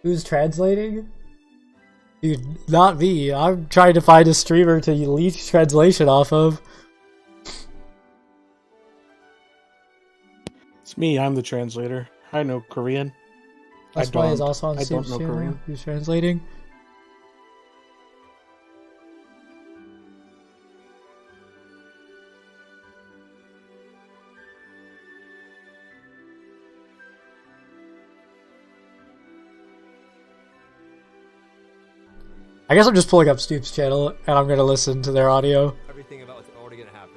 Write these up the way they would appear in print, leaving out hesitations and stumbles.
Who's translating? Dude, not me. I'm trying to find a streamer to leech translation off of. It's me, I'm the translator. I know Korean. That's why he's also on I Steve's don't know channel. Korean. Who's translating? I guess I'm just pulling up Steve's channel and I'm gonna listen to their audio. Everything about what's already gonna happen.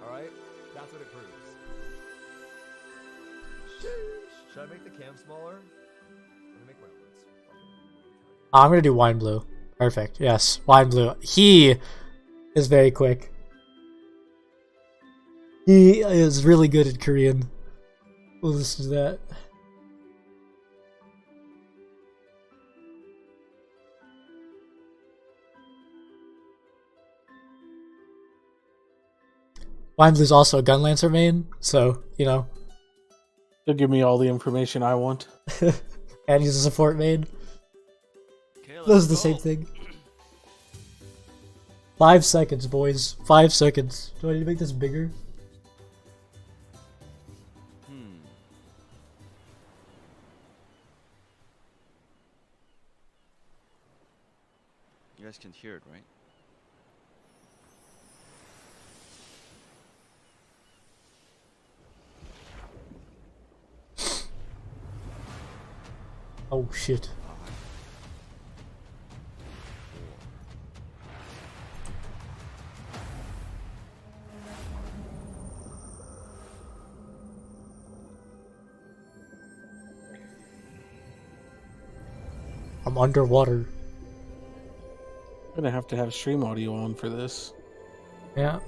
Alright? That's what it proves. Should I make the cam smaller? I'm gonna make my words fucking I'm gonna do wine blue. Perfect. Yes, wine blue. He is very quick. He is really good at Korean. We'll listen to that. Wine Blue's also a Gunlancer main, so, you know. He'll give me all the information I want. And he's a support main. Okay, Those are the same thing. 5 seconds, boys. 5 seconds. Do I need to make this bigger? You guys can hear it, right? Oh shit. I'm underwater. I'm gonna have to have stream audio on for this. Yeah.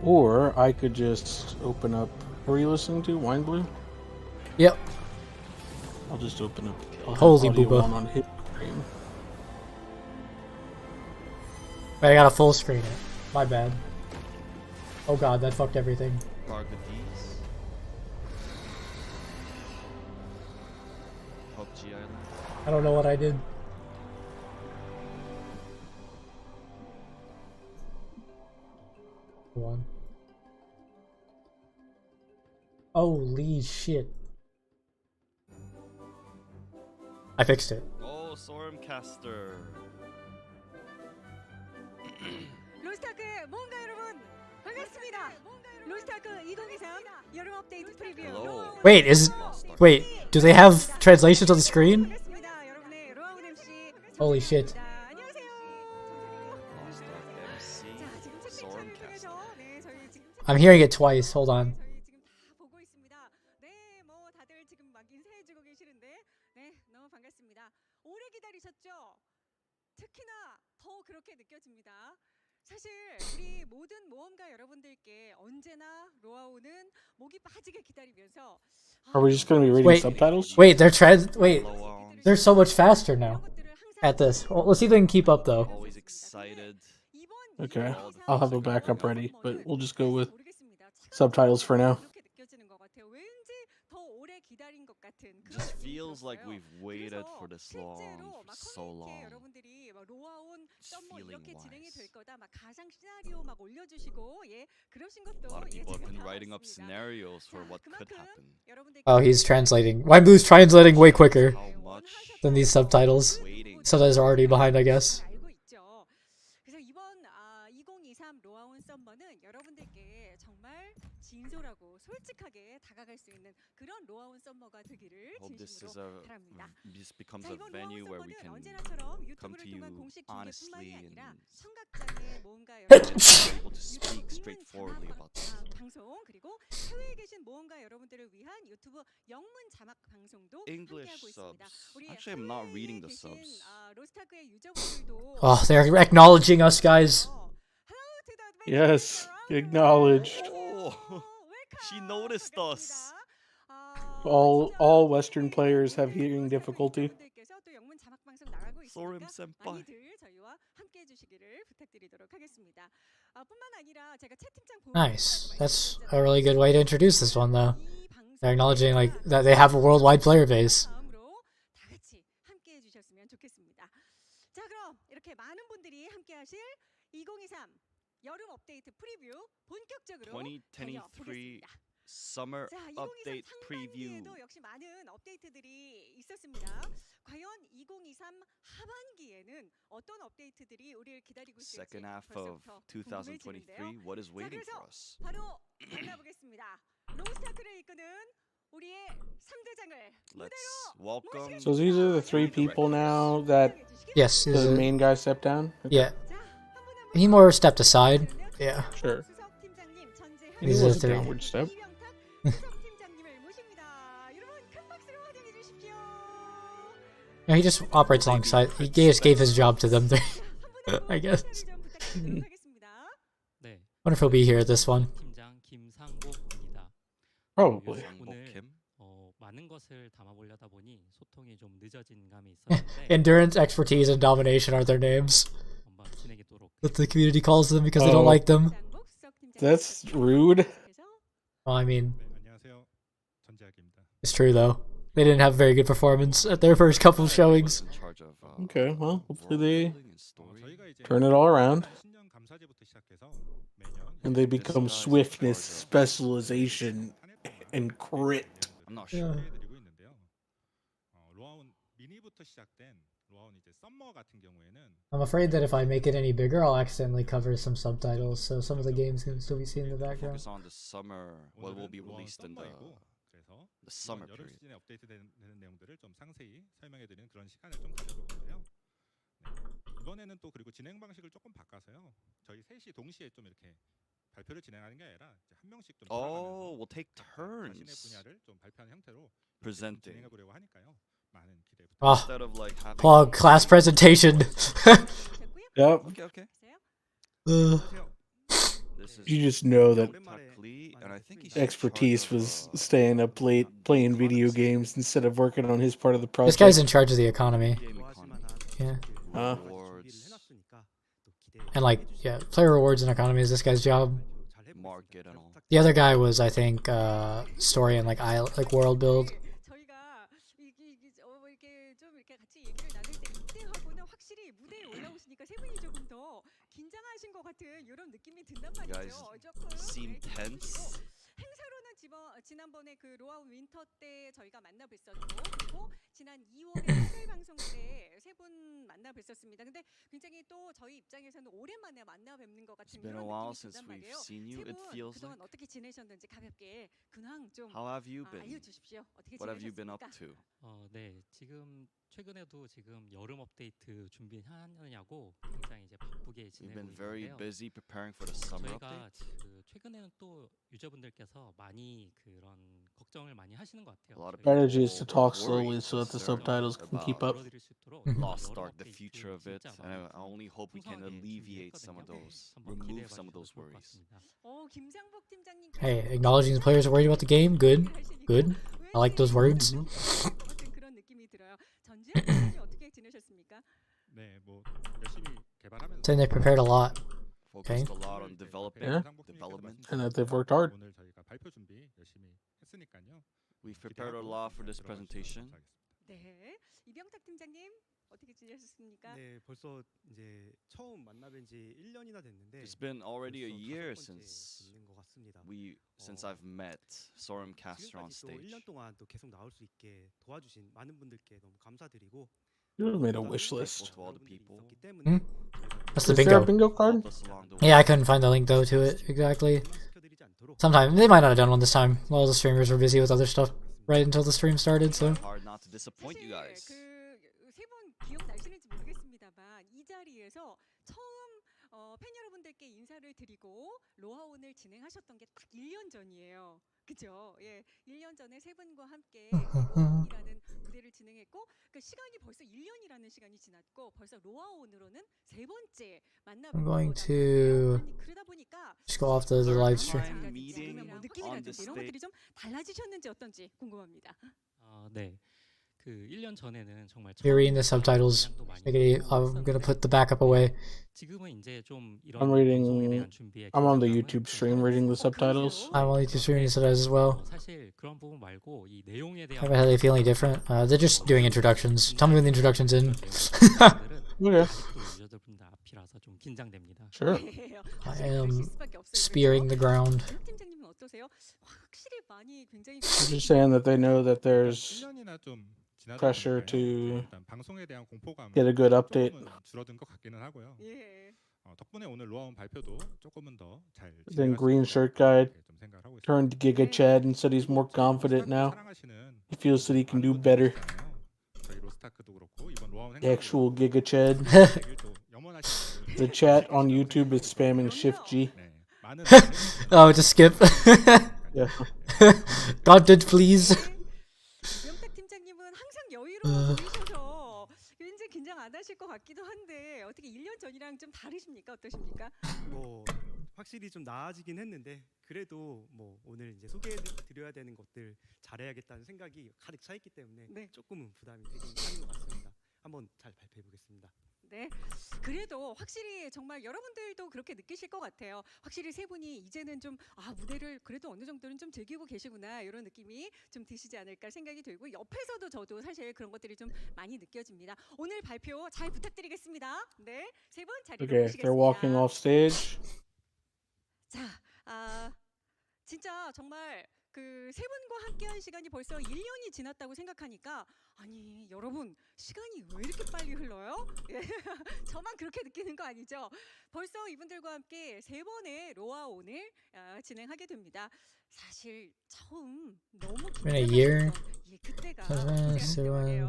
Or I could just open up. What are you listening to? Wine Blue? Yep. I'll just open up. Holy audio booba. on his stream. Wait, I gotta full screen it. My bad. Oh god, that fucked everything. Bargadis. PUBG Island. I don't know what I did. Hold on. Holy shit. I fixed it. Oh, Stormcaster. 로스타크 뭔가 여러분 반갑습니다. 로스타크 2023 여름 업데이트 프리뷰. Hello. Wait, do they have translations on the screen? 반갑습니다. 여러분의 로아운 MC. Holy shit. 안녕하세요. Lost Ark MC. 자, 지금 채팅창을 통해서 네, 저희 지금 I'm hearing it twice. Hold on. 저희 지금 다 보고 있습니다. 네, 뭐 다들 지금 막 인사해주고 계시는데, 네, 너무 반갑습니다. 오래 기다리셨죠? 특히나 더 그렇게 느껴집니다. 사실 우리 모든 모험가 여러분들께 언제나 로아오는 목이 빠지게 기다리면서. Are we just gonna be reading Wait. subtitles? Wait, they're Hello, they're so much faster now at this. Well, let's see if they can keep up though. Always excited. Okay, I'll have a backup ready, but we'll just go with subtitles for now. Just feels like we've waited for this long for so long. Just feeling wise. A lot of people have been writing up scenarios for what could happen. Oh, he's translating. Wine Blue's translating way quicker How much than these subtitles. waiting. Subtitles are already behind, I guess. 그래서 이번 2023 로아온 썸머는 여러분들께 정말 진솔하고 솔직하게 다가갈 수 있는 그런 로아온 썸머가 되기를 Hope this is 진심으로 바랍니다. this becomes 자, a 이번 venue 로아온 where we 썸머는 can 언제나처럼 come 유튜브를 to you 통한 공식 honestly 중계뿐만이 아니라 and 청각장애 모험가 be 여러분들 able to speak straightforwardly about this. 방송 그리고 해외에 계신 모험가 여러분들을 위한 유튜브 영문 자막 방송도 English 함께하고 있습니다. subs. 우리 Actually, I'm not 해외에 reading the 계신, subs. 로스타크의 유저분들도 Oh, they're acknowledging us, guys. Yes, acknowledged. Oh, she noticed us. All Western players have hearing difficulty. Sorim senpai. Nice. That's a really good way to introduce this one, though. They're acknowledging like that they have a worldwide player base. 마음으로 다 같이 함께 해주셨으면 좋겠습니다. 자, 그럼 이렇게 많은 분들이 함께하실 2023 여름 업데이트 프리뷰 본격적으로 2023 달려보겠습니다. Summer 자, 2023 Update Preview. 상반기에도 역시 많은 업데이트들이 있었습니다. 과연 2023 하반기에는 어떤 업데이트들이 우리를 기다리고 있을지 Second half of 벌써부터 2023, 궁금해지는데요. what is 자, waiting 그래서 for us? 바로 만나보겠습니다. 로스타크를 이끄는 우리의 3대장을 Let's welcome. So these are the three people now that Yes, the is it- main guy stepped down? yeah. He more stepped aside. Yeah. Sure. These These are was the a three. downward step. No, he just operates alongside. He just gave his job to them three. I guess. 네, Wonder if he'll be here at this one. 팀장 김상복입니다. Probably. 오늘 Kim? 많은 것을 담아보려다 보니 소통이 좀 늦어진 감이 있었는데 Endurance, expertise, and domination are their names. 한번 진행하도록 That the community calls them because they don't Oh. like them. That's rude. Well, I mean, 안녕하세요. 전재학입니다. it's true though. They didn't have very good performance at their first couple of showings. In charge of, Okay, well, hopefully they world building and story. 저희가 이제 turn it all around 신년 감사제부터 시작해서 매년 and they become swiftness, specialization, and crit. I'm not sure. 해드리고 있는데요. 로아운 미니부터 시작된 로아운 이제 썸머 같은 경우에는 I'm afraid that if I make it any bigger, I'll accidentally cover some subtitles, so some of the games can still be seen in the background. Focus on the summer. What will be 오늘은 로아운 released in the 썸머이고 그래서 summer 이번 여름 period. 시즌에 업데이트되는 내용들을 좀 상세히 설명해드리는 그런 시간을 좀 가져볼 건데요. 네. 이번에는 또 그리고 진행 방식을 조금 바꿔서요. 저희 셋이 동시에 좀 이렇게 발표를 진행하는 게 아니라 이제 한 명씩 좀 Oh, we'll take 자신의 turns 분야를 좀 발표하는 형태로 presenting 진행해 보려고 하니까요. 많은 기대 부탁드립니다. Ah, instead of like having plug class presentation. Yep. Okay, okay. This is You just know that Tak Lee, and I think he's expertise in charge was of, staying up late playing video games instead of working on his part of the This project. guy's in charge of the economy. game economy, Yeah. rewards, And like, yeah, player rewards and economy is this guy's job. market, and all. The other guy was, I think, story and like world build. 저희가 이렇게 좀 이렇게 같이 얘기를 나눌 때 이때하고는 확실히 무대에 올라오시니까 세 분이 조금 더 긴장하신 것 같은 이런 느낌이 든단 You guys 말이죠. 조금 seem 네, tense. 행사로는 지난번에 그 로아운 윈터 때 저희가 만나뵀었고 그리고 지난 2월에 특별 방송 때 세 분 만나뵀었습니다. 근데 굉장히 또 저희 입장에서는 오랜만에 만나뵙는 것 같은 It's been a 이런 while 느낌이 since 든단 we've 말이에요. seen you. 세 It 분 feels 그동안 like. 어떻게 지내셨는지 가볍게 근황 좀 How have you been? 알려주십시오. 어떻게 What have you been up 지내셨습니까? to? 네, 지금 최근에도 지금 여름 업데이트 준비하느냐고 굉장히 이제 바쁘게 You've 지내고 been very 있는데요. busy preparing for the summer 저희가 update. 그 최근에는 또 유저분들께서 많이 그런 걱정을 많이 하시는 것 같아요. A lot of 저희가 Strategy is to talk slowly worried, so that the concerned subtitles can keep up. 열어드릴 수 있도록 Lost 여름 start, the 업데이트 future of it, 진짜 and I 많이 only hope we can 풍성하게 alleviate some of 준비했거든요. those, 한번 기대해 remove some of 봐주셔도 those 좋을 것 worries. 같습니다. 김상복 팀장님 Hey, acknowledging the players are worried about the game. Good. Good. I like those words. 그런 느낌이 들어요. 전지현 팀장님 어떻게 지내셨습니까? 네, 뭐 열심히 개발하면서 Saying they prepared a lot. Focused a lot on developing, Yeah. development. And that they've worked hard. 오늘 저희가 발표 준비 열심히 했으니까요. We've prepared a lot for this presentation. 네, 이병탁 팀장님 어떻게 지내셨습니까? 네, 벌써 이제 처음 만나뵌 지 1년이나 됐는데 It's been already a 벌써 year 다섯 번째 since 있는 것 같습니다. since I've met Sorum Caster on 지금까지 또 stage. 1년 동안 또 계속 나올 수 있게 도와주신 많은 분들께 너무 감사드리고 You made a 또 wish 다른 list. to all the 여러분들이 people. 있었기 때문에 Hmm? 저희가 That's the Is there a bingo. bingo card? Help us along the way. Yeah, I couldn't find the link though to it exactly. 실망시켜드리지 않도록 Sometime they might not have done one this time. All the streamers were busy with other stuff right until the stream started. So Hard not to disappoint you guys. 그세분 기억나시는지 모르겠습니다만 이 자리에서 처음 팬 여러분들께 인사를 드리고 로아온을 진행하셨던 게 딱 1년 전이에요. 그죠? 예, 1년 전에 세 분과 함께 로아온이라는 무대를 진행했고 그 시간이 벌써 1년이라는 시간이 지났고 벌써 로아온으로는 세 번째 I'm going 만나뵙고 to 그러다 보니까 just go off the live stream. Time meeting 뭐 on 느낌이라든지 the 이런 것들이 좀 달라지셨는지 어떤지 궁금합니다. 네. 그 1년 전에는 정말 If you're reading the subtitles, 방향도 많이 I'm 있었고 gonna put the backup away. 지금은 이제 좀 이런 I'm 방송에 reading. 대한 준비에 I'm on the 긴장감은 YouTube 좀 stream reading the 사라졌어요. subtitles. I'm only just reading the subtitles as well. 사실 그런 부분 말고 이 내용에 대한 How they feel any different? They're just doing introductions. Tell me when the introduction's in. Okay. 아직도 유저들분들 앞이라서 좀 긴장됩니다. Sure. I am spearing the ground. 팀장님은 어떠세요? 확실히 많이 굉장히 I'm just saying that they know that there's 1년이나 좀 지나다 pressure 보니까요. to 일단 방송에 대한 공포감은 get a good update. 조금은 줄어든 것 같기는 하고요. 예. 덕분에 오늘 로아온 발표도 조금은 더 잘 Then 진행할 수 Green 있을 Shirt 것 같다, Guy 이렇게 좀 생각을 하고 있습니다. turned to Giga Chad and said he's more confident now. He feels that he can do better. 저희 로스타크도 그렇고 이번 로아온 The actual Giga Chad. 또 염원하시는 분들 The chat on YouTube is spamming Shift G. 네, 많은 Oh, just skip. Yeah. Content, please. 명탁 팀장님은 항상 여유로워 보이셔서 굉장히 긴장 안 하실 것 같기도 한데 어떻게 1년 전이랑 좀 다르십니까? 어떠십니까? 뭐 확실히 좀 나아지긴 했는데 그래도 뭐 오늘 이제 소개해드려야 되는 것들 잘해야겠다는 생각이 가득 차 있기 때문에 네. 조금은 부담이 되긴 하는 것 같습니다. 한번 잘 발표해 보겠습니다. 네. 그래도 확실히 정말 여러분들도 그렇게 느끼실 것 같아요. 확실히 세 분이 이제는 좀 무대를 그래도 어느 정도는 좀 즐기고 계시구나 이런 느낌이 좀 드시지 않을까 생각이 들고 옆에서도 저도 사실 그런 것들이 좀 많이 느껴집니다. 오늘 발표 잘 부탁드리겠습니다. 네. 세 분 자리로 Okay, 모시겠습니다. they're walking off stage. 자, 진짜 정말 그 세 분과 함께한 시간이 벌써 1년이 지났다고 생각하니까 아니 여러분 시간이 왜 이렇게 빨리 흘러요? 예. 저만 그렇게 느끼는 거 아니죠? 벌써 이분들과 함께 세 번의 로아온을 진행하게 됩니다. 사실 처음 너무 In a year. 긴장하셨던 그때가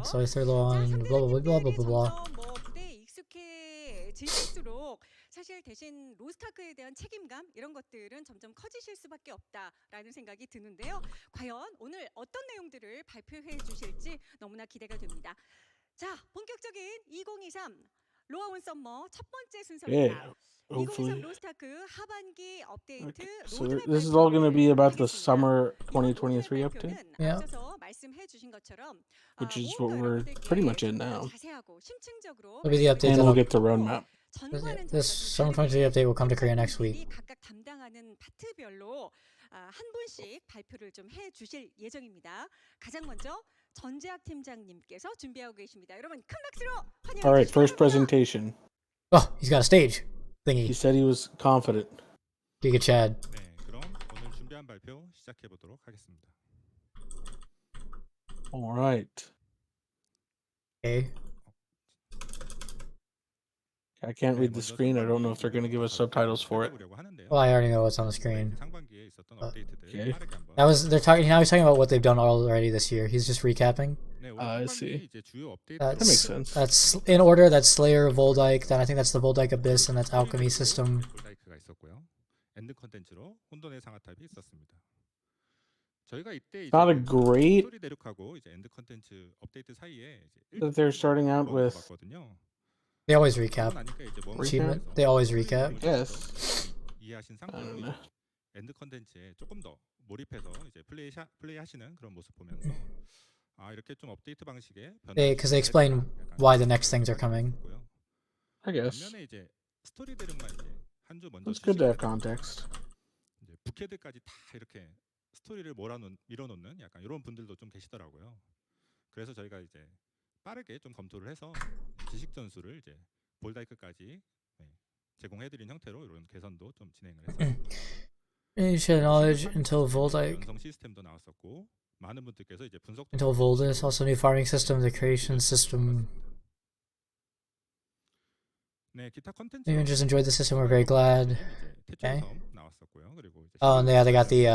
So I started on blah blah blah blah blah blah. 점점 뭐 무대에 익숙해지실수록 사실 대신 로스타크에 대한 책임감 이런 것들은 점점 커지실 수밖에 없다라는 생각이 드는데요. 과연 오늘 어떤 내용들을 발표해 주실지 너무나 기대가 됩니다. 자, 본격적인 2023 로아온 썸머 첫 번째 순서입니다. Yeah, 2023 hopefully. 로스타크 하반기 업데이트 Okay, so 로드맵 this is all going to be about the 발표를 summer 이번 2023 로드맵 update, 발표는 Yeah. 앞서서 말씀해 주신 것처럼 which is what 무언가 we're 여러분들께 pretty much in 좀 더 now. 자세하고 심층적으로 It'll be the update And that'll. we'll get the roadmap. 전과는 This 저희가 좀 Summer 23 update will come to Korea next 팀장님들이 week. 각각 담당하는 파트별로 한 분씩 발표를 좀 해 주실 예정입니다. 가장 먼저 전재학 팀장님께서 준비하고 계십니다. 여러분 큰 박수로 환영해 All right, 주시기 first 바랍니다. presentation. Oh, he's got a stage He thingy. said he was confident. Giga Chad. 네, 그럼 오늘 준비한 발표 시작해 보도록 하겠습니다. All right. Okay. I can't read the screen. I don't know if they're going to give us subtitles for it. Well, I already know what's on the screen. 상반기에 있었던 업데이트들 Okay. 빠르게 한번. Now he's talking about what they've done already this year. He's just recapping. 네, I 오늘 see. 상반기에 이제 주요 업데이트 That makes sense. That's in order. That's Slayer, Voldyke. Then I think that's the Voldyke Abyss, and that's Alchemy System. 볼다이크가 있었고요. 엔드 컨텐츠로 혼돈의 상하탑이 있었습니다. 저희가 이때 이제 Not a great 스토리 대륙하고 이제 엔드 컨텐츠 업데이트 사이에 이제 that they're starting out with. 봤거든요. They always recap. 나니까 이제 뭐 Achievement. They always recap. Yes. 이해하신 I don't 상태로 know. 엔드 컨텐츠에 조금 더 몰입해서 이제 플레이하시는 그런 모습 보면서 이렇게 좀 업데이트 방식에 Because they explain why the next things are coming. I guess. 반면에 이제 스토리 대륙만 이제 한 주 먼저 It's good to have 출시가 context. 이제 부캐들까지 다 이렇게 스토리를 밀어놓는 약간 이런 분들도 좀 계시더라고요. 그래서 저희가 이제 빠르게 좀 검토를 해서 지식 전수를 이제 볼다이크까지 제공해드린 형태로 이런 개선도 좀 진행을 했습니다. Share knowledge until Voldyke. 연성 시스템도 나왔었고 많은 분들께서 이제 분석 Until Voldus. Also new farming system, the creation system. 네, 기타 컨텐츠. Even just enjoyed the system. We're very glad. Okay. 나왔었고요. 그리고 이제 Oh, and yeah, they got the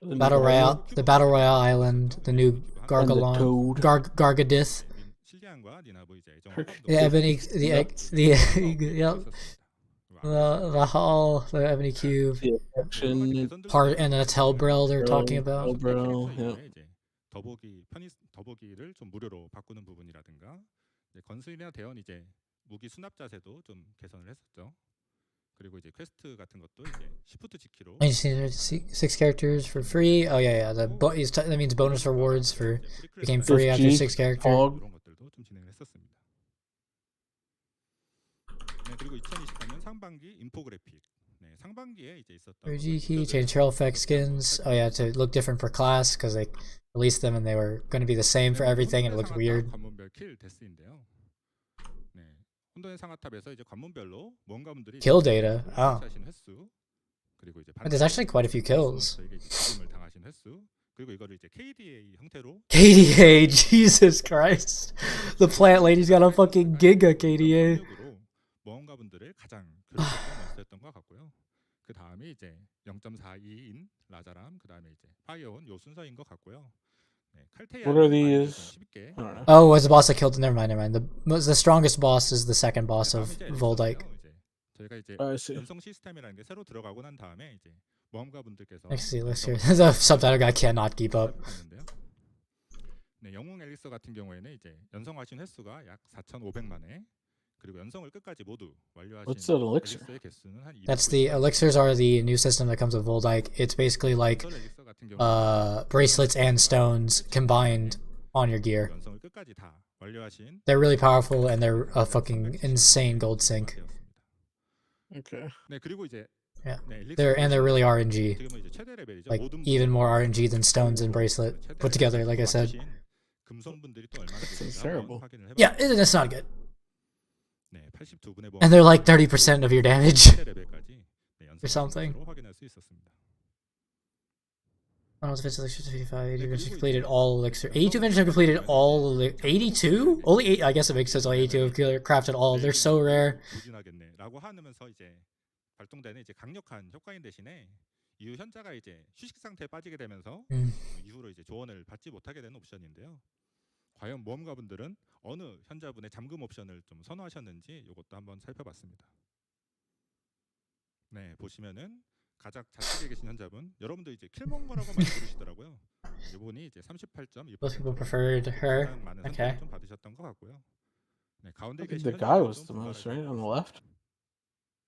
The battle new royale, the battle royale island, the new and the Gargalon, toad. Gargadith, 실리안과 니나보 이제 the ebony, yep, the hall, the ebony cube, The action. part, and the Telbrel they're talking about. Telbrel, yeah. 이제 더보기를 좀 무료로 바꾸는 부분이라든가 이제 건슬이나 대원 이제 무기 수납 자세도 좀 개선을 했었죠. 그리고 이제 퀘스트 같은 것도 이제 시프트 지키로 I just need 6 characters for free. Oh yeah, yeah. That means bonus rewards for became free after Geek, 6 character. Hog. 이런 것들도 좀 진행을 했었습니다. 네, 그리고 2023년 상반기 인포그래픽. 네, 상반기에 이제 있었던 OG key, change trail effect skins. Oh yeah, to look different per class because they released them and they were going to be the same for everything and it looked weird. 관문별 킬 데스인데요. 네, 혼돈의 상하탑에서 이제 관문별로 뭔가분들이 Kill data. Oh. 하신 횟수 그리고 이제 But there's actually quite a few kills. 저에게 죽음을 당하신 횟수 그리고 이거를 이제 KDA 형태로 KDA, Jesus Christ. The plant lady's got a fucking giga KDA. 모험가분들을 가장 괴롭혔던 몬스터였던 것 같고요. 그 다음에 이제 0.42인 라자람, 그 다음에 이제 파이어온 요 순서인 것 같고요. 네, 칼테이아 What are these? 쉽게 I don't know. Oh, was the boss that killed? Never mind, never mind. The strongest boss is the second boss of Voldyke. 저희가 이제 I see. 연성 시스템이라는 게 새로 들어가고 난 다음에 이제 모험가분들께서 Let's see, let's hear. The subtitle guy cannot keep up. 네, 영웅 엘릭서 같은 경우에는 이제 연성하신 횟수가 약 4,500만 회. 그리고 연성을 끝까지 모두 완료하신 What's that elixir? 엘릭서의 개수는 한 That's the elixirs are the new system that comes with Voldyke. It's basically like 엘릭서 같은 경우는 bracelets and stones combined on your gear. 연성을 끝까지 다 완료하신 They're really powerful and they're a fucking insane gold sink. Okay. 네, 그리고 이제 Yeah. 네, They're really RNG. 지금은 이제 최대 레벨이죠. Like 모든 even more 분들이 RNG than stones and bracelet put together, like I said. 금성분들이 또 얼마나 Sounds 되는지 terrible. 한번 확인을 해봤습니다. Yeah, it's not good. 네, 82분의 And they're like 30% of your damage. 레벨까지 네, or something. 확인할 수 있었습니다. Oh, it's elixir 55. 82 vengeance completed all elixir. 82 vengeance have completed all 82? Only 8. I guess it makes sense. Only 82 have crafted all. They're so rare. 라고 하면서 이제 발동되는 이제 강력한 효과인 대신에 이후 현자가 이제 휴식 상태에 빠지게 되면서 이후로 이제 조언을 받지 못하게 되는 옵션인데요. 과연 모험가분들은 어느 현자분의 잠금 옵션을 좀 선호하셨는지 이것도 한번 살펴봤습니다. 네, 보시면은 가장 좌측에 계신 현자분, 여러분들 이제 킬몽거라고 많이 부르시더라고요. 이분이 이제 38.2%. Most people preferred her. 많은 Okay. 선택을 좀 받으셨던 것 같고요. 네, 가운데 I think 계신 the guy 현자분은 was 좀 the most, 분발하시고 right? On the left?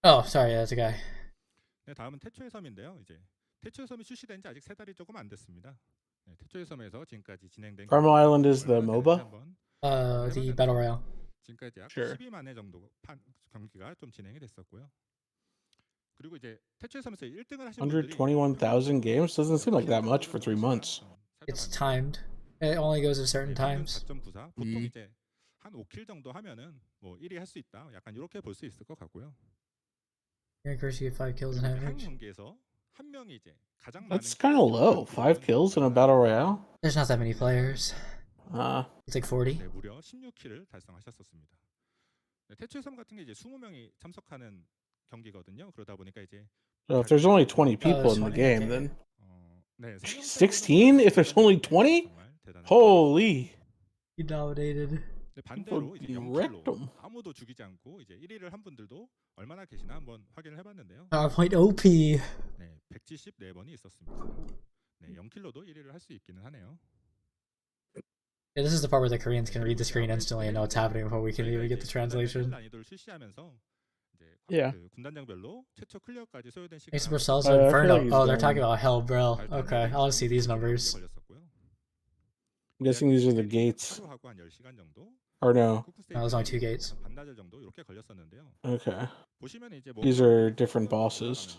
Oh, sorry, yeah, that's a guy. 네, 다음은 태초의 섬인데요. 이제 태초의 섬이 출시된 지 아직 3달이 조금 안 됐습니다. 네, 태초의 섬에서 지금까지 진행된 Carmel Island is the 얼마나 MOBA? 되는지 한번 The battle royale. 지금까지 약 Sure. 12만 회 정도 경기가 좀 진행이 됐었고요. 그리고 이제 태초의 섬에서 1등을 하신 분들이 121,000 games? Doesn't seem like that much for 3 months. It's timed. It only goes at certain times. 4.94. 보통 이제 한 5킬 정도 하면은 뭐 1위 할 수 있다. 약간 이렇게 볼 수 있을 것 같고요. Of course, you get 5 kills in 한 average. 경기에서 한 명이 이제 가장 That's 많은 kind of low. 5 kills in a battle royale? There's not that many players. It's like 40. 네, 무려 16킬을 달성하셨었습니다. 네, 태초의 섬 같은 게 이제 20명이 참석하는 경기거든요. 그러다 보니까 이제 So if there's only 20 people in the 20, game, okay. then 네, 16? If there's only 20? Holy! You dominated. 네, 반대로 이제 You wrecked 'em. 0킬로 아무도 죽이지 않고 이제 1위를 한 분들도 얼마나 계시나 한번 확인을 해봤는데요. PowerPoint OP. 네, 174번이 있었습니다. 네, 0킬로도 1위를 할 수 있기는 하네요. Yeah, this is the part where the Koreans can read the screen instantly and know what's happening before we can even get the translation. 난이도를 실시하면서 이제 Yeah. 그 군단장별로 최초 클리어까지 소요된 시간 Thanks for Celso I feel Inferno. like he's Oh, they're done. talking about Hell, bro. Okay, I want to see these numbers. I'm guessing these are the gates. 하루하고 한 10시간 정도. Or no. No, there's only 2 gates. 반나절 정도 이렇게 걸렸었는데요. Okay. 보시면 이제 These are different bosses.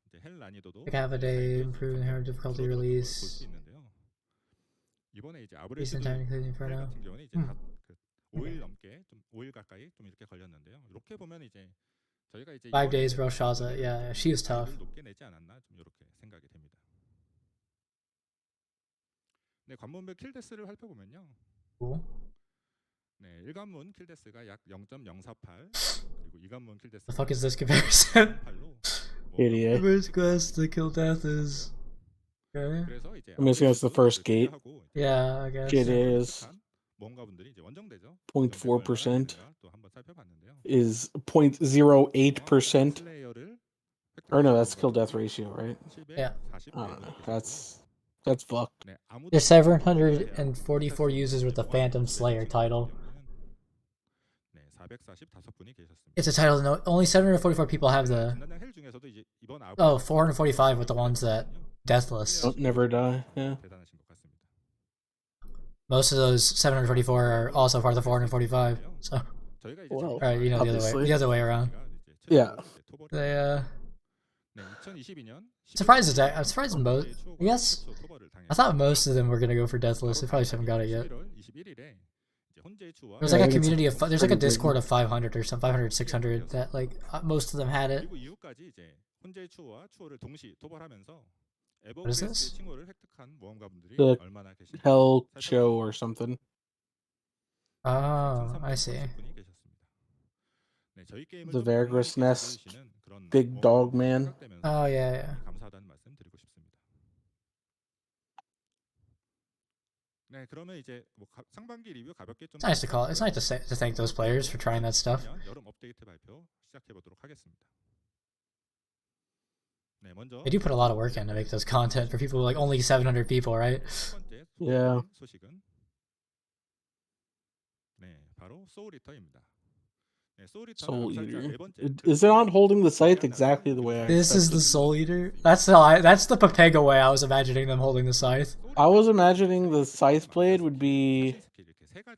이제 헬 난이도도 Like have a day, improve inherent difficulty 볼수 release. 있는데요. 이번에 이제 Recent 아브레시드 time including 헬 Inferno. 같은 경우는 이제 다 5일 넘게 좀 5일 가까이 좀 이렇게 걸렸는데요. 이렇게 보면 이제 저희가 이제 5 days, bro. Shaza. Yeah, she was tough. 높게 내지 않았나 좀 이렇게 생각이 됩니다. 네, 관문별 킬데스를 살펴보면요. Cool. 네, 1관문 킬데스가 약 0.048 그리고 2관문 킬데스 The fuck is this comparison? 8로 Idiot. First quest, the kill death is. Okay. 그래서 이제 I'm guessing that's the first gate. Yeah, I guess. It is 모험가분들이 이제 원정대죠. 0.4% 또 한번 살펴봤는데요. is 0.08%. 슬레이어를 Or no, that's kill death ratio, right? Yeah. I don't know. That's fucked. 네, 아무도 There's 744 users with the Phantom Slayer title. 네, 445분이 계셨습니다. It's a title. No, only 744 people have the. 지난달 헬 중에서도 이제 이번 아웃 Oh, 445 with the ones that deathless. Don't never die. Yeah. 대단하신 것 같습니다. Most of those 744 are also part of the 445. So, 저희가 이제 Well, right, you know obviously. the other way around. Yeah. They 네, 2022년 surprised that I'm surprised most. I guess I thought most of them were gonna go for deathless. They probably just haven't got it yet. There's like Yeah, a it's community of there's like a pretty big. Discord of 500 or some 500 600 that like most of them had it. 그리고 이후까지 이제 혼재의 추호와 추호를 동시 토벌하면서 What is this? 에버그레스의 칭호를 획득한 모험가분들이 The 얼마나 계신지 Hell show or something. Oh, I see. 분이 계셨습니다. 네, 저희 게임을 The 좀 Vargas 많이 Nest, 즐겨주시는 그런 Big Dog 모험가분들이 Man. 생각되면서 Oh yeah. 감사하다는 말씀 드리고 싶습니다. 네, 그러면 이제 뭐 상반기 리뷰 가볍게 좀 It's nice to call. It's nice to thank those players for trying that stuff. 여름 업데이트 발표 시작해 보도록 하겠습니다. 네, 먼저 They do put a lot of work in to make those content for people like only 700 people, right? 첫 번째 Yeah. 소식은 네, 바로 소울 리터입니다. 네, 소울 Soul 리터는 Eater. 네 번째 Is it on holding the scythe exactly the way I This is the expected? Soul Eater. That's the Pepega way I was imagining them holding the scythe. I was imagining the scythe blade would be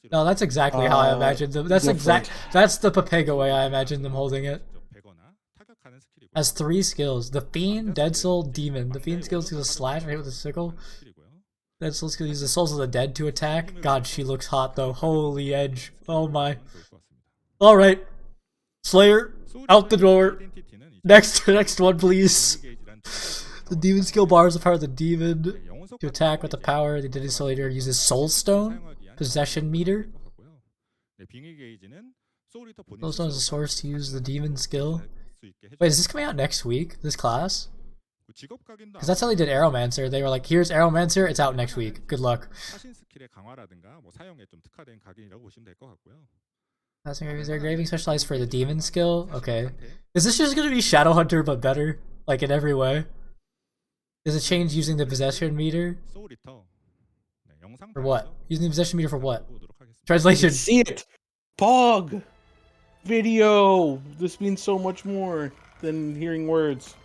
No, that's exactly how I imagined them. That's different. That's the Pepega way I imagined them holding it. Has 3 skills: the Fiend, Dead Soul, Demon. The Fiend skill is a slash and hit with a sickle. Dead Soul skill uses the Souls of the Dead to attack. God, she looks hot though. Holy edge. Oh my. Alright. Slayer, out the door. Next one, please. The Demon skill bars the power of the Demon to attack with the power. The Dead Soul Eater uses Soul Stone, Possession Meter. Soul Stone is a source to use the Demon skill. Wait, is this coming out next week? This class? Because that's how they did Arrowmancer. They were like, here's Arrowmancer, it's out next week. Good luck. Is there engraving specialized for the demon skill? Okay. Is this just gonna be Shadowhunter but better? Like in every way? Does it change using the possession meter? For what? Using the possession meter for what? Translation. See it. Pog. Video. This means so much more than hearing words.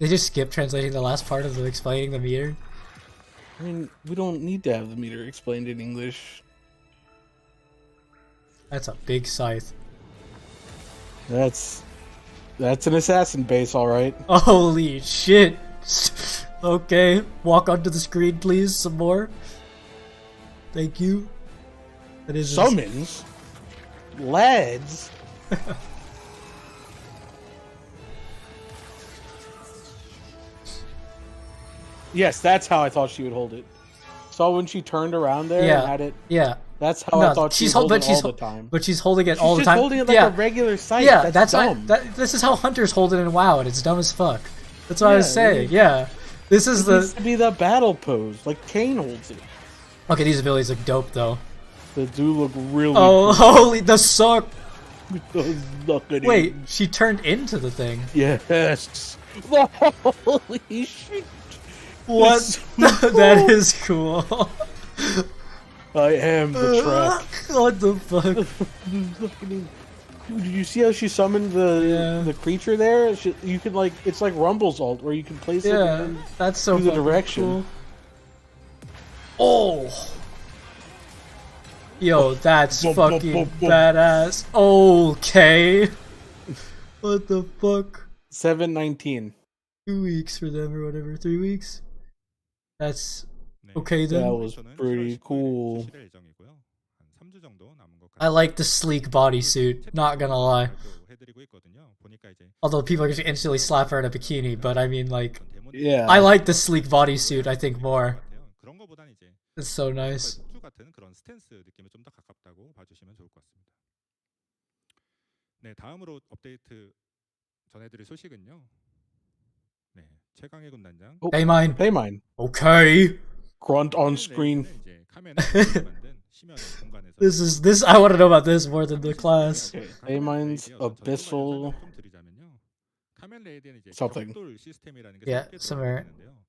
They just skip translating the last part of the explaining the meter. I mean, we don't need to have the meter explained in English. That's a big scythe. That's an assassin base, all right. Holy shit. Okay, walk onto the screen, please. Some more. Thank you. That is Summons? Lads? Yes, that's how I thought she would hold it. So when she turned around there Yeah. and had it, Yeah. that's how I thought she would hold it all the time. But she's holding it She's all the just time. holding it like yeah. a regular scythe. Yeah, that's dumb. dumb. This is how hunters hold it in WoW, and it's dumb as fuck. That's what I was Yeah, saying. Yeah, this is It needs the to be the battle pose, like Kane holds it. okay. These abilities look dope though. They do look really Oh, holy the suck! cool. Look at Wait, him. she turned into the thing. Yes. Holy shit. What? That is cool. I am the trap. What the fuck? Look at him. Dude, did you see how she summoned the creature there? You can like it's like Rumble's ult where you can place it Yeah, and that's so do the fucking direction. cool. Oh. Yo, that's Boom, boom, fucking boom, boom. badass. Okay. What the fuck? 719. 2 weeks for them or whatever. 3 weeks? That's okay That then. was pretty cool. I like the sleek bodysuit, not gonna lie. Although people are gonna instantly slap her in a bikini, but I mean like, Yeah. I like the sleek bodysuit, I think more. It's so nice. 같은 그런 스탠스 느낌에 좀 더 가깝다고 봐주시면 좋을 것 같습니다. 네, 다음으로 업데이트 전해드릴 소식은요. 네, 최강의 군단장. Pay mine. Pay mine. Okay. Grunt on screen. 이제 카멘을 만든 심연의 공간에서. This I want to know about this more than the class. Okay. Pay mine's abyssal something. Yeah, somewhere.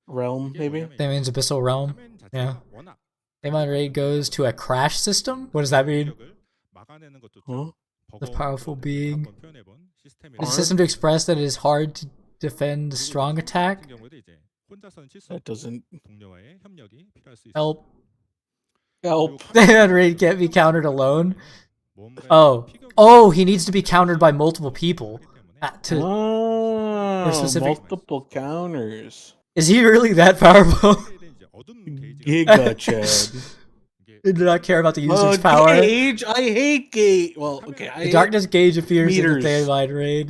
Realm, maybe? That means Abyssal Realm. Yeah. Eggman raid goes to a crash system? What does that mean? 공격을 막아내는 것도 Huh? 좀 The 버거운 powerful 그런 being. 한번 표현해본 시스템이라. The system to express that it is hard to defend 그리고 이제 strong 선수 attack. 같은 경우에도 이제 혼자서는 칠 수 That 없고 doesn't 동료와의 협력이 필요할 수 있습니다. Help. help. Eggman raid can't be countered alone. 모험가의 Oh. 피격이 Oh, he needs to be countered by multiple people. 하기 때문에 To, Oh, specific- multiple counters. is he really that powerful? 레이드는 이제 어둠 게이지가 Giga Chad. 이게 He did not care about the user's power. Gauge? I hate gauge. Well, okay. I The hate, darkness gauge appears in the meters. Thaymine raid.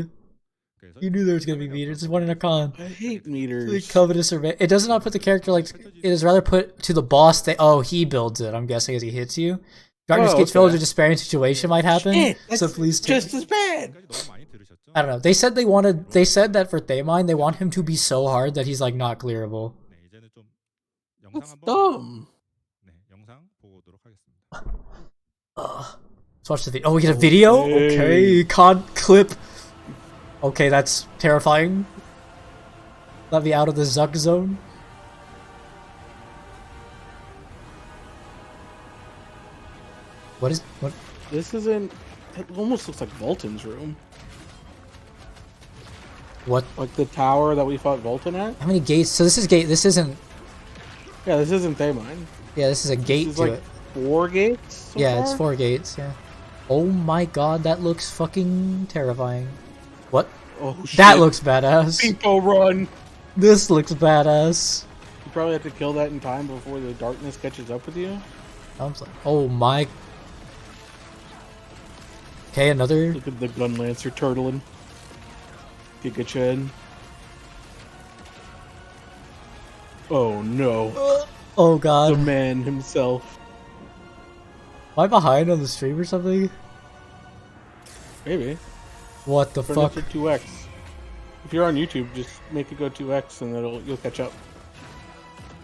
그래서 You knew there was gonna be meters. It's one in a con. I hate The meters. covetous survey. It does not put the character like it is rather put to the boss that he builds it. I'm guessing as he hits you. Darkness Oh, gauge filled okay. a despairing situation might happen. Shit, So that's please take. just as bad. 지금까지 너무 많이 들으셨죠? I don't know. They said that for Thaymine they want him to be so hard that he's like not clearable. 네, 이제는 좀 영상 That's 한번 dumb. 네, 영상 보고 오도록 하겠습니다. Let's watch the video. Oh, we get a video? Okay. Okay, con clip. Okay, that's terrifying. Let me out of the Zuck zone. What? This isn't. It almost looks like Volton's room. What? Like the tower that we fought Volton at? How many gates? So this is gate. This isn't. Yeah, this isn't Thaymine. Yeah, this is a gate This is to like it. 4 gates? So Yeah, it's far? 4 gates. Yeah. Oh my god, that looks fucking terrifying. What? Oh, shit. That looks badass. People run! This looks badass. You probably have to kill that in time before the darkness catches up with you. Oh my. Okay, another. Look at the gun lancer turtling. Giga Chad. Oh no. Oh The god. man himself. Am I behind on the stream or something? Maybe. What the Turn fuck? it to 2x. If you're on YouTube, just make it go 2x and you'll catch up.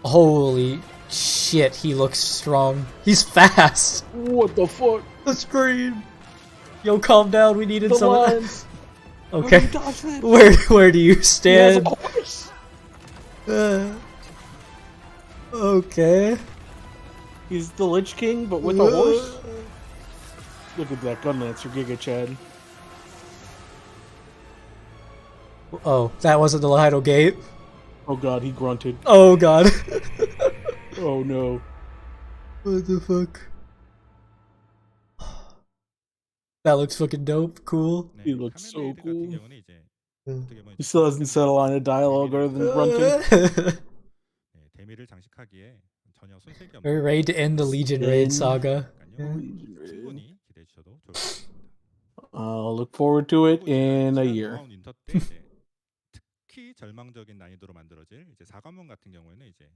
Holy shit, he looks strong. He's fast. What the fuck? The scream. Yo, calm down. We needed The some. lines! Okay. How do you dodge that? Where do you He has stand? a horse! Okay. He's the Lich King, but with a horse? Look at that gun lancer, Giga Chad. Oh, that wasn't the Lido gate. Oh god, he grunted. Oh god. Oh no. What the fuck? That looks fucking dope. Cool. 네, He looks so 카멜레이드 cool. 같은 경우는 이제 어떻게 보면 He still hasn't said a line of dialogue other than grunting. 네, 데미를 장식하기에 전혀 손색이 We're 없는 ready to end the Legion raid saga. 거니까요. 충분히 기대해 주셔도 좋을 것 같습니다. I'll look forward to it 그리고 in 지난 a year. 고마운 인터 때 이제 특히 절망적인 난이도로 만들어질 이제 4관문 같은 경우에는 이제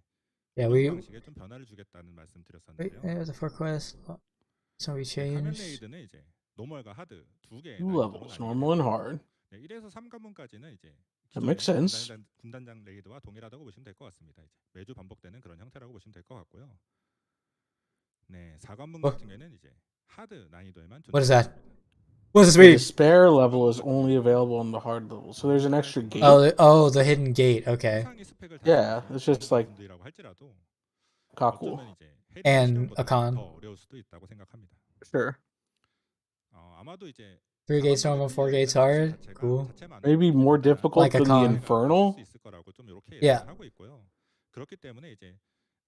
Yeah, 이런 we. 방식에 좀 변화를 주겠다는 말씀 Wait, 드렸었는데요. there's a 4 quest. So we changed. 카멜레이드는 이제 노멀과 하드 두 개의 2 난이도로 levels, 나뉘게 normal and 되고요. hard. 네, 1에서 3관문까지는 이제 That makes 기존의 sense. 군단장 레이드와 동일하다고 보시면 될 것 같습니다. 이제 매주 반복되는 그런 형태라고 보시면 될 것 같고요. 네, 4관문 같은 경우에는 이제 하드 난이도에만 What is that? 존재합니다. What does this The mean? despair level is only available on the hard level, so there's an extra gate. The hidden gate. Okay. 이상의 스펙을 Yeah, 달성하는 it's just like 분들이라고 할지라도 Kaku. 어쩌면 이제 헤드 And 시험보다 a con. 더 어려울 수도 있다고 생각합니다. Sure. 아마도 이제 3 gates normal, 4 gates hard. Cool. Maybe more difficult Like a than the con. Infernal? 수 있을 거라고 좀 이렇게 Yeah. 하고 있고요. 그렇기 때문에 이제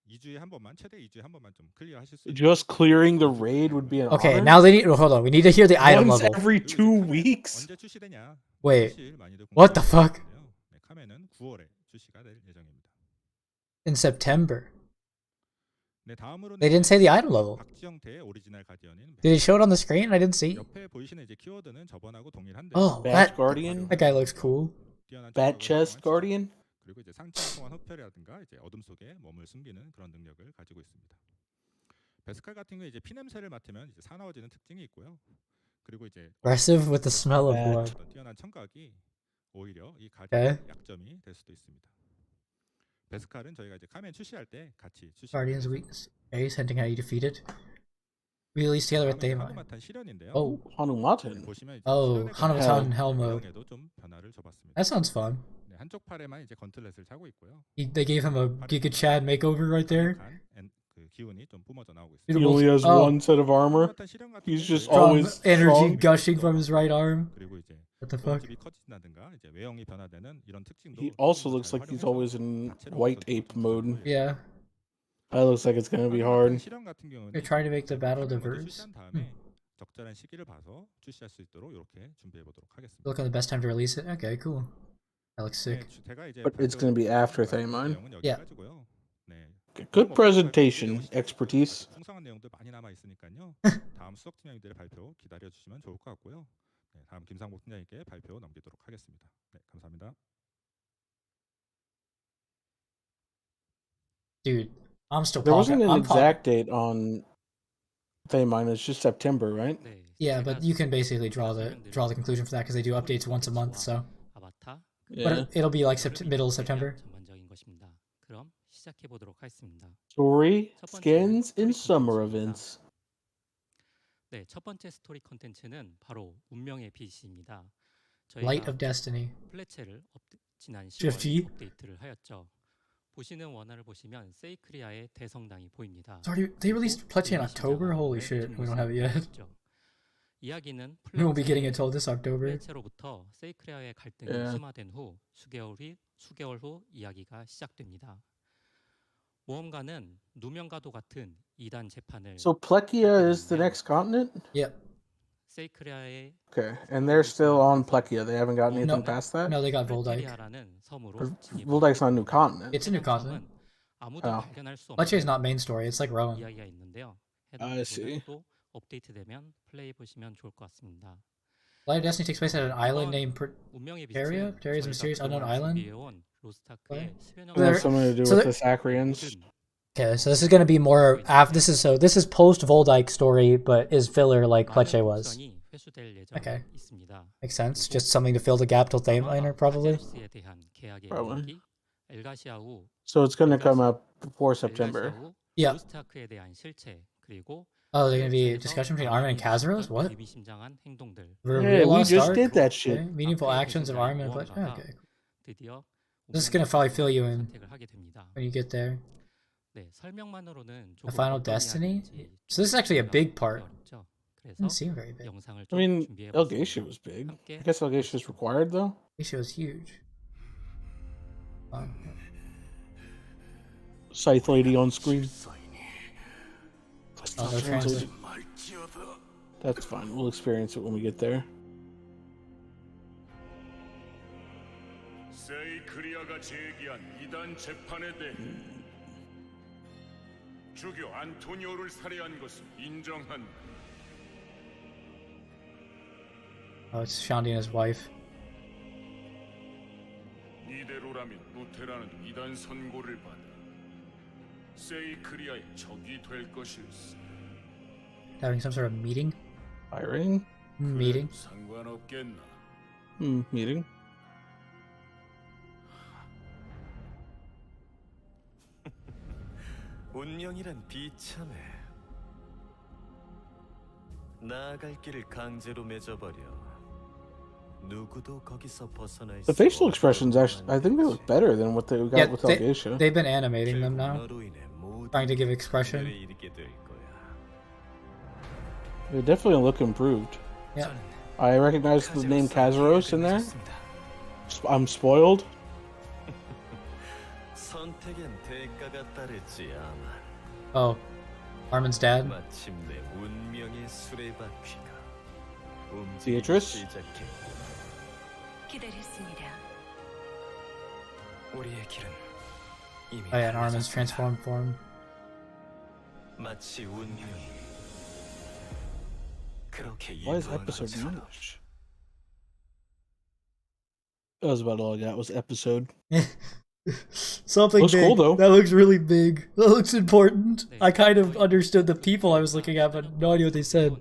2주에 한 번만 최대 2주에 한 번만 좀 클리어하실 수 Just clearing the raid would be an Okay, honor? now they need. Hold on. We need to hear the item Once level. every 2 weeks? 언제 출시되냐? Wait. 사실 많이들 What the fuck? 궁금해하시는데요. 네, 카멘은 9월에 출시가 될 예정입니다. In September. 네, 다음으로는 They didn't say the item level. 박지영태의 오리지널 가디언인 Did it show it on the screen? I didn't see. 옆에 보이시는 이제 키워드는 저번하고 동일한데 Oh, Bat that Guardian? that guy looks cool. 뛰어난 Bat 척도가 Chest 가능한 Guardian? 그리고 이제 상체를 통한 흡혈이라든가 이제 어둠 속에 몸을 숨기는 그런 능력을 가지고 있습니다. 베스칼 같은 경우 이제 피 냄새를 맡으면 이제 사나워지는 특징이 있고요. 그리고 이제 Aggressive with the smell of blood. 어떤 뛰어난 청각이 오히려 이 네. 가디언의 약점이 될 수도 있습니다. 베스칼은 저희가 이제 카멘 출시할 때 같이 출시. Guardian's weakness. Ace hinting how you defeated. Released together with Daemon. 하누마탄 실현인데요. Oh, Hanumatan. 보시면 이제 Oh, 실현에 하누마탄 관한 hell mode. 배경에도 좀 변화를 줘봤습니다. that sounds fun. 네, 한쪽 팔에만 이제 건틀렛을 차고 있고요. They gave him a Giga Chad makeover right there. 강력한 그 기운이 좀 뿜어져 나오고 He 있습니다. only has Oh. one set of armor. 뚜렷한 실현 같은 He's 경우는 just 저희가 From always energy strong. gushing from his right arm. 그리고 이제 What the fuck? 몸집이 커진다든가 이제 외형이 변화되는 이런 특징도 He 조금 also 더 looks 잘 like he's 활용해서 always in 다채로운 white 어떤 ape 좀 mode. 기능을 Yeah. That looks like it's gonna be hard. 실현 같은 경우는 They're trying to make the battle 화면을 먼저 diverse. 출시한 다음에 적절한 시기를 봐서 출시할 수 있도록 이렇게 준비해 보도록 하겠습니다. Look on the best time to release it. Okay, cool. That looks sick. 제가 이제 But it's gonna be after 발표할 Thaymine. 내용은 Yeah. 여기까지고요. 네. Good presentation, expertise. 풍성한 내용들 많이 남아 있으니까요. 다음 수석 팀장님들의 발표 기다려 주시면 좋을 것 같고요. 네, 다음 김상복 팀장님께 발표 넘기도록 하겠습니다. 네, 감사합니다. Dude, I'm still There popping. wasn't an I'm popping. exact date on Thaymine. It's just September, right? 네, Yeah, 제가 but you can basically draw the 설명드린 conclusion for that because they do updates once a month. So, 아바타 Yeah. but it'll be like middle of September. 전반적인 것입니다. 그럼 시작해 보도록 하겠습니다. Story, 첫 번째는 skins, and 스토리 summer 콘텐츠입니다. events. 네, 첫 번째 스토리 컨텐츠는 바로 운명의 빛입니다. Light 저희가 of Destiny. 플래체를 지난 10월 GFG? 업데이트를 하였죠. 보시는 원화를 보시면 세이크리아의 대성당이 보입니다. It's already they released Pledge in October. Holy shit, we don't have it yet. 이야기는 We won't be getting it 플래체 till this October. 플래체로부터 세이크리아의 갈등이 Yeah. 심화된 후 수개월 후 이야기가 시작됩니다. 모험가는 누명과도 같은 이단 재판을 So Plekia is the next continent? Yep. 세이크리아의 Okay, and they're still on Plekia. They haven't gotten anything No, past that? No, they got Voldike. 프레테리아라는 섬으로 Because 진입을 Voldike's not a new 합니다. continent. It's a new 해당 continent. 섬은 아무도 Oh. 발견할 수 Pledge is 없는 not main story. It's like Rowan. 이야기가 있는데요. 해당 I see. 부분은 또 업데이트되면 플레이 보시면 좋을 것 같습니다. Light of Destiny takes place at an island named 운명의 Teria? 빛은 Teria's 저희가 mysterious unknown 그동안 island? 준비해온 로스타크의 10여 It has There- something to do so with there- the Sacrians. 모든 Okay, so this is gonna be more this is post Voldike story, but is filler like Pledge 많은 was. 곡선이 회수될 예정이 Okay. 있습니다. Makes sense. Just something to fill the gap till Thayminer, probably. 파제루스에 대한 계약의 Probably. 이야기, 엘가시아 후 So it's gonna come out before September. 엘가시아 후 Yeah. 로스타크에 대한 실체 그리고 Oh, there's gonna be a 플래체에서 discussion between Armin and Kazaros? What? 의미심장한 행동들 Yeah, Real we Lost just Ark? did that shit. Okay. Meaningful 앞에 actions of 보시는 Armin and Pledge. 무언가가 Okay. 드디어 This is gonna probably fill you in 선택을 하게 됩니다. when you get there. 네, 설명만으로는 조금 The Final 어떤 Destiny? 이야기인지 So this is actually a big part. 어렵죠. 그래서 Doesn't seem very big. 영상을 I 좀 mean, 준비해 Elgatia 봤습니다. was big. 함께 I guess Elgatia is required though. This was huge. Scythe lady on screen. Oh, no translate. That's fine. We'll experience it when we get there. 세이크리아가 제기한 이단 재판에 대해 주교 안토니오를 살해한 것을 인정한다. Oh, it's Shandi and his wife. 이대로라면 루테라는 이단 선고를 받아 세이크리아의 적이 될 것일세. Having some sort of meeting? Firing? Meeting? 상관없겠나? Meeting. 운명이란 비참해. 나아갈 길을 강제로 맺어버려. 누구도 거기서 벗어날 The 수 facial 없도록 expressions actually, I think they look better than what they got Yeah, with they, Elgatia. they've been animating them now. 너로 인해 모든 Trying to give expression. 하늘에 이르게 될 거야. They definitely look improved. Yeah. I recognize the name Kazaros in there. I'm spoiled. 선택엔 대가가 따르지 아마. Oh, Armin's dad. 마침내 운명의 수레바퀴가 움직이기 Beatrice? 시작해. 기다렸습니다. 우리의 길은 이미 Oh yeah, and Armin's transformed form. 마치 운명이 그렇게 Why is 인도한 episode 것처럼. much? That was about all I got. Was episode. Something Looks cool, big. though. That looks really big. That looks important. 네, I kind of 거의 understood the people I was looking at, but no idea what they said.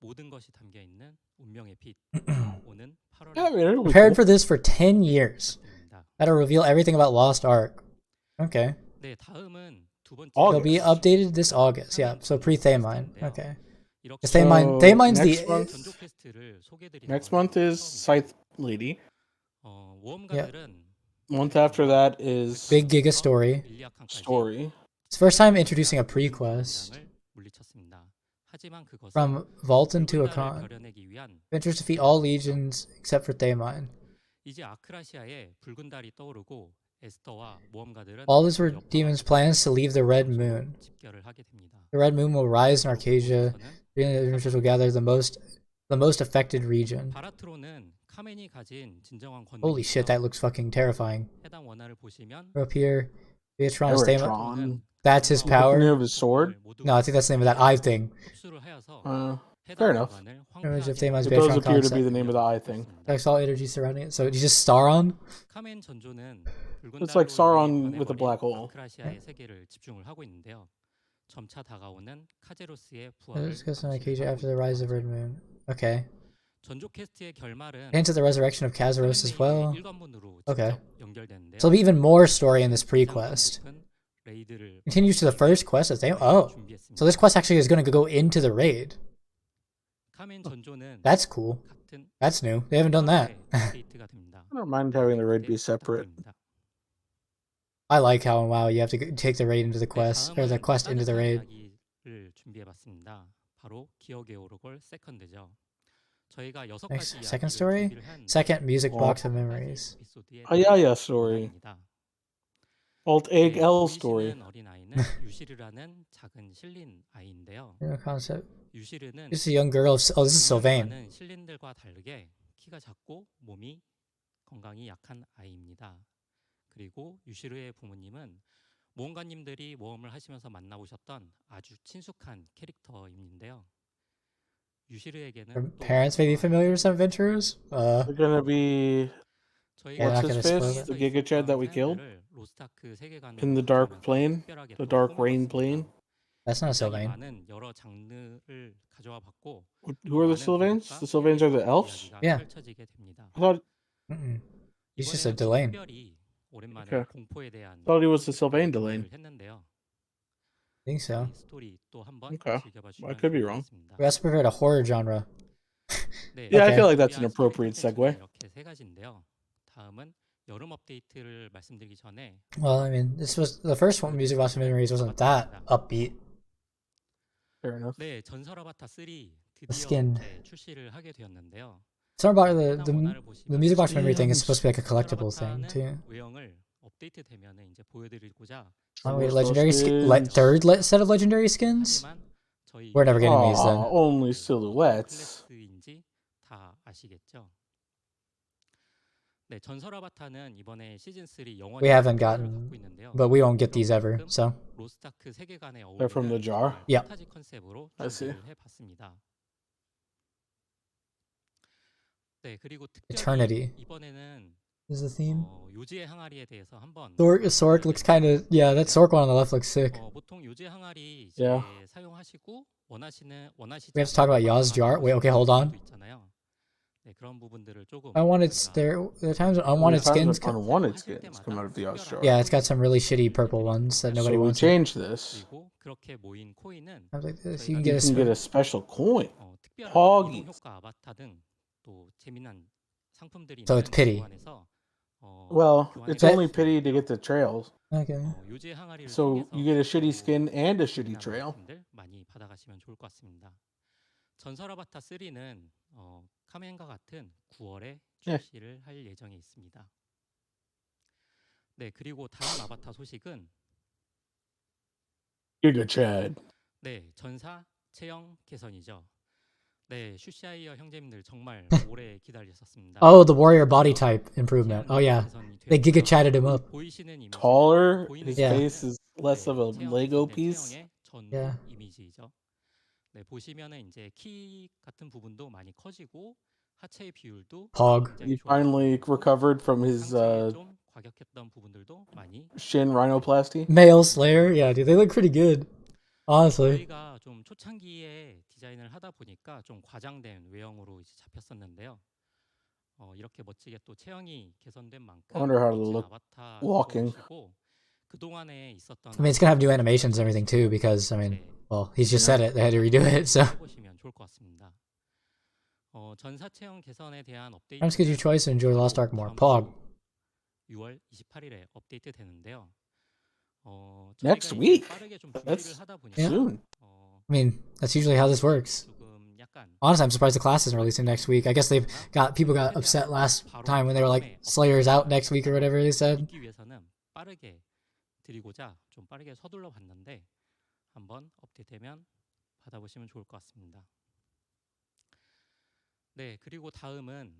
모든 것이 담겨 있는 운명의 빛. 오는 8월에 Yeah, I mean, it'll be Prepared cool. for this for 10 years. 됩니다. How to reveal everything about Lost Ark. Okay. 네, 다음은 두 번째 August. It'll be updated this August. Yeah, so pre-Thaymine. Okay. 이렇게 Because Thaymine, So, Thaymine's next the... month- 전조 퀘스트를 소개드리는 Next 거는 month is 처음이에요. Scythe Lady. 모험가들은 Month after that is Big Giga story. 밀리아칸까지 Story. It's the first time introducing a pre-quest. 전장을 물리쳤습니다. 하지만 그것은 From Vulcan to 붉은 달을 Akan. 벼려내기 위한 Adventurers defeat all legions except for Thaymine. 이제 아크라시아에 붉은 달이 떠오르고 에스터와 모험가들은 All these were 여포와 demons' plans to leave the Red 장소로 Moon. 집결을 하게 됩니다. The Red Moon will rise in Arcadia. 그곳에서는 The adventurers will gather the most affected region. 바라트로는 카멘이 가진 진정한 Holy shit, that looks fucking terrifying. 해당 원화를 보시면 Up here, Beatron's Thaymine. Beatron. That's his The name power. of his sword? No, I think that's the name of that eye thing. 흡수를 하여서 Fair enough. Image of Thaymine's It does Beatron appear to be concept. the name of the eye thing. Affects all energy surrounding it. So he's just Sauron? 카멘 전조는 It's like Sauron with a black hole. 아크라시아의 세계를 집중을 하고 있는데요. 점차 다가오는 카제로스의 부활을 Discussed in Arcadia after the rise of Red Moon. Okay. 전조 퀘스트의 결말은 Hints at the resurrection of Kazaros as well. 일관문으로 Okay. 직접 연결되는데요. So there'll be even more story in this pre-quest. 레이드를 Continues to the first quest as they. Oh. So this quest actually is going to go into the raid. 카멘 전조는 That's cool. 같은 That's new. They haven't done that. 업데이트가 됩니다. I don't mind having the raid be separate. I like how in WoW you have to take the raid into the quest, or the quest into the raid. 를 준비해봤습니다. 바로 기억의 오르골 세컨드죠. 저희가 여섯 Next, 가지 second 이야기를 story? 준비를 한 Second music box of 네, memories. 에피소드의 Ayaya story. 내용입니다. Alt Egg 네, L story. 보이시는 어린 아이는 유시르라는 작은 실린 아이인데요. New concept. 유시르는 This is a young girl. Oh, this is Sylvain. 많은 실린들과 다르게 키가 작고 몸이 건강이 약한 아이입니다. 그리고 유시르의 부모님은 모험가님들이 모험을 하시면서 만나보셨던 아주 친숙한 캐릭터인데요. 유시르에게는 Her parents may be familiar with some adventurers. They're gonna be Yeah, what's not his gonna spoil face? it. The Giga Chad that we killed 로스타크 세계관으로 in the Dark 가져오면서 Plane, 특별하게 the Dark Rain 꾸며봤습니다. Plane. That's not 굉장히 Sylvain. 많은 여러 장르를 가져와 봤고 Who are the Sylvains? The Sylvains are the elves. 이야기가 Yeah. 펼쳐지게 됩니다. I thought He's just a 이번에는 Delane. 특별히 오랜만에 Okay. 공포에 대한 he was the Sylvain 이야기를 Delane. 했는데요. I think so. 이 스토리 또 한번 Okay. 즐겨봐 I 주시면 could be wrong. 좋겠습니다. We also prepared a horror genre. 네, Yeah, I Okay. feel like that's an 준비한 appropriate 스토리 segue. 콘텐츠는 이렇게 세 가지인데요. 다음은 여름 업데이트를 말씀드리기 전에 Well, I mean, this was the first one. Music box of memories wasn't that upbeat. Fair enough. 네, 전설 아바타 3 드디어 skin. 이제 출시를 하게 되었는데요. It's not about 해당 원화를 the 보시면 music box memory thing is skins. supposed to be like a 전설 collectible thing 아바타는 too. 외형을 업데이트 되면은 이제 보여드리고자 Oh, wait, What's legendary those skins? third set of legendary skins. 하지만 저희 We're never getting these then. Only silhouettes. 클래스인지 다 아시겠죠? 네, 전설 아바타는 이번에 시즌 3 영원히 We haven't 갖고 gotten, 있는데요. but we won't get these ever. 그만큼 So 로스타크 세계관에 They're from the 어울리는 jar? 정말 Yep. 판타지 컨셉으로 I see. 준비를 해봤습니다. 네, 그리고 특별히 Eternity. 이번에는 is the theme. 요지의 항아리에 대해서 한번 Sork looks kind of that Sork one on the left looks sick. 보통 요지의 항아리 이제 Yeah. 사용하시고 원하시지 We have to talk about Yaw's jar. Wait, okay, hold on. 있잖아요. 네, 그런 부분들을 조금 Unwanted 저희가 there are times when unwanted skins. Unwanted skins come out of the Oz jar. Yeah, it's got some really shitty purple ones that nobody So we wants. changed this. 그리고 그렇게 모인 코인은 I was like, this, 저희가 you can get a You can get a special coin. 특별한 Hoggies. 이동 효과 아바타 등 또 재미난 상품들이 So it's pity. 교환해서 Well, 교환을 it's only 해서 pity to get the trails. Okay. 요지의 항아리를 So 통해서 you get a shitty 또 skin and a shitty 재미난 trail. 상품들 많이 받아가시면 좋을 것 같습니다. 전설 아바타 3는 카멘과 같은 9월에 네. 출시를 할 예정에 있습니다. 네, 그리고 다음 아바타 소식은 Giga Chad. 네, 전사 체형 개선이죠. 네, 슈샤이어 형제님들 정말 오래 기다리셨습니다. Oh, the warrior body type improvement. Oh yeah, they giga chatted him up. 보이시는 이미지, Taller. 보이는 His Yeah. face is less of a 체형, Lego 네, piece. 체형의 전 Yeah. 이미지죠. 네, 보시면은 이제 키 같은 부분도 많이 커지고 하체의 비율도 Pog. 굉장히 He 좋아졌고, finally recovered from his 상체에 좀 과격했던 부분들도 많이 shin rhinoplasty. Male Slayer. Yeah, dude, they look pretty good. Honestly. 저희가 좀 초창기에 디자인을 하다 보니까 좀 과장된 외형으로 이제 잡혔었는데요. 이렇게 멋지게 또 체형이 개선된 만큼 I wonder how to 멋진 look 아바타 walking. 보시고 그 동안에 있었던 I mean, it's gonna have new animations and everything too, because I mean, well, he's just said it. They had to redo it, so. 해보시면 좋을 것 같습니다. 전사 체형 개선에 대한 업데이트. I'm just give you choice and enjoy Lost Ark more. Pog. 6월 28일에 업데이트 되는데요. Next 저희가 이제 week? 빠르게 좀 That's 준비를 하다 보니까 soon. I mean, that's usually how this works. 조금 약간 Honestly, I'm surprised the class isn't releasing next week. I guess people got upset last time when they were like, Slayer's out next week or whatever they said. 있기 위해서는 빠르게 드리고자 좀 빠르게 서둘러 봤는데 한번 업데이트되면 받아보시면 좋을 것 같습니다. 네, 그리고 다음은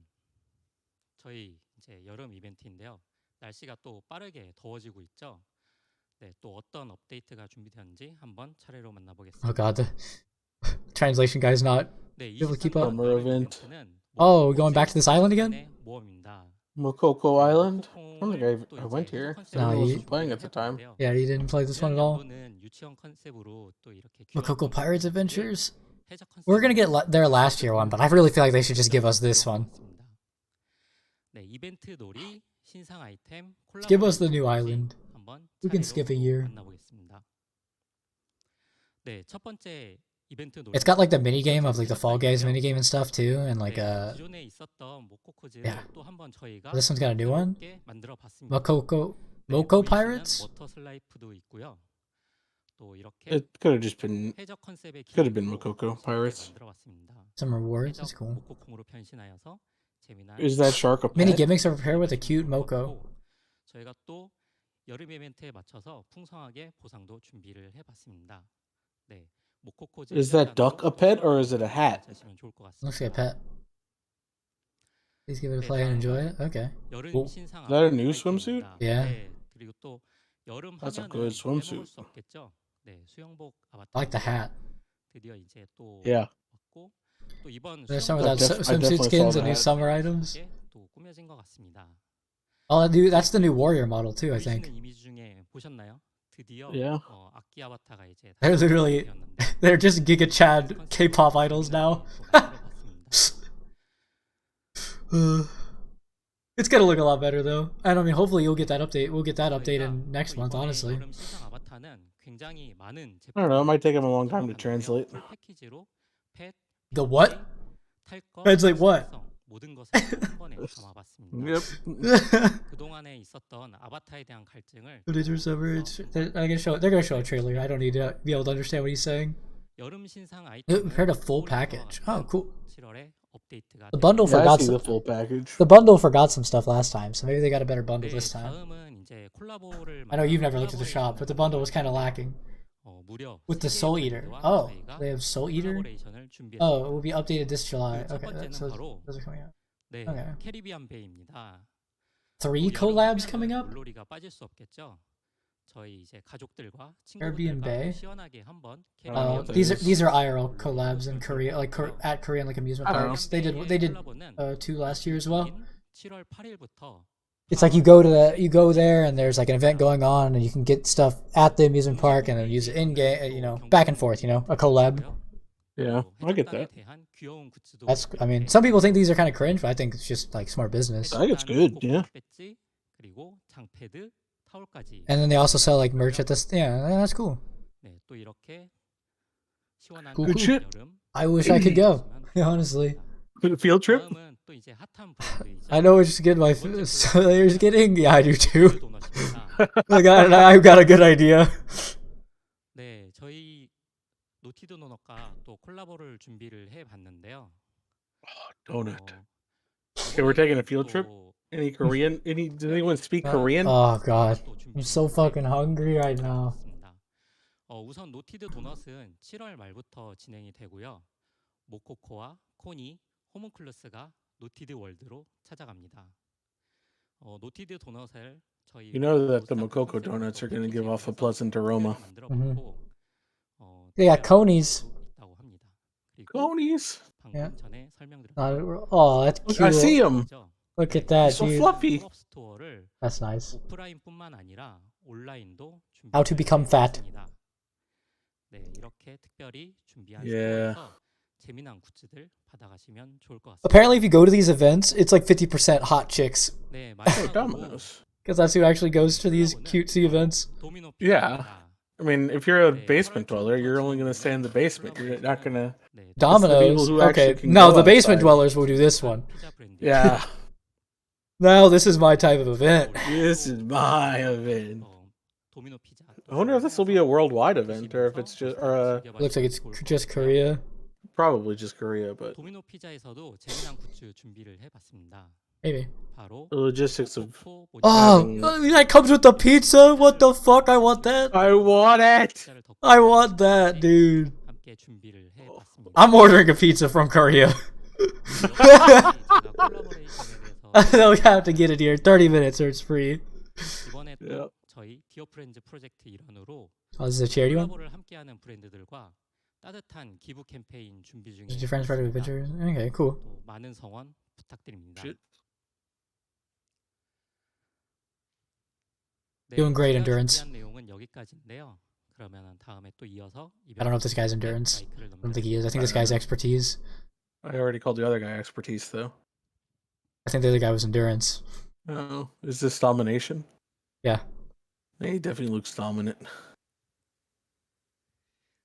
저희 이제 여름 이벤트인데요. 날씨가 또 빠르게 더워지고 있죠. 네, 또 어떤 업데이트가 준비되었는지 한번 차례로 만나보겠습니다. Oh god, the translation guy's not 네, able to keep up. Summer event. Oh, we're going back to this island again? 모험입니다. Mokoko Island? I don't think I went here. No, I you- wasn't playing at the time. Yeah, you didn't play this one at all. 유치원 컨셉으로 또 이렇게 Makoko Pirates Adventures? 해적 We were gonna get 컨셉으로 their last year one, but I really feel like they should just give us this one. 네, 이벤트 놀이, 신상 아이템, Give us the new island. 한번 We can 차례로 skip a year. 만나보겠습니다. 네, 첫 번째 이벤트 놀이. It's got like the mini game of like the Fall Guys mini game and stuff too, and like 기존에 있었던 모코코즈를 yeah. 또 한번 저희가 This one's got a new one. 새롭게 만들어 봤습니다. Moko Pirates? 워터 슬라이프도 있고요. 또 이렇게 It could have just been. 해적 컨셉의 could have been 기능으로 Mokoko 새롭게 Pirates. 만들어봤습니다. Some rewards. 해적 That's cool. 모코콩으로 변신하여서 재미난 Is that shark a Mini pet? gimmicks are prepared with a cute Moko. 저희가 또 여름 이벤트에 맞춰서 풍성하게 보상도 준비를 해봤습니다. 네, 모코코즈 Is that duck a pet or is it a hat? 하시면 좋을 것 Looks 같습니다. like a pet. Please give it a play and enjoy it. Okay. 여름 Cool. 신상 Is that a new 아이템입니다. swimsuit? Yeah. 네, 그리고 또 여름 That's a 하면은 good swimsuit. 빼먹을 수 없겠죠. 네, 수영복 아바타. I like the hat. 드디어 이제 또 Yeah. 왔고 또 이번 There's some of 수영복 that I swimsuit definitely skins saw and new that. summer items. 또 꾸며진 것 같습니다. Oh, that's the new warrior model too, I think. 보이시는 이미지 중에 보셨나요? 드디어 Yeah. 악기 아바타가 이제 They're literally they're just Giga Chad K-pop idols now. It's gonna look a lot better though. And I mean, hopefully you'll get that update. We'll get that update in next month, honestly. 여름 신상 아바타는 굉장히 많은 I don't know. It might take him a long time to translate. 패키지로 펫, The what? 탈거, Translate what? 생성, 모든 것을 한 번에 담아봤습니다. Yep. 그동안에 있었던 아바타에 대한 갈증을 Footage summer. They're gonna show a trailer. I don't need to be able to understand what he's saying. 여름 신상 They 아이템 prepared a full package. Oh, cool. 7월에 업데이트가 The bundle Yeah, I forgot see some. the full package. The bundle forgot some stuff last time, so maybe they got a better bundle 네, this time. 다음은 이제 콜라보를 I know you've never looked at the shop, but the bundle was kind of lacking. 무려 With the Soul Eater. Oh, they have Soul Eater? Oh, it will be updated this July. 첫 Okay, 번째는 so 바로 those are coming out. 네, Okay. 캐리비안 베이입니다. 3 collabs coming up? 물놀이가 빠질 수 없겠죠. 저희 이제 가족들과 Caribbean 친구들과 Bay? 시원하게 한번 Oh, These are IRL collabs in Korea, like at Korean like amusement I don't parks. They did 2 last year as well. 7월 8일부터 It's like you go there and there's like an event going on and you can get stuff at the amusement park and then use it in game, back and forth, a collab. Yeah, I get that. I mean, some people think these are kind of cringe, but I think it's just like smart business. I think it's good, yeah. 그리고 장패드, 타올까지. And then they also sell like merch at this. Yeah, that's cool. 네, 또 이렇게 시원한 Good shit. 여름. I wish I could go. Honestly, Field trip? 다음은 또 이제 핫한 브랜드이죠. I know it's good. My Slayer's getting. Yeah, I do too. 도넛입니다. I've got a good idea. 네, 저희 노티드 도넛과 또 콜라보를 준비를 해봤는데요. Donut. Okay, we're taking a field trip? Any Korean? Does anyone speak Korean? Oh god, I'm so fucking hungry right now. 우선 노티드 도넛은 7월 말부터 진행이 되고요. 모코코와 코니, 호문클루스가 노티드 월드로 찾아갑니다. 노티드 도넛을 저희 You know that the Mokoko donuts are going to give off a pleasant aroma. They got conies. 있다고 합니다. 그리고 Conies? 방금 Yeah. 전에 설명드렸던 Oh, that's I see cute. them. Look at that, So dude. fluffy. 스토어를 That's nice. 오프라인뿐만 아니라 온라인도 How to become fat. 준비했습니다. 네, 이렇게 특별히 준비한 Yeah. 스토어에서 재미난 굿즈들 받아가시면 좋을 것 같습니다. Apparently, if you go to these events, it's like 50% hot chicks. 네, Oh, 마지막으로 Domino's. Because that's who actually goes to these cutesy events. 도미노 Yeah. 피자입니다. I mean, if you're a basement dweller, you're only going to stay in the basement. You're not going to. 네, Domino's. who Okay, actually can no, go the basement outside. dwellers will do this one. 피자 브랜드. Yeah. Now this is my type of event. This is my event. 도미노 피자. I wonder if this will be a worldwide event or if it's just Looks like it's just Korea. probably just Korea, but 도미노 피자에서도 재미난 굿즈 준비를 해봤습니다. Maybe. 바로 the logistics of 코코 모찌 Oh, that comes with the pizza. What the fuck? I want that. I want it. 피자를 덮고 I want that, dude. 함께 준비를 해봤습니다. I'm ordering a pizza from Korea. 제가 콜라보레이션에 대해서 We have to get it here. 30 minutes or it's free. 이번에 또 Yep. 저희 디어 프렌즈 프로젝트 일환으로 Oh, this is a charity one? 콜라보를 함께하는 브랜드들과 따뜻한 기부 캠페인 준비 중에 Is your friend's part of 있습니다. adventures? Okay, cool. 또 많은 성원 부탁드립니다. Shit. 네, Doing great 제가 endurance. 준비한 내용은 여기까지인데요. 그러면 다음에 또 이어서 I don't know if this guy's endurance. 마이크를 I don't think he is. I think this guy's expertise. I already called the other guy expertise though. I think the other guy was endurance. Oh, is this domination? Yeah. He definitely looks dominant.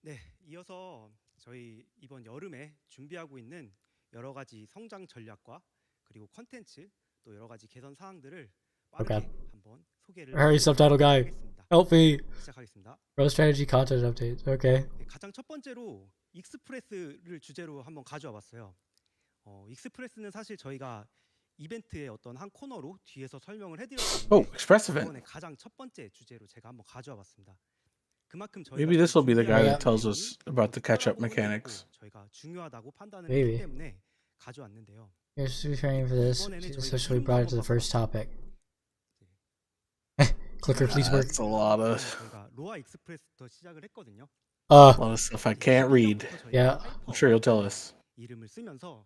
네, 이어서 저희 이번 여름에 준비하고 있는 여러 가지 성장 전략과 그리고 컨텐츠 또 여러 가지 개선 사항들을 빠르게 Okay. 한번 소개를 Hurry, subtitle guy. 하겠습니다. Help me. 시작하겠습니다. Growth strategy content updates. Okay. 네, 가장 첫 번째로 익스프레스를 주제로 한번 가져와 봤어요. 익스프레스는 사실 저희가 이벤트의 어떤 한 코너로 뒤에서 설명을 해드렸는데 Oh, express event. 이번에 가장 첫 번째 주제로 제가 한번 가져와 봤습니다. 그만큼 저희가 Maybe this will be the guy Yeah. that tells us about the catch-up mechanics. 저희가 중요하다고 판단을 Maybe. 했기 때문에 가져왔는데요. Here's preparing for this. Especially brought it to the first topic. Clicker, please work. That's a lot of 저희가 로아 익스프레스부터 시작을 했거든요. stuff I can't read. Yeah. I'm sure you'll tell us. 이름을 쓰면서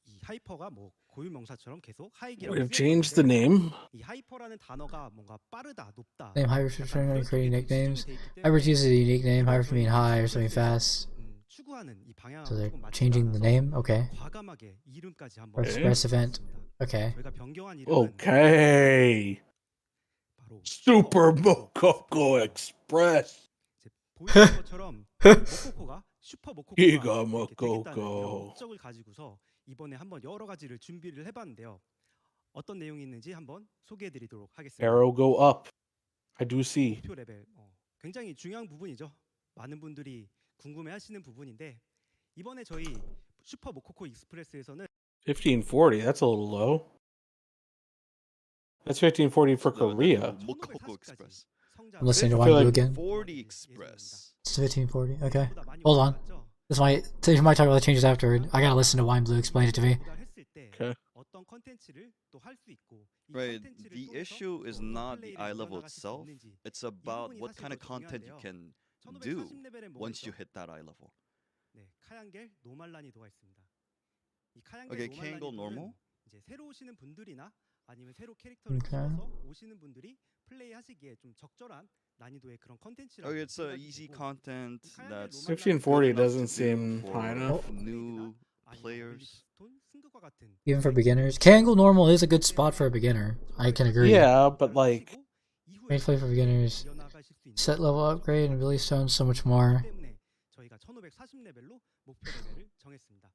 이 하이퍼가 뭐 고유 명사처럼 계속 We 하이기라고 have changed the name. 이 하이퍼라는 단어가 뭔가 빠르다, 높다. Name Hybrid for creating nicknames. Hybrid uses a unique name. Hybrid can mean high or something fast. 추구하는 이 방향 So they're changing the name. Okay. 과감하게 이름까지 한번 Express event. Okay. 저희가 변경한 이름은 Okay. 바로 Super Mococo Express. 이제 보이는 것처럼 모코코가 슈퍼 모코코가 기가 이렇게 모코코. 되겠다는 이런 목적을 가지고서 이번에 한번 여러 가지를 준비를 해봤는데요. 어떤 내용이 있는지 한번 소개해드리도록 하겠습니다. Arrow go up. I do see. 목표 레벨 굉장히 중요한 부분이죠. 많은 분들이 궁금해하시는 부분인데 이번에 저희 슈퍼 모코코 익스프레스에서는 1540. That's a little low. That's 1540 for Korea. Mococo Express. I'm listening to I feel Wine Blue like again. 40 Express. It's 1540. Okay. Hold on. This might talk about the changes afterward. I gotta listen to Wine Blue explain it to me. Okay. 어떤 컨텐츠를 또 할 수 있고 이 Right. 컨텐츠를 The 통해서 issue is 어떤 not the 플레이를 eye level 이어나가실 수 itself. 있는지 It's about 부분이 what 사실 kind of 더 content you 중요한데요. can do 1540레벨에 뭐가 once you 있죠? hit that eye level. 네, 카양겔 노말 난이도가 있습니다. 이 카양겔 Okay, 노말 can go 난이도는 normal? 이제 새로 오시는 분들이나 아니면 새로 캐릭터를 Okay. 키워서 오시는 분들이 플레이하시기에 좀 적절한 난이도의 그런 컨텐츠라고 Okay, it's a 생각이 easy 되고 content 카양겔 that's 노말 1540 good enough doesn't to seem do high for enough. new 아니면 players. 어빌리티 스톤, 승급과 같은 Even for beginners. Kangle normal is a good spot for a beginner. I can agree. Yeah, but like Great play for beginners. 이어나가실 수 있는 Set level upgrade and ability stones so much more. 때문에 저희가 1540레벨로 목표 레벨을 정했습니다.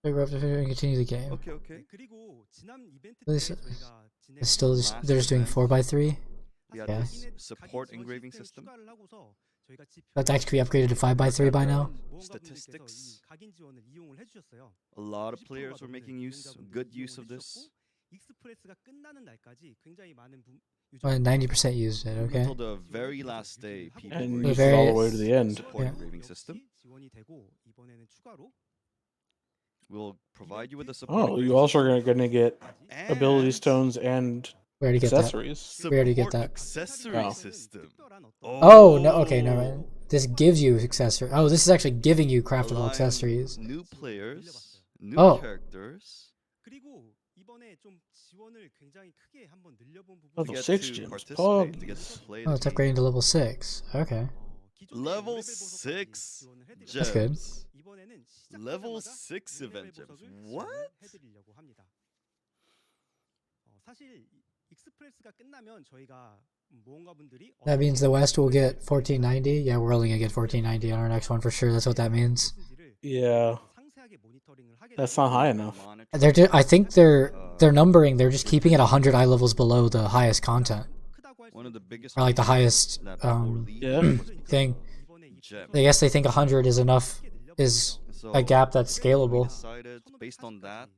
Big up to and continue the game. Okay, okay. 네, 그리고 지난 이벤트 때 This- 저희가 It's still just, Last they're just doing event. 4x3. We had Okay. this support engraving system. That's actually upgraded to 5x3 by now. Statistics. 각인 지원을 이용을 해주셨어요. A lot of players were making good use of this. 익스프레스가 끝나는 날까지 굉장히 많은 Well, 90% used it, okay. Until the very last day, people and were you The get all very- the way to the end. support Yeah. engraving system. 지원이 되고 이번에는 추가로 We'll provide you with a support. Oh, you also are gonna get and ability stones and We already get that. accessories. We already get support that. accessory Oh. system. Oh, no, okay, no, right. This gives you accessory. Oh, this is actually giving you craftable Allowing accessories. New players, new Oh. characters. 그리고 이번에 좀 지원을 굉장히 크게 한번 늘려본 Oh, 부분이 the get six to gems. participate, to get Puggies. to play Oh, the it's game. upgrading to level 6. Okay. 기존의 Level 레벨 보석까지 6 지원을 해드렸어요. That's good. gems. 이번에는 Level 시작하자마자 6 event 레벨 gems. 보석을 What? 지원을 해드리려고 합니다. 사실 익스프레스가 끝나면 저희가 모험가 분들이 That means the West will get 1490. Yeah, we're only gonna get 1490 on our next one for sure. That's what that means. Yeah, 상세하게 모니터링을 하게 that's 되고 not high enough. Monitor. I think they're numbering. They're just keeping it 100 eye levels below the highest content. 크다고 할 one of the biggest Or like the highest that people were Yeah. leaving was thing. Gem. I guess they think 100 is enough, is So a gap that's we scalable. decided based on that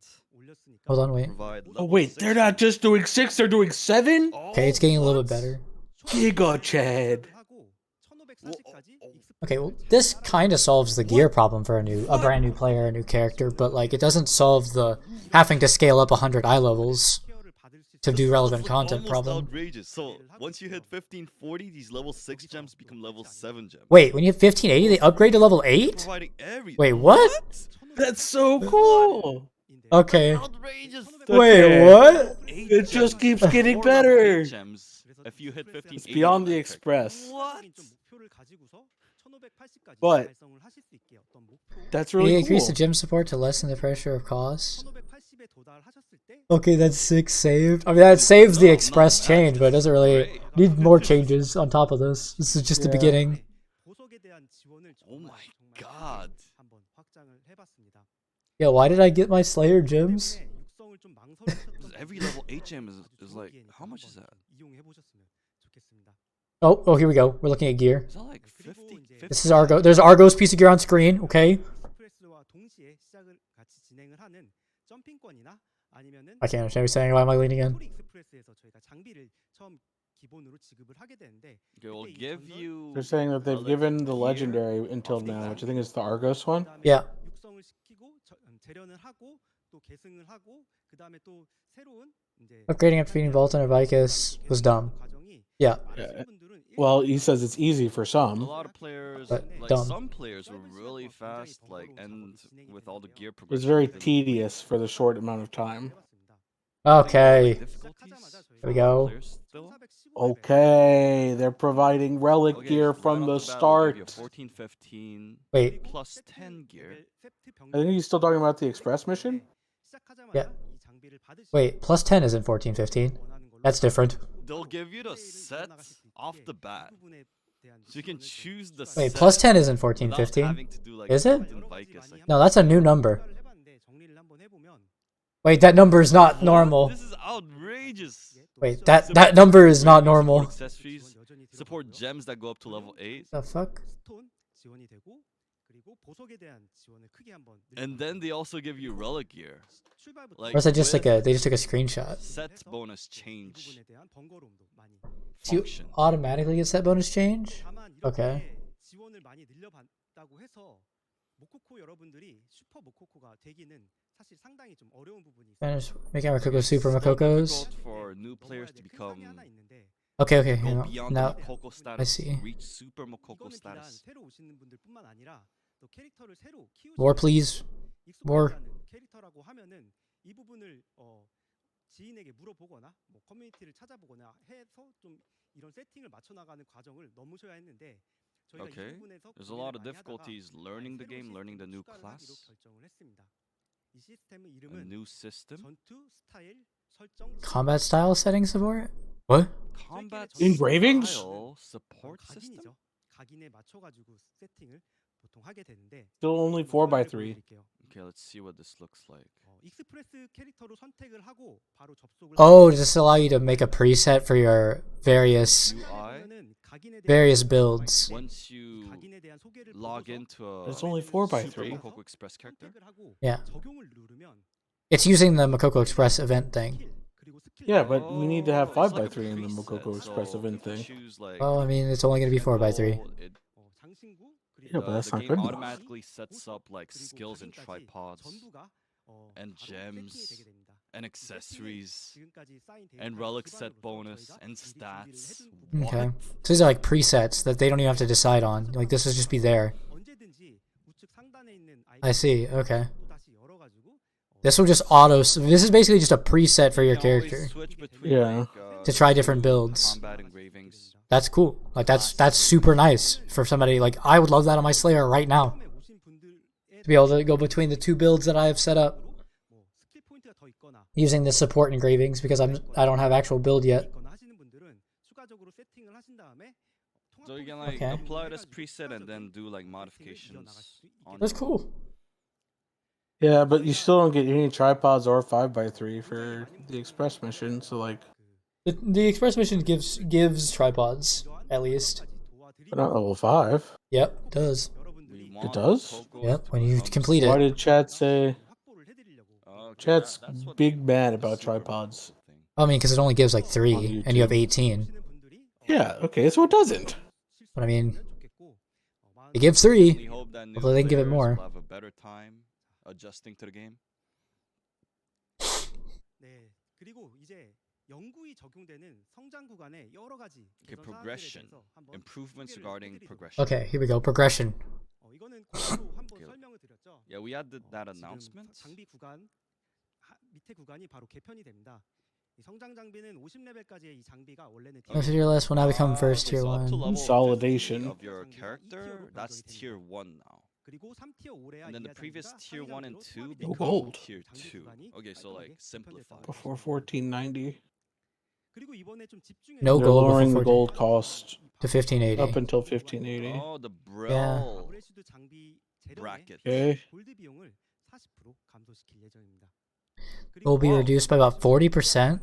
Hold on, wait. provide Oh level wait, 6 they're not just doing 6, they're doing 7? Okay, it's getting a little bit better. Giga Chad. Okay, well, this kind of solves the gear problem for a brand new player, a new character, but like it doesn't solve the having to scale up 100 eye levels to do relevant That's content almost problem. outrageous. So once you hit 1540, these level 6 gems become level 7 gems. Wait, when you hit 1580, they upgrade to level 8? Providing everything. Wait, what? That's so cool. Okay. Outrageous. Wait, what? It just keeps getting better. If you hit 1580, It's beyond the that Express. What? But that's Can really you cool. increase the gem support to lessen the pressure of cost? Okay, that's 6 saved. I mean, that saves the Express change, but it doesn't really need more changes on top of this. This is just the Yeah. beginning. Oh my god. Yo, why did I get my Slayer gems? Every level 8 gem is like, how much is that? Oh, here we go. We're looking at gear. Is that like 50? This is Argo. There's Argo's piece of gear on screen, okay? I can't understand what you're saying. Why am I leaning in? Okay, we'll give you. They're saying that they've given the legendary until now, which I think is the Argos one. Yeah. Upgrading after beating Vault on a Vicus was dumb. Yeah. Well, he says it's easy for A some. lot of players, But like dumb. some players were really fast, like, and with all the gear It's progression. very within- tedious for the short amount of time. Okay. Difficulties? Here we go. Players still? Okay, they're providing relic Okay, gear right from the off bat, we'll give you a start. 14, 15, Wait. plus 10 gear. I think he's still talking about the Express mission. Yeah. Wait, plus 10 isn't 14, 15. That's different. They'll give you the set off the bat. So you can choose the Wait, set plus 10 isn't 14, without 15. having to do, like, Is it? Captain Vicus, like- No, that's a new number. Wait, that number is not normal. This is outrageous. Wait, that number is not normal. Accessories, support gems that go up to level 8. The fuck? And then they also give you relic gear. Like, Or is that just like with they just took a screenshot? set bonus change Do you function. automatically get set bonus change? Okay. Finish making our Makoko Super It's still Makokos. difficult for new players to become Okay, go hang on. beyond Now, the Makoko status, I see. reach Super Makoko status. More please. More. 지인에게 물어보거나 뭐 커뮤니티를 찾아보거나 해서 좀 이런 세팅을 맞춰 나가는 과정을 넘으셔야 했는데 저희가 Okay. 이 부분에서 There's a lot of difficulties learning the game, learning the new class, 결정을 했습니다. 이 시스템의 a 이름은 new system. 전투 스타일 설정 Combat style setting support? What? Combat Engravings? style support system? 각인이죠. 각인에 맞춰 가지고 세팅을 보통 하게 되는데 Still only 4x3. Okay, let's see what this looks like. 익스프레스 캐릭터로 선택을 하고 바로 접속을 Oh, does this allow you to make a preset for your various builds? Once you log into a It's only Super 4x3. Makoko Express character, Yeah. 적용을 누르면 It's using the Makoko Express event thing. 그리고 스킬 Yeah, but we need to have Oh, it's like a 5x3 in the preset, Makoko Express so event if you thing. choose, like, Well, I mean, it's only going to be 4x3. Temple, it- 장신구 Yeah, but that's the not game good enough. automatically sets up like skills and tripods 전부가 and 바로 gems 세팅이 되게 됩니다. and accessories 지금까지 쌓인 and 데이터를 relic set 기반으로 bonus 저희가 and 미리 준비를 stats. 해둔 부분이에요. Okay. So these are like presets that they don't even have to decide on. Like, this will just be there. 언제든지 우측 상단에 있는 I see. Okay. 또 다시 열어가지고 This will just This is basically just a preset for your You can always character switch between, Yeah. like, to try different builds. combat engravings. That's cool. Like, that's super nice for somebody. Like, I would love that on my Slayer right now. 처음에 오신 분들의 To be able to go between the two builds that I have set up 뭐 스킬 포인트가 더 있거나 using the support engravings because I don't have actual build yet. 있거나 하시는 분들은 추가적으로 세팅을 하신 다음에 So you can like Okay. apply this preset and then do like modifications on That's it. cool. Yeah, but you still don't get any tripods or 5x3 for the Express mission, so like The express mission gives tripods at least. But not level 5. Yep, it does. It does? Yep, when you complete Why it. did chat say? Okay, Chat's that's what big the mad about super tripods. thing. I mean, because it only gives like On 3, and you have YouTube. 18. Yeah, okay, so it doesn't. But I mean, it gives 3. Only hope that new Hopefully they can give it players more. will have a better time adjusting to the game. 네. 그리고 이제 영구히 적용되는 성장 구간의 여러 가지 Okay, 개선 사항들에 progression. 대해서 한번 Improvements 소개를 regarding 해드리도록 progression. Okay, here we go. Progression. 이거는 공개로 한번 Okay. 설명을 드렸죠. Yeah, we had that 지금 announcement. 장비 구간 밑에 구간이 바로 개편이 됩니다. 이 성장 장비는 50레벨까지의 이 장비가 원래는 Most of your list will now become first Okay, tier so up to 1. level Consolidation. 50 of your character, that's tier 1 now. 그리고 3티어 오래야 And then the 이하 previous 장비가 tier 1 and 2 상위 No become gold. tier 2. Okay, so like 깔끔하게 simplified. Before 1490. 그리고 이번에 좀 집중해서 No They're gold lowering the before gold cost to 1580. up until 1580. Oh, the Yeah. Braille 아브레슈드 장비 재련의 bracket. Okay. 골드 비용을 40% 감소시킬 예정입니다. Will be reduced by about 40%.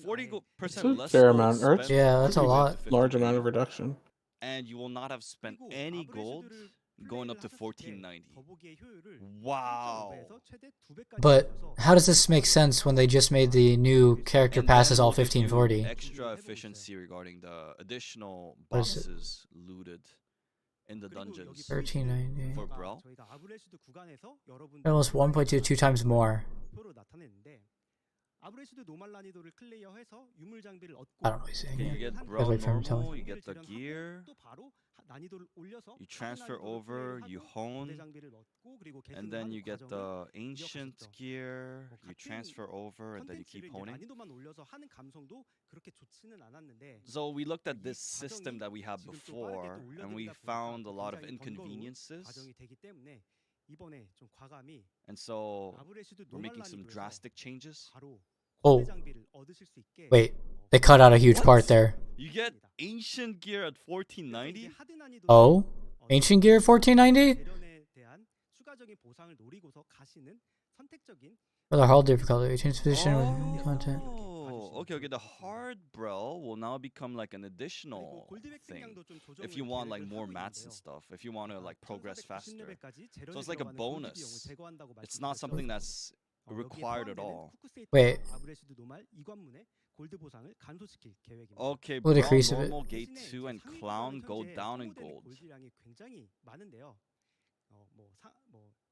40% That's a less fair gold amount, Earth. spent Yeah, that's a to lot. 1580. Large amount of reduction. And you will not have spent any gold going up to 1490. Wow. But how does this make sense when they just made the new character And passes then all we'll give you 1540? Extra efficiency regarding the additional What is it? boxes looted in the dungeons 1390. for Braille. Almost 1.22 times more. 표로 나타냈는데 아브레슈드 노말 난이도를 클리어해서 유물 장비를 얻고 I don't really see Okay, you it. get 한 Braille wait for him to tell normal, me. you get the gear, 또 바로 난이도를 올려서 you transfer over, you hone, 장비를 얻고 그리고 and 개선을 then 하는 you get 과정을 the ancient 이어가셨죠. gear, you 같은 transfer over, and then you keep 컨텐츠를 이제 honing. 난이도만 올려서 하는 감성도 그렇게 좋지는 않았는데 So we looked at 이 this system 과정이 that we had 지금 또 빠르게 before, 또 and we 올려드리다 found a 보니까 lot of 굉장히 번거로운 inconveniences, 과정이 되기 때문에 이번에 좀 과감히 and so 아브레슈드 we're 노말 making some 난이도에서 drastic changes. 바로 Oh. 고대 장비를 얻으실 수 있게 Wait, they cut out a huge part there. You get ancient gear at 그래서 1490? 이제 하드 난이도 Oh? Ancient gear 1490? 재련에 대한 추가적인 보상을 노리고서 가시는 선택적인 For the hard difficulty, change position with content. Oh, okay. The hard Braille will now become like an 그리고 additional 골드 thing. 획득량도 좀 조정을 If you want like 계획을 more 하고 mats and 있는데요. stuff, if you want to like progress faster. 1490레벨까지 재련에 So it's like a 들어가는 골드 bonus. 비용을 제거한다고 It's not something 말씀드렸죠. that's required at 여기에 all. 포함되는 쿠크세이트와 Wait. 아브레슈드 노말 이관문의 골드 보상을 감소시킬 계획입니다. Okay, Will Braille decrease a bit. normal gate 대신에 2 이제 and 상위 clown 구간은 go 현재 down in 소모되는 gold. 골드량이 굉장히 많은데요.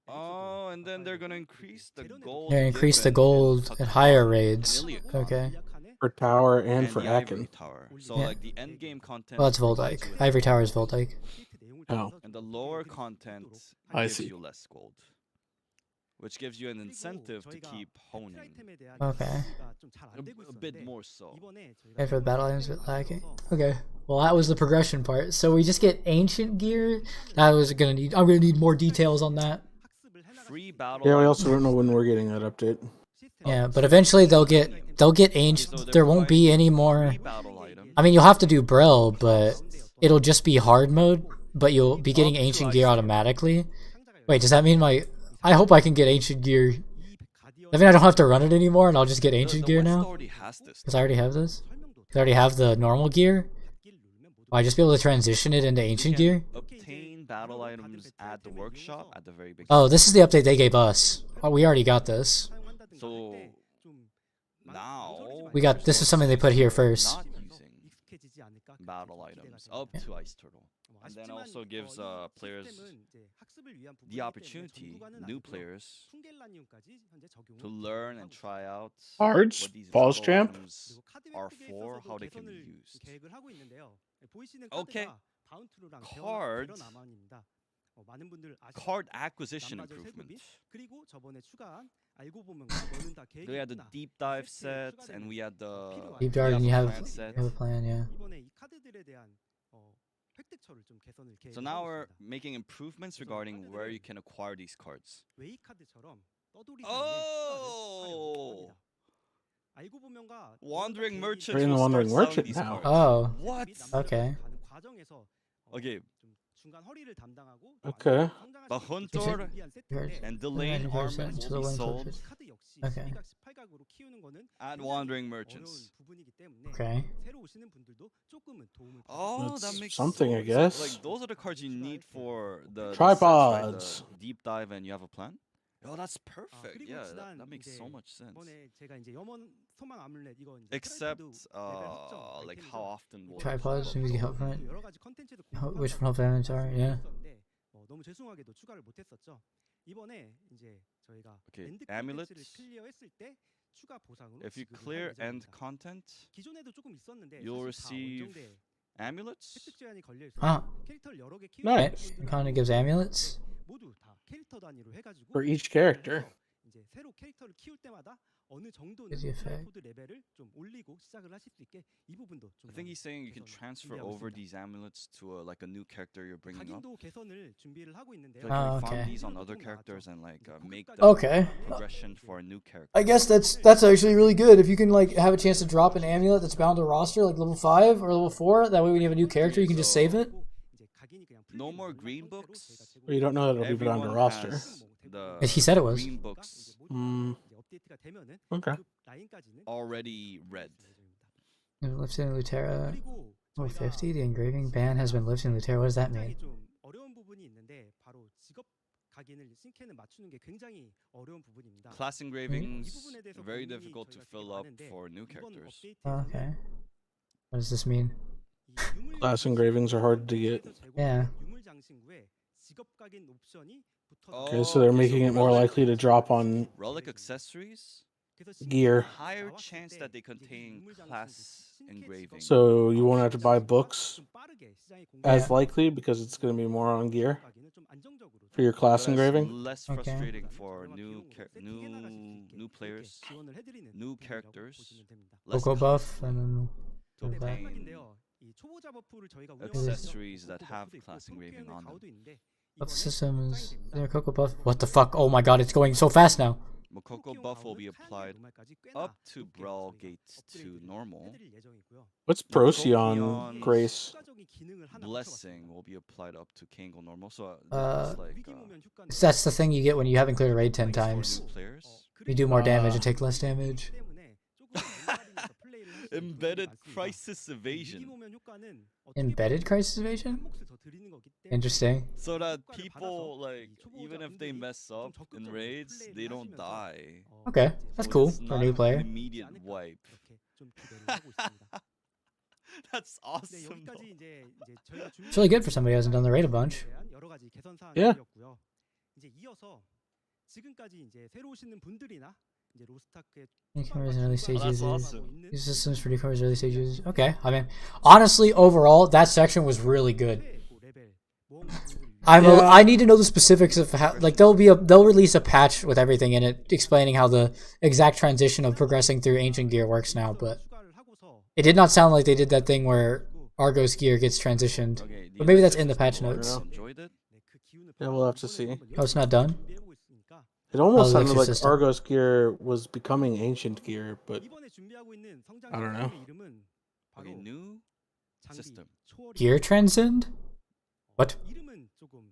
Oh, and then they're gonna increase the gold. They're increase the given gold in at higher Hakan raids. and Iliad. Okay. For Tower and And for the Ivory Akin. Tower. So Yeah. like the end game content. Well, that's provides Voldyke. you with Ivory Tower is gold, Voldyke. Oh. and the lower content I gives see. you less gold, which gives you an incentive to keep honing. Okay. A bit more so. And for the battle items, a bit lacking. Okay. Well, that was the progression part. So we just get ancient gear. I'm gonna need more details on that. Free battle. Yeah, we items. also don't know when we're getting that update. Yeah, but eventually they'll get ancient. There won't be any more. Free battle items. I mean, you'll have to do Braille, but it'll just be hard mode. But you'll be getting ancient gear automatically. Wait, does that mean I hope I can get ancient gear. I mean, I don't have to run it anymore, and I'll just get ancient The gear West now. already has this. Because I already have this. Because I already have the normal gear. Will I just be able to transition it into ancient gear? Obtain battle items at the workshop at the very beginning. Oh, this is the update they gave us. Oh, we already got this. So now This is something they put here first. not using battle items up to Ice Turtle. And then also gives players the opportunity, new players, to learn and try out Cards? what these Falls battle Champ? items are for, how they can be used. Okay. Cards. Card acquisition improvement. We had the deep dive set, and we had the Deep dive, and you have plan set. a plan, yeah. So now we're making improvements regarding where you can acquire these cards. Oh! Wandering merchants We're in will the Wandering start selling Merchant these now. cards. Oh, What? okay. Okay. Okay. But Hunter and Delane armament will be sold Okay. at Wandering Merchants. Okay. Oh, That's that makes something, I so, guess. like those are the cards you need for the Tripods. sets, right? The deep dive and you have a plan. Oh, that's perfect. Yeah, that makes so much sense. Except, like how often will Tripods, maybe you help from it. Which one of them are? Yeah. 너무 죄송하게도 추가를 못했었죠. 이번에 이제 저희가 Okay, 엔드 amulets. 컨텐츠를 클리어했을 때 추가 보상으로 If you 지급을 clear 할 end 예정입니다. content, 기존에도 조금 있었는데 you'll 사실 다 receive 원정대 amulets. 획득 제한이 걸려 있어서 Ah. 캐릭터를 여러 개 키우는 Nice. It kind of gives amulets. 모두 다 캐릭터 단위로 해가지고 For each character. 이제 새로 캐릭터를 키울 때마다 어느 정도는 Gives you effect. 플레이포드 레벨을 좀 올리고 시작을 하실 수 있게 이 부분도 좀 I think he's saying you can transfer over these amulets to like a new character you're bringing up. 각인도 개선을 준비를 하고 있는데요. Like can we okay. farm these on other characters and like make the Okay. progression for a new character. I guess that's actually really good. If you can like have a chance to drop an amulet that's bound to roster, like level 5 or level 4, that way when you have a new character, you can just save it. No more green books. Well, you don't know that it'll be put on the Everyone roster. has the He said it was. green books Okay. already read. Lifting Lutera. Level 50, the engraving ban has been lifting Lutera. What does that mean? 좀 어려운 부분이 있는데 바로 직업 각인을 싱캔을 맞추는 게 굉장히 어려운 부분입니다. Class engravings very difficult to fill up for new characters. Okay. What does this mean? Class engravings are hard to get. Yeah. Okay, so they're making it more likely to drop on relic accessories. gear. Higher chance that they contain class engravings. So you won't have to buy books as likely because it's going to be more on gear for your class engraving. Less frustrating for new players, new characters. Less Cocoa buff and then to obtain 이 초보자 버프를 저희가 accessories that have class engraving on them. buff systems. There, Cocoa buff. What the fuck? Oh my god, it's going so fast now. Cocoa buff will be applied up to Brawl Gate to normal. What's Procyon Grace? Blessing will be applied up to Kangle normal. So that's like That's the thing you get when you haven't cleared a raid 10 times. You do more damage and take less damage. Embedded crisis evasion. Embedded crisis evasion? Interesting. So that people, like, even if they mess up in raids, they don't die. Okay, that's cool It's for a not new an player. immediate wipe. That's awesome. though. It's really good for somebody who hasn't done the raid a bunch. Yeah. 이제 이어서 지금까지 이제 새로 오시는 분들이나 이제 로스타크에 Newcomers in early stages. awesome. Use systems for newcomers early stages. Okay, I mean, honestly, overall, that section was really good. I need to know the specifics of how, like, they'll release a patch with everything in it, explaining how the exact transition of progressing through ancient gear works now. But it did not sound like they did that thing where Argos gear gets transitioned. Okay, But maybe that's in the patch notes. Enjoyed it. Yeah, we'll have to see. Oh, it's not done. It almost Oh, sounded Elixir like system. Argos gear was becoming ancient gear, but I don't know. Okay, new system. Gear transcend? What? 이름은 조금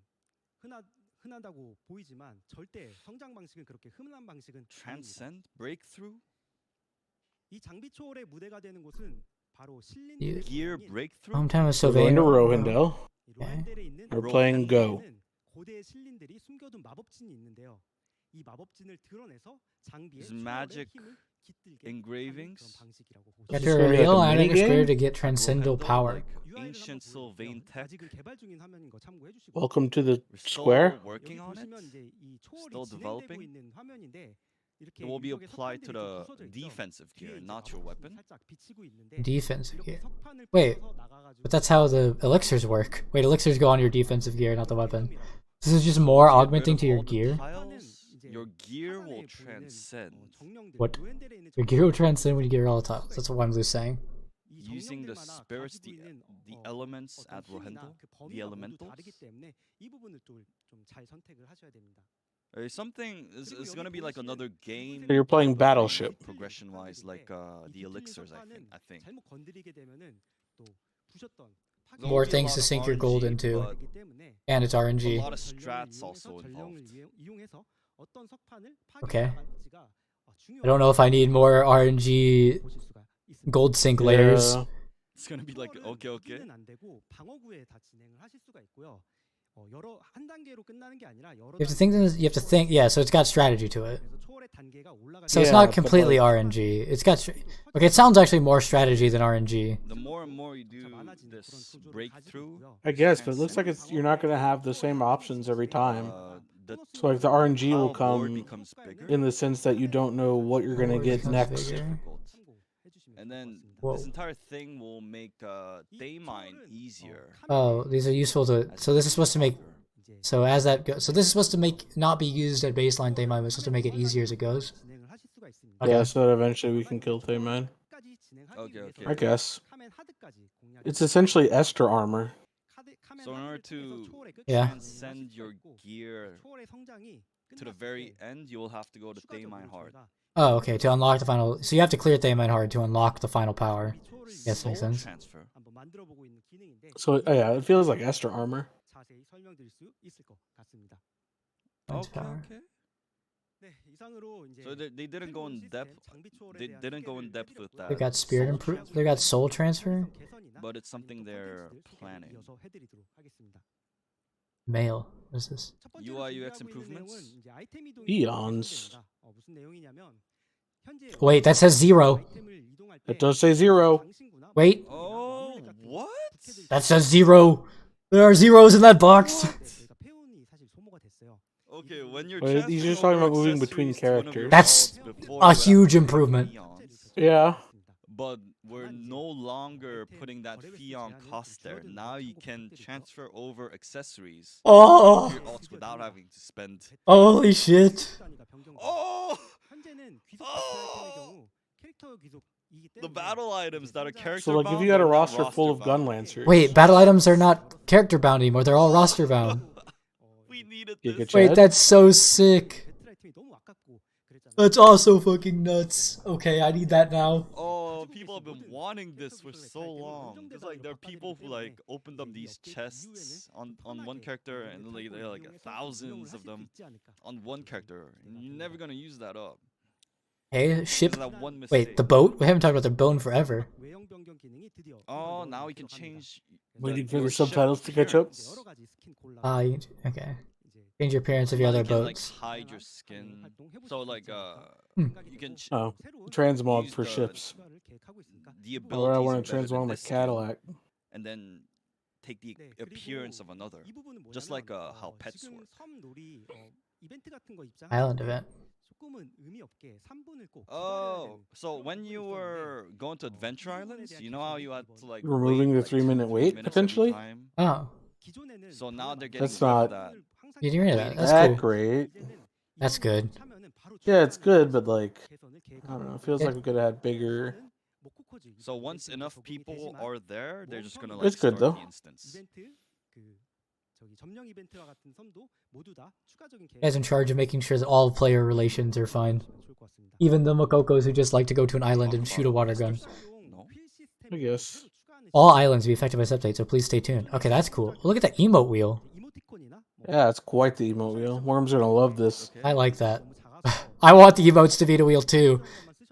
흔하다고 보이지만 절대 성장 방식은 그렇게 흔한 방식은 아닙니다. Transcend breakthrough. 이 장비 초월의 무대가 되는 곳은 바로 You- Gear breakthrough. Hometown of We're going to Sylvain. Rohindel. 로헨델에 있는 We're playing Go. 고대 신린들이 숨겨둔 마법진이 있는데요. 이 마법진을 드러내서 장비의 Is 초월의 magic 힘을 깃들게 engravings? 하는 그런 방식이라고 보시면 Get Is this your gonna be like real a item minigame? created to get transcendental Rohindel, power. like UI를 한번 ancient 보여드릴게요. Sylvain tech. 아직은 개발 중인 화면인 거 참고해 주시고 Welcome to the We're still square. working on it. 보시면 이제 이 초월이 Still 진행되고 developing. 있는 화면인데 이렇게 It will be 위쪽에 applied to 석판들이 좀 the 부서져 있죠. defensive 뒤에 gear, 이제 not your 마법진이 weapon. 살짝 비치고 있는데 Defensive 이렇게 gear. 석판을 Wait, 부숴서 나가가지고 but that's how the elixirs work. Wait, elixirs go on your defensive gear, not the weapon. This is just more Once you get rid augmenting of to your all the gear. tiles, your gear will transcend. What? Your gear will transcend when you get all the tiles. That's what Wembley's saying. Using the spirits, the elements at Rohindel, the elementals. 다르기 때문에 이 부분을 좀 잘 선택을 하셔야 됩니다. Something is gonna be like another game. So you're playing Battleship. Progression wise, like the elixirs, I think. 잘못 건드리게 되면은 또 부셨던 more things to sink your gold into, and it's A RNG. lot of strats also involved. Okay. I don't know if I need more RNG gold sink layers. Yeah. It's gonna be like okay. You have to think. You have to think. Yeah, so it's got strategy to it. So it's Yeah, not but, completely like- RNG. It's got. Okay, it sounds actually more strategy than RNG. The more and more you do this breakthrough, I guess, but it looks like you're not gonna have the same options every time. the So like the RNG will tile board come becomes bigger. in the sense that you don't know what you're gonna Board get becomes next. bigger. difficult. And then Whoa. this entire thing will make daemine easier. Oh, these are useful to. So this is supposed to make. So as that goes, so this is supposed to make not be used at baseline Daemon, but it's supposed to make it easier as it goes. Okay. Yeah, so that eventually we can kill Tayman. Okay. I guess. It's essentially Esther armor. So in order to Yeah. transcend your gear to the very end, you will have to go to daemine hard. Oh, okay. To unlock the final, so you have to clear Daemon hard to unlock the final power. Yes, makes Soul sense. transfer. So yeah, it feels like Esther armor. Points power. So they didn't go in depth. They didn't go in depth with that. They got spirit improve. They got soul transfer. But it's something they're planning. Mail. What is this? UI UX improvements. Eons. Wait, that says 0. It does say 0. Wait, Oh, what? that says 0. There are zeros in that box. Okay, when you're But he's just talking about moving between characters. That's a huge improvement. Yeah. But we're no longer putting that fee on cost there. Now you can transfer over accessories Oh, your alts without having to spend. holy shit. Oh! Oh! The battle items that are character So like if bound, you had a they're not roster full of bound. gun lancers. Wait, battle items are not character bound anymore. They're all roster bound. We needed Giga this. Chad. Wait, that's so sick. That's also fucking nuts. Okay, I need that now. Oh, people have been wanting this for so long. There's like there are people who like opened up these chests on one character and like there are like thousands of them on one character. And you're never gonna use that up. Hey, ship. Because of that one Wait, mistake. the boat? We haven't talked about the boat in forever. Oh, now we can change. Waiting for your the ship subtitles to catch up. appearance. Okay. Change your appearance of your You other can, boats. Like, hide your skin. So like Hmm. you can Oh, transmog use for the- ships. the Or I abilities want embedded to transmog in my this skill, Cadillac. and then take the appearance of another, just like how pets work. Island event. Oh, so when you were going to Adventure Islands, you know how you had to like Removing wait, the like, 3-minute 2 to 3 wait, minutes every potentially? time? Oh, So now they're getting That's rid of not that. you didn't hear that. That's that cool. great. That's good. Yeah, it's good, but like, I don't know. It feels Yeah. like we could have had bigger. So once enough people are there, they're just gonna like It's good, start though. the instance. You guys in charge of making sure that all player relations are fine. Even the Makokos who just like to go to an island and shoot a water gun. No. I guess. All islands will be affected by this update, so please stay tuned. Okay, that's cool. Look at that emote wheel. Yeah, it's quite the emote wheel. Worm's gonna love this. I like that. I want the emotes to be the wheel too.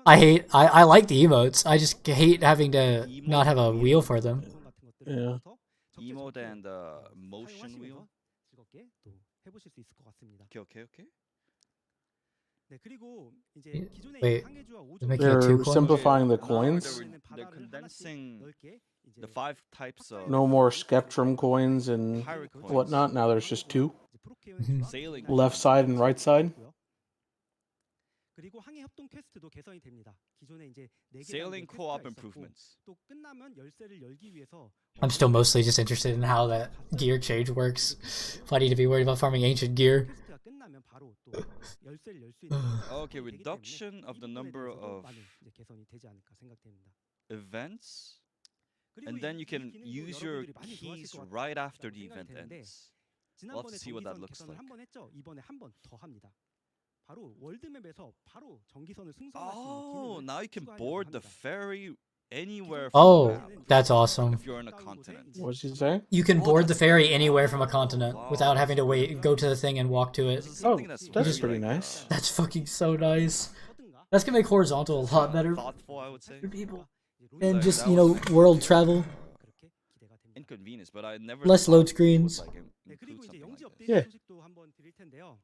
I like the emotes. I just hate having to not have a wheel for them. Yeah. Emote and motion wheel. Okay. Wait, they're making it 2 They're coins? simplifying the Now coins. they're condensing the 5 types of No more Skeptrum coins and pirate coins. whatnot. Now there's just 2. Mhm. Sailing Left coins. side and right side. Sailing co-op improvements. I'm still mostly just interested in how that gear change works. If I need to be worried about farming ancient gear. Okay, reduction of the number of events, and then you can use your keys right after the event ends. We'll have to see what that looks like. Oh, now you can board the ferry anywhere from Oh, the map that's awesome. if you're in a continent. What's he say? You can Oh, board the that's ferry so anywhere from a cool. continent Wow, without having to that's wait, really go nice. to the thing and walk to it. This is something that's that's very, pretty like, nice. That's fucking so nice. That's gonna make horizontal a lot better thoughtful, I would say. for people. And Like, just, that you was know, like world travel. inconvenience, but I never Less thought load it would, screens. like, 네, include 그리고 이제 something 영지 like 업데이트 this. Yeah. 소식도 한번 드릴 텐데요.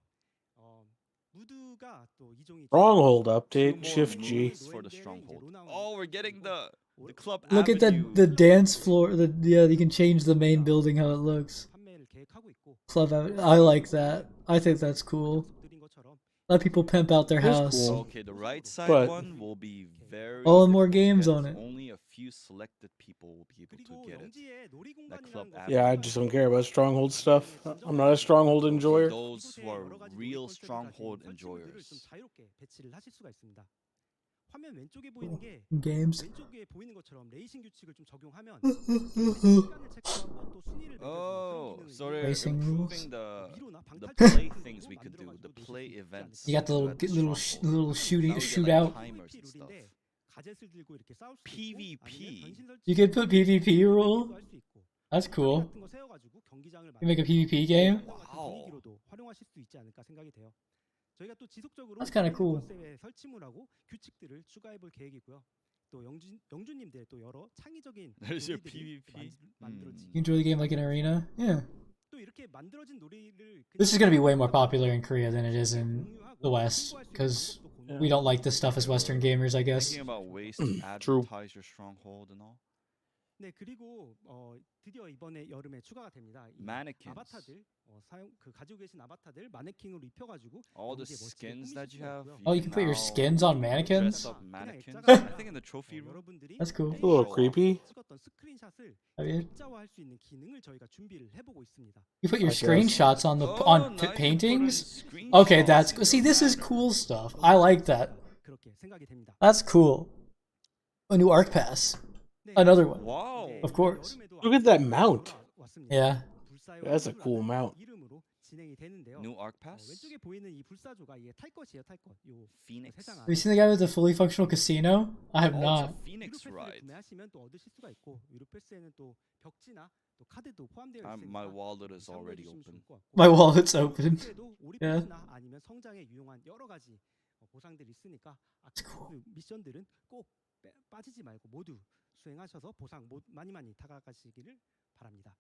무드가 또 이종이 Stronghold Two update. more Shift G. moves for the stronghold. Oh, we're getting the club Look at avenue. the dance floor. Yeah, you can change the main building how it looks. 판매를 계획하고 있고 Club out. I like that. I think that's cool. 약속드린 것처럼 Let people pimp out their That's house. cool. Okay, the right side But- one will be very All in more difficult to games get. on it. Only a few selected people will be able to 그리고 get it. 영지에 That club 놀이공간이라는 Yeah, I just don't care about Stronghold stuff. I'm not a Stronghold For enjoyer. those who are real stronghold 좀 enjoyers. 자유롭게 배치를 하실 수가 있습니다. 화면 왼쪽에 보이는 게 Games. 왼쪽에 보이는 것처럼 레이싱 규칙을 좀 적용하면 시간을 체크하고 또 순위를 Oh, 매겨주는 so 그런 they're Racing improving 기능을 the 미로나 the 방탈출 play 같은 things we 것도 could do, the 만들어가지고 play 놓으실 수 있지 events. You got the at little the little stronghold. little Now shooting we get, like, shootout. timers and stuff. 룰인데 가젯을 들고 이렇게 싸울 수 PvP. 있고 아니면 변신 설치 You could put PvP rule. 할수 있고 That's cool. 같은 거 세워가지고 경기장을 You make a 만들어서 PvP game. Wow. 분위기로도 활용하실 수 있지 않을까 생각이 돼요. 저희가 또 지속적으로 That's kinda cool. 컨셉의 설치물하고 규칙들을 추가해볼 계획이고요. 또 영주님들 또 여러 창의적인 There's your 놀이들이 PvP. 만들어지. You enjoy the game like an arena. Yeah. 또 이렇게 만들어진 놀이를 This is gonna be way more popular in Korea than it is in the West, because we don't like this stuff as Western gamers, I guess. Thinking about ways to True. advertise your stronghold and all. 네, 그리고 드디어 이번에 여름에 추가가 됩니다. 이 Mannequins. 아바타들 가지고 계신 아바타들 마네킹으로 입혀가지고 All the 영지에 멋지게 skins 꾸미실 that you 수가 have. 있고요. Oh, you can put your now skins on mannequins? dress up mannequins. 그냥 I think in the trophy room. 여러분들이 That's cool. A little creepy. 찍었던 스크린샷을 I mean, 입자화할 수 있는 기능을 저희가 준비를 해보고 있습니다. you put your I guess. screenshots on the Oh, on now you can put paintings. in Okay, that's screenshots in see. your This is banner. cool stuff. I like that. 그렇게 생각이 됩니다. That's cool. A new arc pass. 네, Another one. Wow. 이제 Of course. 여름에도 Look at that mount. 왔습니다. Yeah. 불사의 That's a 화두라는 cool mount. 이름으로 진행이 되는데요. New arc pass. 왼쪽에 보이는 이 불사조가 이게 탈 것이에요, 탈 것. 요 Phoenix. 세상 Have you seen the guy with the fully functional casino? I have Oh, not. it's a Phoenix 유료 패스를 ride. 구매하시면 또 얻으실 수가 있고 유료 패스에는 또 벽지나 또 카드도 포함되어 있으니까 My wallet is 참고해 already 주시면 open. 좋을 것 같고. My wallet's open. 패스에도 오리 Yeah. 패스나 아니면 성장에 유용한 여러 가지 보상들이 있으니까 그 미션들은 꼭 빠지지 말고 모두 수행하셔서 보상 많이 다가가시기를 바랍니다.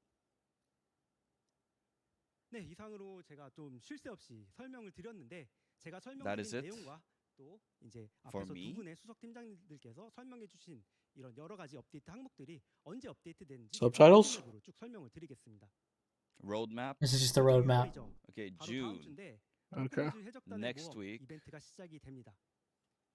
네, 이상으로 제가 좀 쉴 새 없이 설명을 드렸는데 제가 That is 설명드린 it? 내용과 또 이제 For 앞에서 me? 두 분의 수석 팀장님들께서 설명해 주신 이런 여러 가지 업데이트 항목들이 언제 업데이트되는지 Subtitles? 구체적으로 쭉 설명을 드리겠습니다. Roadmap. This is just the roadmap. Okay, 바로 다음 June. 주인데 Okay. 홈페이지 해적단의 Next 모험 week. 이벤트가 시작이 됩니다.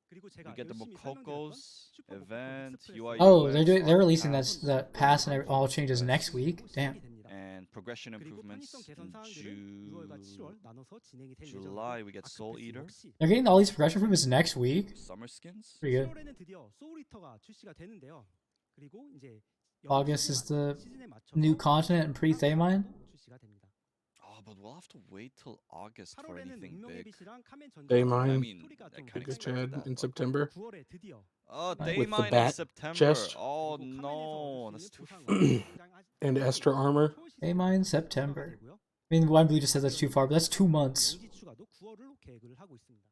그리고 제가 You get the 열심히 설명드렸던 Mokoko's 슈퍼 모코코 event, 익스프레스 UI Oh, UX, they're releasing arc that pass and all changes next week. 시작이 Damn. 됩니다. and progression 그리고 improvements 편의성 개선 in 사항들은 6월과 7월 나눠서 진행이 될 July. 예정이고 We get Soul 아크패스 Eater, 역시 They're getting all these progression improvements next week. summer skins. Pretty good. 7월에는 드디어 소울 히터가 출시가 되는데요. 그리고 이제 August is the 시즌에 맞춰서 new continent and pre-Thamine. 출시가 됩니다. Oh, but we'll have to wait till August for 8월에는 anything 운명의 big. 빛이랑 카멘 전쟁 They I mine. mean, 스토리가 I 좀 kinda Biggest expected Chad that, in but- September. 9월에 드디어 Oh, With they the mine in bat September. chest. Oh 그리고 no, 카멘에서 that's 얻을 too. 수 있는 보상을 And Esther armor. Thamine September. I mean, One Blue just said that's too far, but that's 2 months. 영지 추가도 9월로 계획을 하고 있습니다.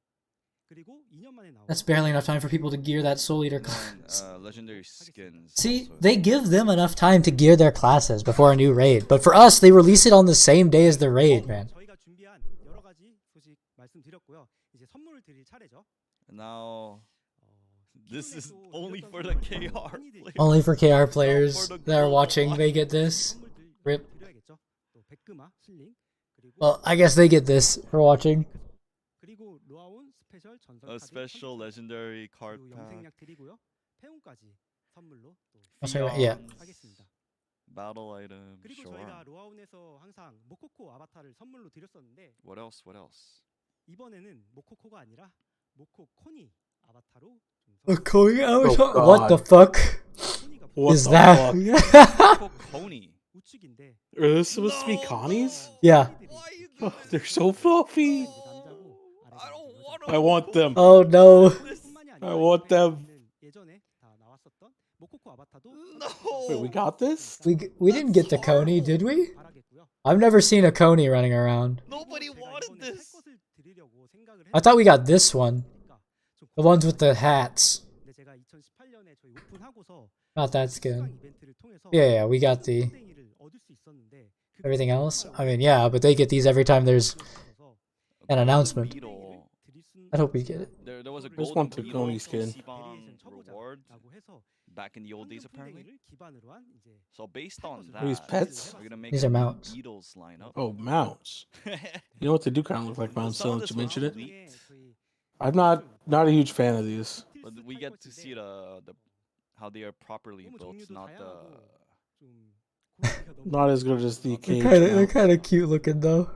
그리고 2년 만에 나온 That's barely enough time for people to gear that Soul Eater And then, class. legendary skins. See, also. they give them enough time to gear their classes before a new raid, but for us, they release it on the same day as the raid, man. 저희가 준비한 여러 가지 소식 말씀드렸고요. 이제 선물을 드릴 차례죠. Now, this is 기존에 또 only 드렸던 for the 선물을 KR 많이 드릴게요. players. Only for KR players that are watching, they get this. 선물들 Rip. 드려야겠죠. 또 백금화, 실링, 그리고 Well, I guess they get this for watching. 그리고 로아온 스페셜 전설 A 카드 special legendary card 그리고 pack. 영생약 드리고요. 패운까지 선물로 또 Oh, sorry, yeah. 하겠습니다. Battle item. 그리고 Sure. 저희가 로아온에서 항상 모코코 아바타를 선물로 드렸었는데 What else? What else? 이번에는 모코코가 아니라 모코코니 아바타로 좀 A Koi avatar? Oh, What the fuck 코니가 What is the that? Coney. 우측인데 Are those supposed to be Connies? Yeah. Oh, they're so fluffy. 남자고 I don't want I want them. Oh no. 뿐만이 아니라 I want them. 예전에 다 나왔었던 모코코 Wait, we got this? We didn't get the Coney, did we? I've never seen a Coney running around. Nobody wanted this. I thought we got this one. The ones with the hats. Not that skin. Yeah, we got the... Everything else? I mean, yeah, but they get these every time there's an announcement. I hope we get it. There was a Just golden want the beetle Coney skin. reward back in the old days, apparently. So based on that, Are these pets? we're gonna make These are mounts. beetles line up. Oh, mounts. You know what? They do kind of look like mounts, Saw now this that you mention it. leaked, I'm not a huge fan of these. but we get to see the how they are properly built, not the Not as good as the cage They're mount. kind of cute looking though.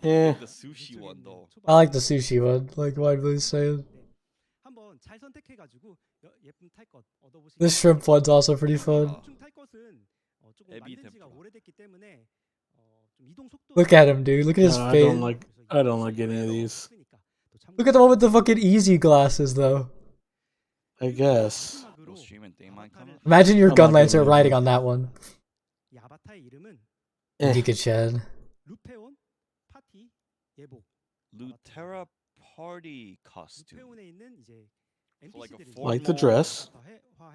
Yeah. the sushi one though. I like the sushi one, like Widely's saying. The shrimp one's also pretty fun. Look at him, dude. Look at his No, face. I don't like any of these. Look at the one with the fucking easy glasses, though. I guess. Imagine your I'm gun not lancer getting riding it. on that one. Eh. You could shed. Lutera party costume. So like a Like the formal dress.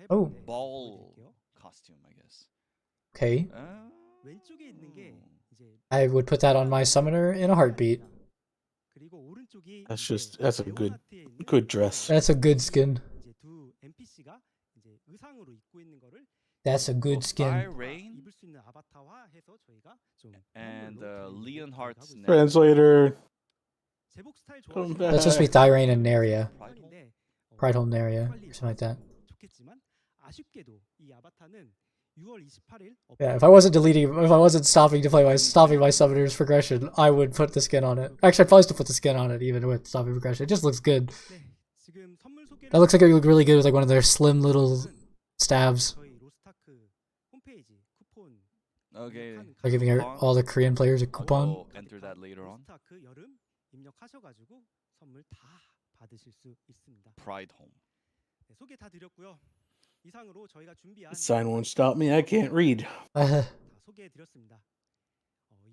Oh. ball costume, I guess. Okay. Oh. I would put that on my summoner in a heartbeat. That's a good dress. That's a good skin. That's a good skin. Rain and Leonhardt's neck. Translator. Come back. That's supposed to be Thyrain and Naria. Pridehold Naria, or something like that. Yeah, if I wasn't stopping my summoner's progression, I would put the skin on it. Actually, I'd probably still put the skin on it, even with stopping progression. It just looks good. That looks like it would look really good with like one of their slim little stabs. Okay. Like giving all the Korean players a coupon. We'll enter that later on. Pride Home. This sign won't stop me. I can't read. 소개해드렸습니다.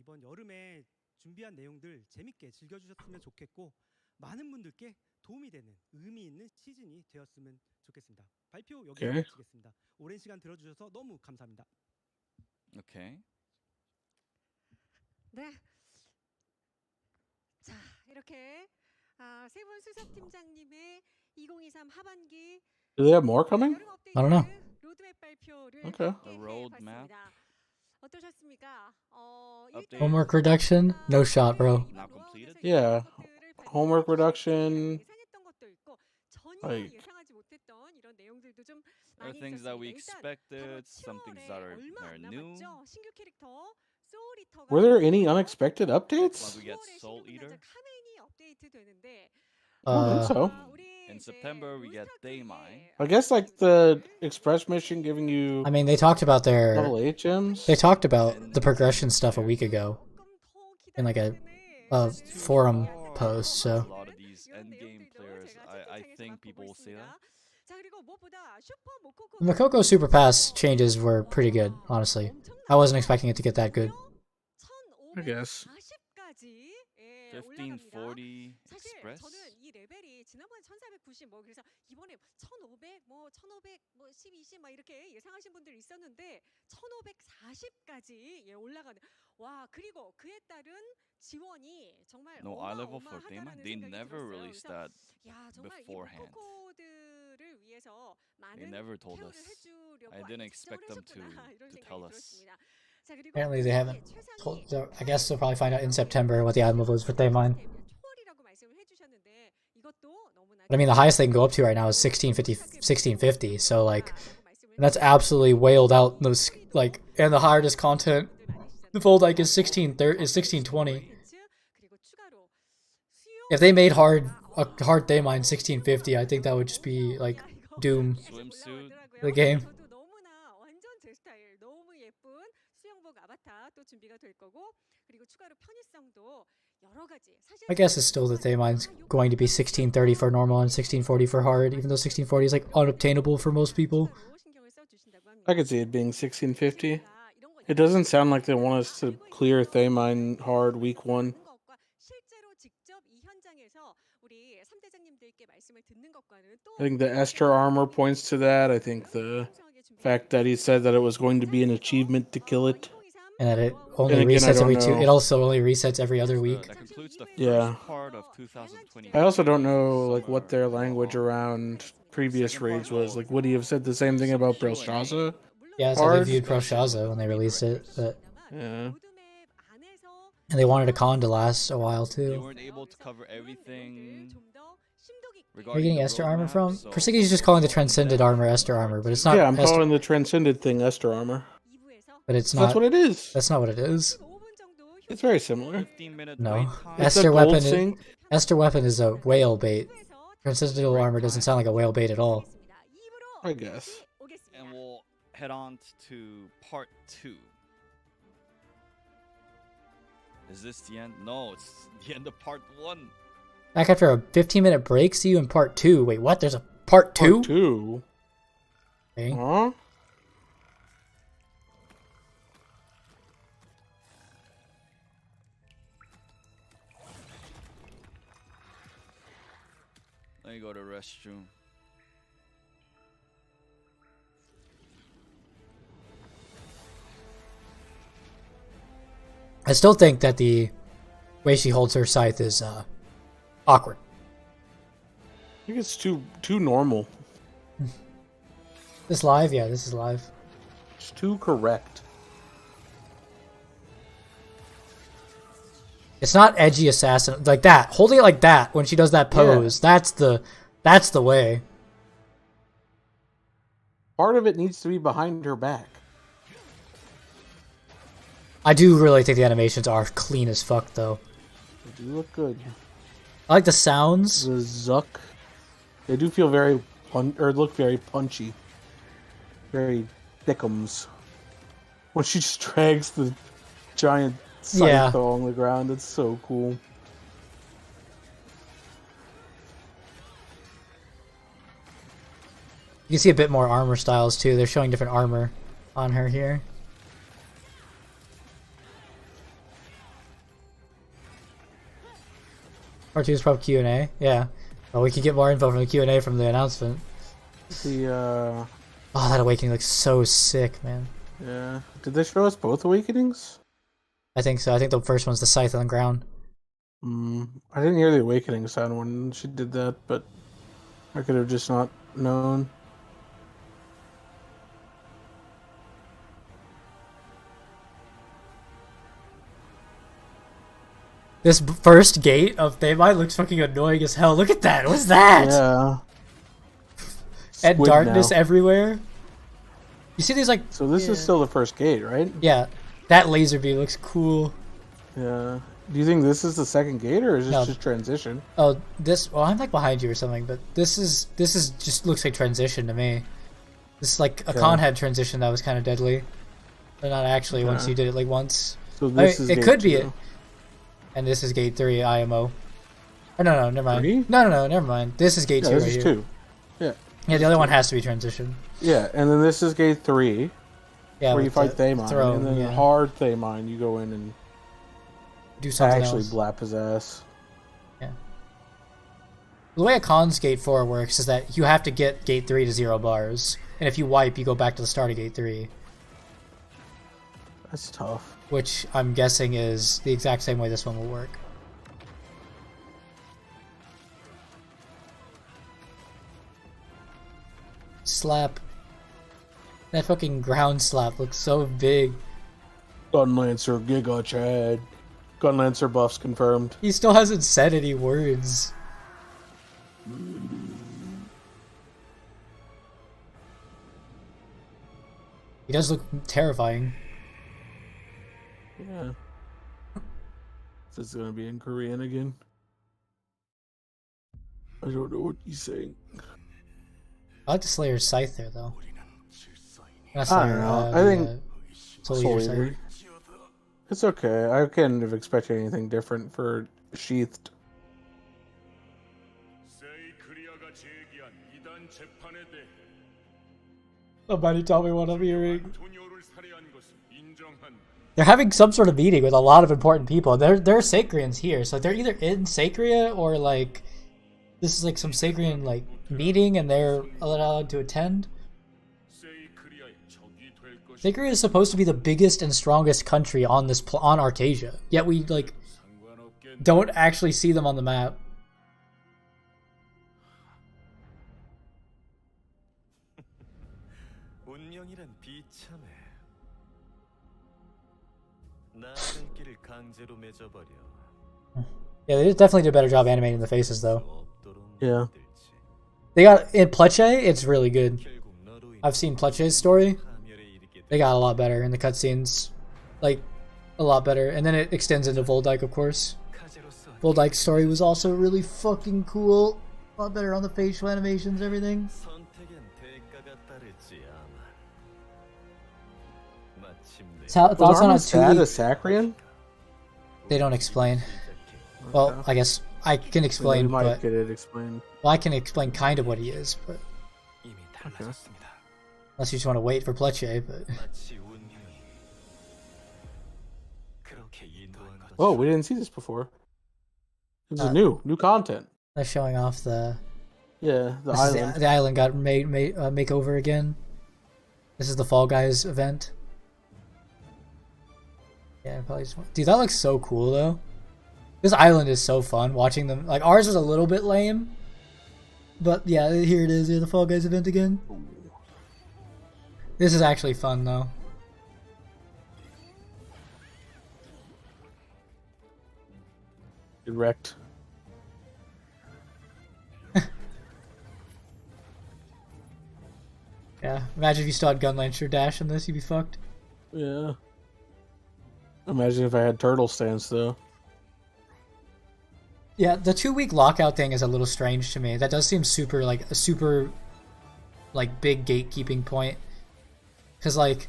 이번 여름에 준비한 내용들 재밌게 즐겨주셨으면 좋겠고 많은 분들께 도움이 되는 의미 있는 시즌이 되었으면 좋겠습니다. 발표 여기서 마치겠습니다. 오랜 시간 들어주셔서 너무 감사합니다. Okay. 네. 자, 이렇게 세분 수석팀장님의 2023 하반기 Do they have more coming? I don't know. 로드맵 발표를 Okay. The roadmap. 어떠셨습니까? Homework reduction? No shot, bro. Now completed? Yeah. Homework reduction. Like, There are things that we expected, some things that are new. were there any unexpected updates? Like we get Soul Eater. I don't think so. In September we get Daymine. I guess like the express mission giving you I mean, they talked about their... level 8 gems. They talked about the progression stuff a week ago. In like a forum post, so... A lot of these endgame players, I think people will say that. The Makoko Super Pass changes were pretty good, honestly. I wasn't expecting it to get that good. I guess. 1540 Express. 저는 이 레벨이 지난번에 1490 그래서 이번에 1500 1500 10, 20 이렇게 예상하신 분들이 있었는데 1540까지 올라가는 와 그리고 그에 따른 지원이 정말 No eye level for Daemon. 어마어마하다라는 They 생각이 never 들었어요. released 그래서 that 야 정말 이 beforehand. 코코들을 위해서 They 많은 never told 케어를 us. 해주려고 I didn't 아주 expect them to 하셨구나, 이런 생각이 tell us. 들었습니다. 자, 그리고 Apparently they haven't 최상위 told... So I guess they'll probably find out in September what the item level is for Daemon. 초월이라고 말씀을 해주셨는데 이것도 너무나 But I mean, the highest they can go up to right now is 1650, so like... That's absolutely whaled out those... Like, and the hardest content... The full like is 1620. If they made a hard Daemon 1650, I think that would just be like doom Swimsuit. the game. 너무나 완전 제 스타일 너무 예쁜 수영복 아바타 또 준비가 될 거고 그리고 추가로 편의성도 여러 가지 사실 I guess it's still that Daemon's going to be 1630 for normal and 1640 for hard, even though 1640 is like unobtainable for most people. I could see it being 1650. It doesn't sound like they want us to clear Thaymine hard week 1. I think the Esther armor points to that. I think the fact that he said that it was going to be an achievement to kill it. And that it only And again, I resets don't every 2. know. It also only resets every other week. That concludes the first Yeah. part of 2020. I also don't know like what their language around previous raids was. Like, would he have said the same thing about Belshazzar? Yeah, that's how they Hard? viewed Belshazzar when they released it. But Yeah. and they wanted a con to last a while You too. weren't able to cover everything. Where are you getting Esther armor from? Persicky's just calling the Transcended armor Esther armor, but it's not. Yeah, I'm Esther, calling the Transcended thing Esther armor. but it's That's not. what it is. That's not what it is. It's very similar. 15-minute No. wait time. It's Esther a weapon. gold sync. Esther weapon is a whale bait. Transcendental armor doesn't sound like a whale bait at all. I guess. And we'll head on to part 2. Is this the end? No, it's the end of part 1. Back after a 15-minute break. See you in part 2. Wait, what? There's a part 2? Part 2? Okay. Huh? Let me go to the restroom. I still think that the way she holds her scythe is awkward. I think it's too normal. This live? Yeah, this is live. It's too correct. It's not edgy assassin like that. Holding it like that when she does that pose. Yeah. That's the way. Part of it needs to be behind her back. I do really think the animations are clean as fuck, though. They do look good. I like the sounds. The Zuck. They do feel very look very punchy. Very thickums. When she just drags the giant scythe along the ground, it's so cool. You can see a bit more armor styles, too. They're showing different armor on her here. Part 2 is probably Q&A. Yeah. Well, we could get more info from the Q&A from the announcement. The, Oh, that awakening looks so sick, man. Yeah. Did they show us both awakenings? I think so. I think the first one's the scythe on the ground. I didn't hear the awakening sound when she did that, but I could have just not known. This first gate of Thaymine looks fucking annoying as hell. Look at that. What's that? Yeah. And darkness everywhere. You see these like... So this is still the first gate, right? Yeah. That laser view looks cool. Yeah. Do you think this is the second gate, or is this just transition? Oh, this... Well, I'm like behind you or something, but this is just looks like transition to me. This is like a con had transition that was kind of deadly. But not actually once you did it like once. So this is it gate could be 2. it. And this is gate 3 IMO. Oh, no, never mind. 3? No, never mind. This is gate 2 this right is here. 2. Yeah. Yeah, the other one has to be transition. Yeah, and then this is gate 3. Yeah, where you fight Thaymine. Throne, and then hard Thaymine, you go in and do something actually else. blap his ass. Yeah. The way a con's gate 4 works is that you have to get gate 3 to 0 bars. And if you wipe, you go back to the start of gate 3. That's tough. Which I'm guessing is the exact same way this one will work. Slap. That fucking ground slap looks so big. Gunlancer Giga Chad. Gunlancer buffs confirmed. He still hasn't said any words. He does look terrifying. Yeah. This is gonna be in Korean again. I don't know what he's saying. I like the Slayer's scythe there, though. Not I don't know. I think Soul Eater. It's okay. I couldn't have expected anything different for Sheathed. Somebody tell me what I'm hearing. 소녀를 살해한 것은 인정한다. They're having some sort of meeting with a lot of important people. There are Sacrians here, so they're either in Sacria or like this is like some Sacrian like meeting and they're allowed to attend. 세이크리아의 적이 될 것이 Sacria is supposed to be the biggest and strongest country on this on Arcasia, yet we like 상관없겠네. don't actually see them on the map. 운명이란 비참해. 나의 길을 강제로 맺어버려. Yeah, they definitely did a better job animating the faces though. Yeah. They got in Pleche, it's really good. I've seen Pleche's story. They got a lot better in the cutscenes, like a lot better, and then it extends into Voldyke, of course. Voldyke's story was also really fucking cool. A lot better on the facial animations, everything. Thoughts Was on a Armin's dad 2-week? a Sacrian? They don't explain. Well, I guess I can explain, We might but get it explained. well, I can explain kind of what he is, but 이미 달라졌습니다. unless you just want to wait for Pleche, but 마치 운명이 그렇게 인도한 것. Oh, we didn't see this before. This is new content. they're showing off the Yeah, the this is island. the island got made makeover again. This is the Fall Guys event. Yeah, probably just, dude, that looks so cool though. This island is so fun watching them. Like ours was a little bit lame, but yeah, here it is. Here, the Fall Guys event again. This is actually fun though. It wrecked. Yeah, imagine if you still had Gun Launcher Dash in this, you'd be fucked. Yeah. Imagine if I had turtle stance though. Yeah, the 2-week lockout thing is a little strange to me. That does seem super like a super like big gatekeeping point. Cause like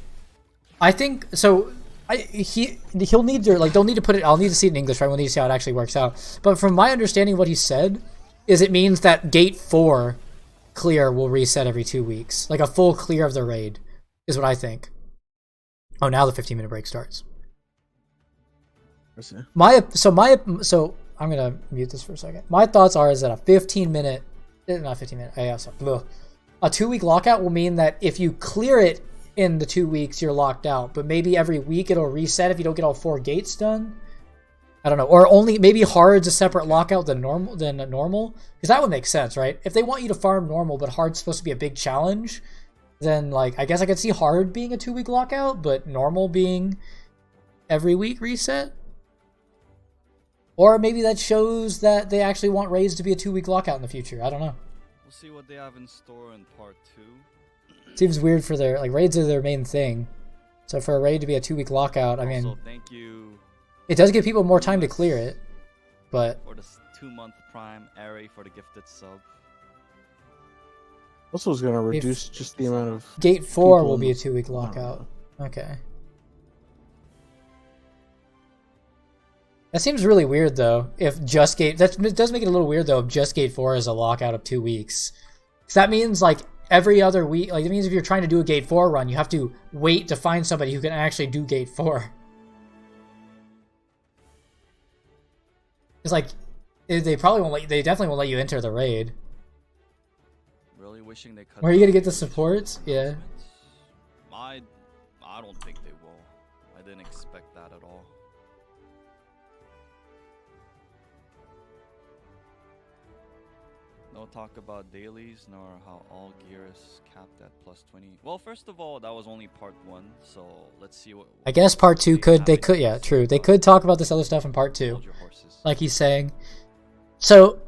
I think so he'll need to like they'll need to put it I'll need to see it in English, right? We'll need to see how it actually works out. But from my understanding what he said is it means that gate 4 clear will reset every 2 weeks. Like a full clear of the raid is what I think. Oh, now the 15-minute break starts. So I'm gonna mute this for a second. My thoughts are is that a 15-minute, not 15-minute, a 2-week lockout will mean that if you clear it in the 2 weeks, you're locked out. But maybe every week it'll reset if you don't get all 4 gates done. I don't know, or only maybe hard's a separate lockout than normal, because that would make sense, right? If they want you to farm normal, but hard's supposed to be a big challenge, then like I guess I could see hard being a 2-week lockout, but normal being every week reset. Or maybe that shows that they actually want raids to be a 2-week lockout in the future. I don't know. We'll see what they have in store in part 2. Seems weird for their like raids are their main thing. So for a raid to be a 2-week lockout, I mean, Also, thank you it does give people more time to clear it, but for the 2-month Prime Airy for the gifted sub. Also, is gonna reduce just the amount of Gate 4 people will in be a the- 2-week lockout. Okay. That seems really weird though. If just Gate it does make it a little weird though if just Gate 4 is a lockout of 2 weeks. Cause that means like every other week, like it means if you're trying to do a Gate 4 run, you have to wait to find somebody who can actually do Gate 4. It's like they probably won't let they definitely won't let you enter the raid. Really wishing they cut. Where are you gonna get the supports? Yeah. I don't think they will. I didn't expect that at all. No talk about dailies nor how all gear is capped at +20. Well, first of all, that was only part 1, so let's see what. I guess part 2 yeah, true. They could talk about this other stuff in part 2. Hold your horses. Like he's saying. So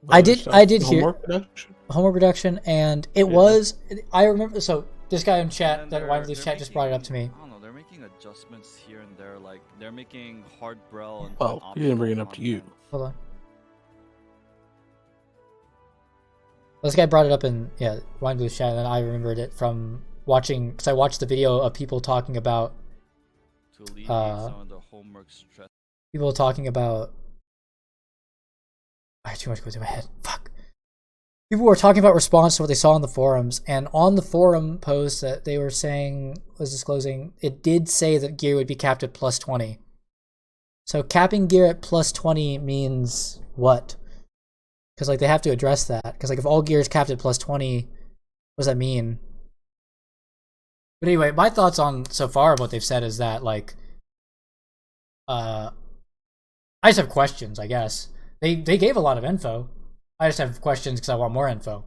I did hear homework production. homework production, and it was I remember. So this guy in chat, And that then Winefleece chat, just brought it up to me. I don't know. They're making adjustments here and there. Like they're making hard braille and. Well, he didn't bring it up to you. Hold on. This guy brought it up in Winefleece chat, and I remembered it from watching because I watched the video of people talking about To alleviate some of the homework stress. people talking about. I had too much going through my head. Fuck. people were talking about response to what they saw on the forums, and on the forum post that they were saying was disclosing, it did say that gear would be capped at plus 20. So capping gear at plus 20 means what? Because like they have to address that. Because like if all gear is capped at plus 20, what does that mean? But anyway, my thoughts on so far what they've said is that like, I just have questions. I guess they gave a lot of info. I just have questions because I want more info.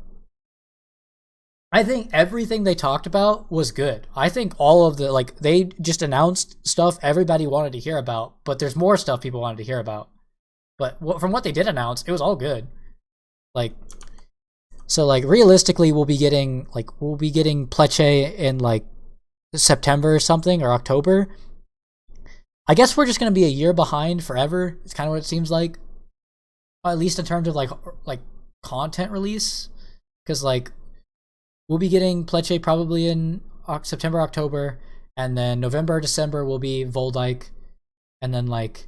I think everything they talked about was good. I think all of the, like, they just announced stuff everybody wanted to hear about, but there's more stuff people wanted to hear about. But from what they did announce, it was all good. Like, so like realistically, we'll be getting Pleche in like September or something, or October. I guess we're just gonna be a year behind forever. It's kind of what it seems like, at least in terms of like content release, because like we'll be getting Pleche probably in September, October, and then November, December will be Voldyke, and then like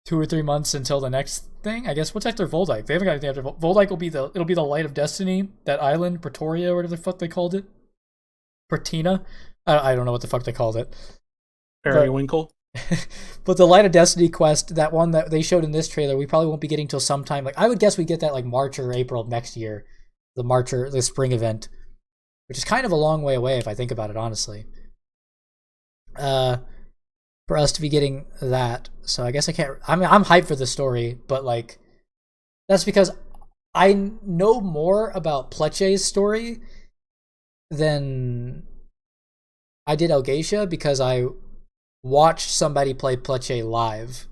2 or 3 months until the next thing. I guess what's after Voldyke? They haven't got anything after Voldyke. It'll be the Light of Destiny, that island, Pretoria, or whatever the fuck they called it. Pratina? I don't know what the fuck they called it. Periwinkle. But the Light of Destiny quest, that one that they showed in this trailer, we probably won't be getting till sometime. Like I would guess we get that like March or April of next year, the spring event, which is kind of a long way away if I think about it honestly. For us to be getting that, so I guess I can't. I mean, I'm hyped for the story, but like that's because I know more about Pleche's story than I did Elgacia, because I watched somebody play Pleche live.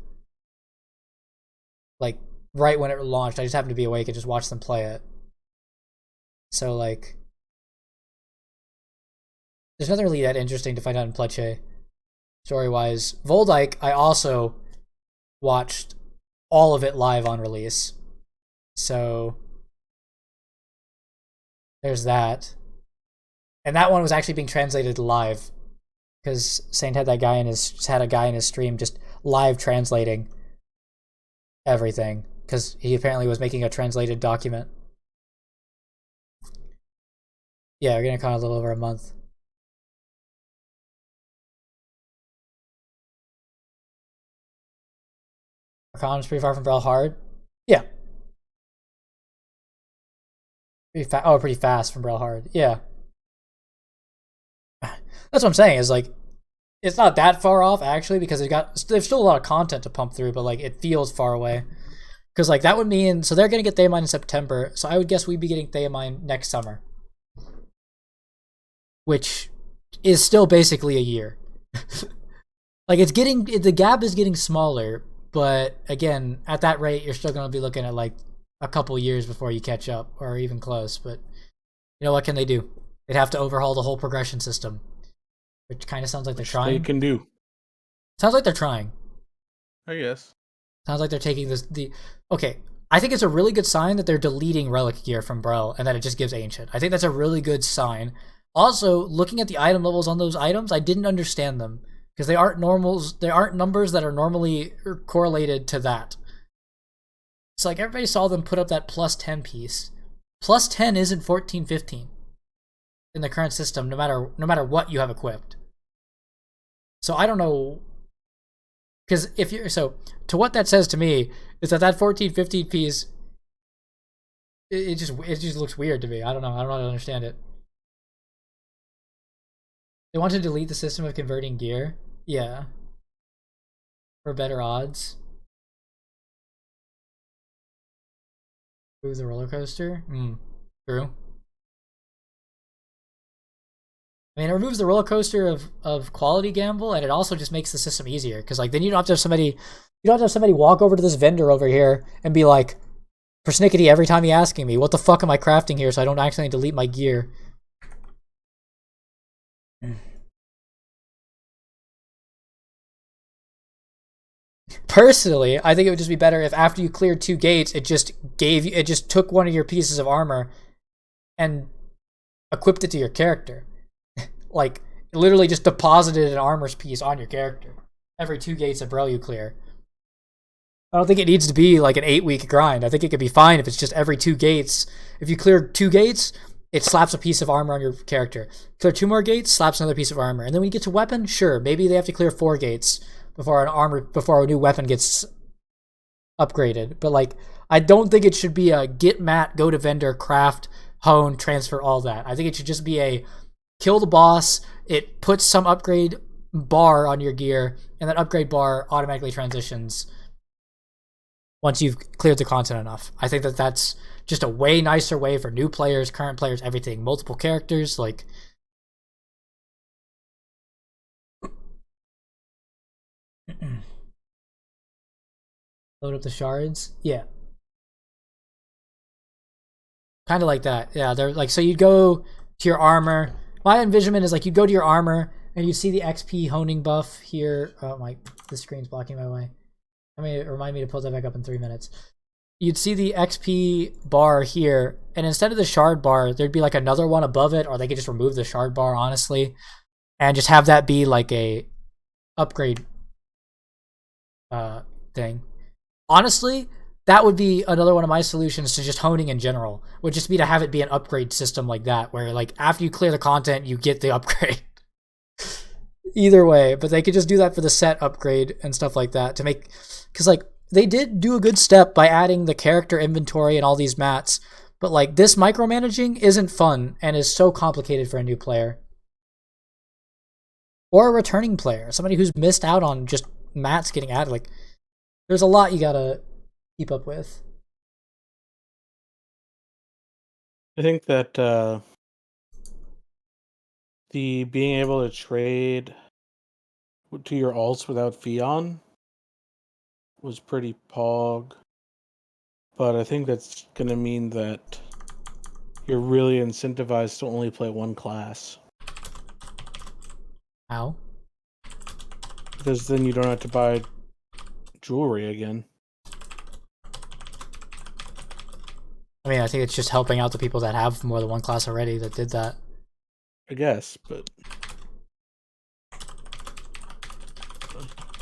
Like, right when it launched, I just happened to be awake and just watched them play it. So, like, there's nothing really that interesting to find out in Pleche, story-wise. Voldyke, I also watched all of it live on release. So, there's that. And that one was actually being translated live, because Saint had a guy in his stream just live translating everything, because he apparently was making a translated document. Yeah, we're getting kind of a little over a month. Arcanum's pretty far from Brelhard. Yeah. Pretty fast from Brelhard. Yeah. That's what I'm saying, is like, it's not that far off actually, because there's still a lot of content to pump through, but like it feels far away. Because like that would mean, so they're gonna get Theamine in September, so I would guess we'd be getting Theamine next summer, which is still basically a year. Like the gap is getting smaller, but again, at that rate, you're still gonna be looking at like a couple years before you catch up, or even close. But you know what can they do? They'd have to overhaul the whole progression system, which kind of sounds like they're trying. They can do. Sounds like they're trying. I guess. Sounds like they're taking okay, I think it's a really good sign that they're deleting Relic Gear from Brel and that it just gives Ancient. I think that's a really good sign. Also, looking at the item levels on those items, I didn't understand them, because they aren't normals. They aren't numbers that are normally correlated to that. It's like everybody saw them put up that plus 10 piece. Plus 10 isn't 14, 15 in the current system, no matter what you have equipped. So I don't know, because to what that says to me is that 14, 15 piece, it just looks weird to me. I don't know how to understand it. They want to delete the system of converting gear, yeah, for better odds. Move the roller coaster. True. I mean, it removes the roller coaster of quality gamble, and it also just makes the system easier, because like then you don't have to have somebody walk over to this vendor over here and be like, persnickety every time he's asking me, what the fuck am I crafting here so I don't accidentally delete my gear. Personally, I think it would just be better if after you cleared 2 gates, it just took one of your pieces of armor and equipped it to your character. Like, literally just deposited an armor's piece on your character every 2 gates of Brel you clear. I don't think it needs to be like an 8-week grind. I think it could be fine if it's just every 2 gates. If you clear 2 gates, it slaps a piece of armor on your character. Clear 2 more gates, slaps another piece of armor. And then when you get to weapon, sure, maybe they have to clear 4 gates before a new weapon gets upgraded. But like, I don't think it should be a get mat, go to vendor, craft, hone, transfer, all that. I think it should just be a kill the boss, it puts some upgrade bar on your gear, and that upgrade bar automatically transitions once you've cleared the content enough. I think that that's just a way nicer way for new players, current players, everything. Multiple characters, like... Load up the shards? Yeah. Kind of like that. Yeah, they're like, so you'd go to your armor. My envisionment is like, you'd go to your armor, and you'd see the XP honing buff here. Oh my, the screen's blocking my way. Remind me to pull that back up in 3 minutes. You'd see the XP bar here, and instead of the shard bar, there'd be like another one above it, or they could just remove the shard bar, honestly, and just have that be like a upgrade thing. Honestly, that would be another one of my solutions to just honing in general, would just be to have it be an upgrade system like that, where like after you clear the content, you get the upgrade. Either way, but they could just do that for the set upgrade and stuff like that to make, because like they did do a good step by adding the character inventory and all these mats, but like this micromanaging isn't fun and is so complicated for a new player or a returning player, somebody who's missed out on just mats getting added. Like, there's a lot you gotta keep up with. I think that the being able to trade to your alts without Fion was pretty pog, but I think that's gonna mean that you're really incentivized to only play one class. How? Because then you don't have to buy jewelry again. I mean, I think it's just helping out the people that have more than one class already that did that. I guess, but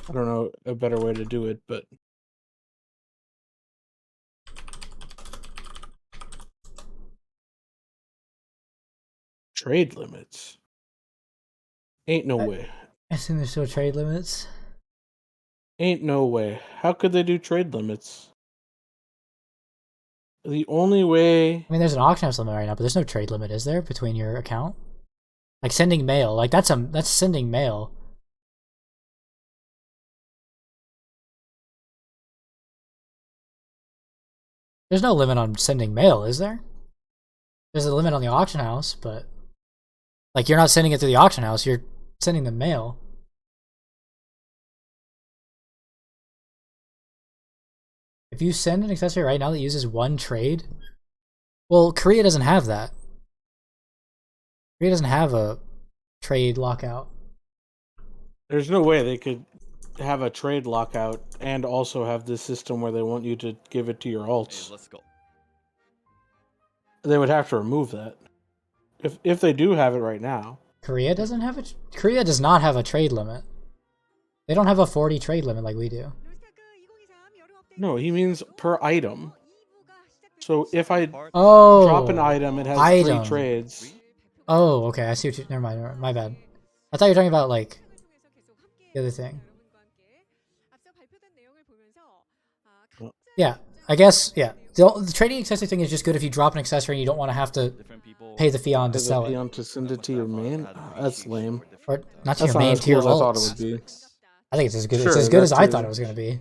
I don't know a better way to do it, but trade limits. Ain't no way. I assume there's still trade limits. Ain't no way. How could they do trade limits? The only way... I mean, there's an auction house limit right now, but there's no trade limit, is there, between your account? Like sending mail, like that's sending mail. There's no limit on sending mail, is there? There's a limit on the auction house, but like you're not sending it to the auction house, you're sending the mail. If you send an accessory right now that uses one trade, well, Korea doesn't have that. Korea doesn't have a trade lockout. There's no way they could have a trade lockout and also have this system where they want you to give it to your alts. Hey, let's go. They would have to remove that. If they do have it right now. Korea doesn't have it. Korea does not have a trade limit. They don't have a 40 trade limit like we do. No, he means per item. So if I Oh, drop an item, it has item. 3 trades. Oh, okay. I see what you... Never mind. My bad. I thought you were talking about, like, the other thing. Yeah, I guess, yeah. The trading accessory thing is just good if you drop an accessory and you don't want to have to pay the Fion to sell it. Fion to send it to your main? That's lame. Or not to That's your not main, as to your cool as I thought it alts. would be. I think it's as good, Sure, it's as good as I too. thought it was going to be.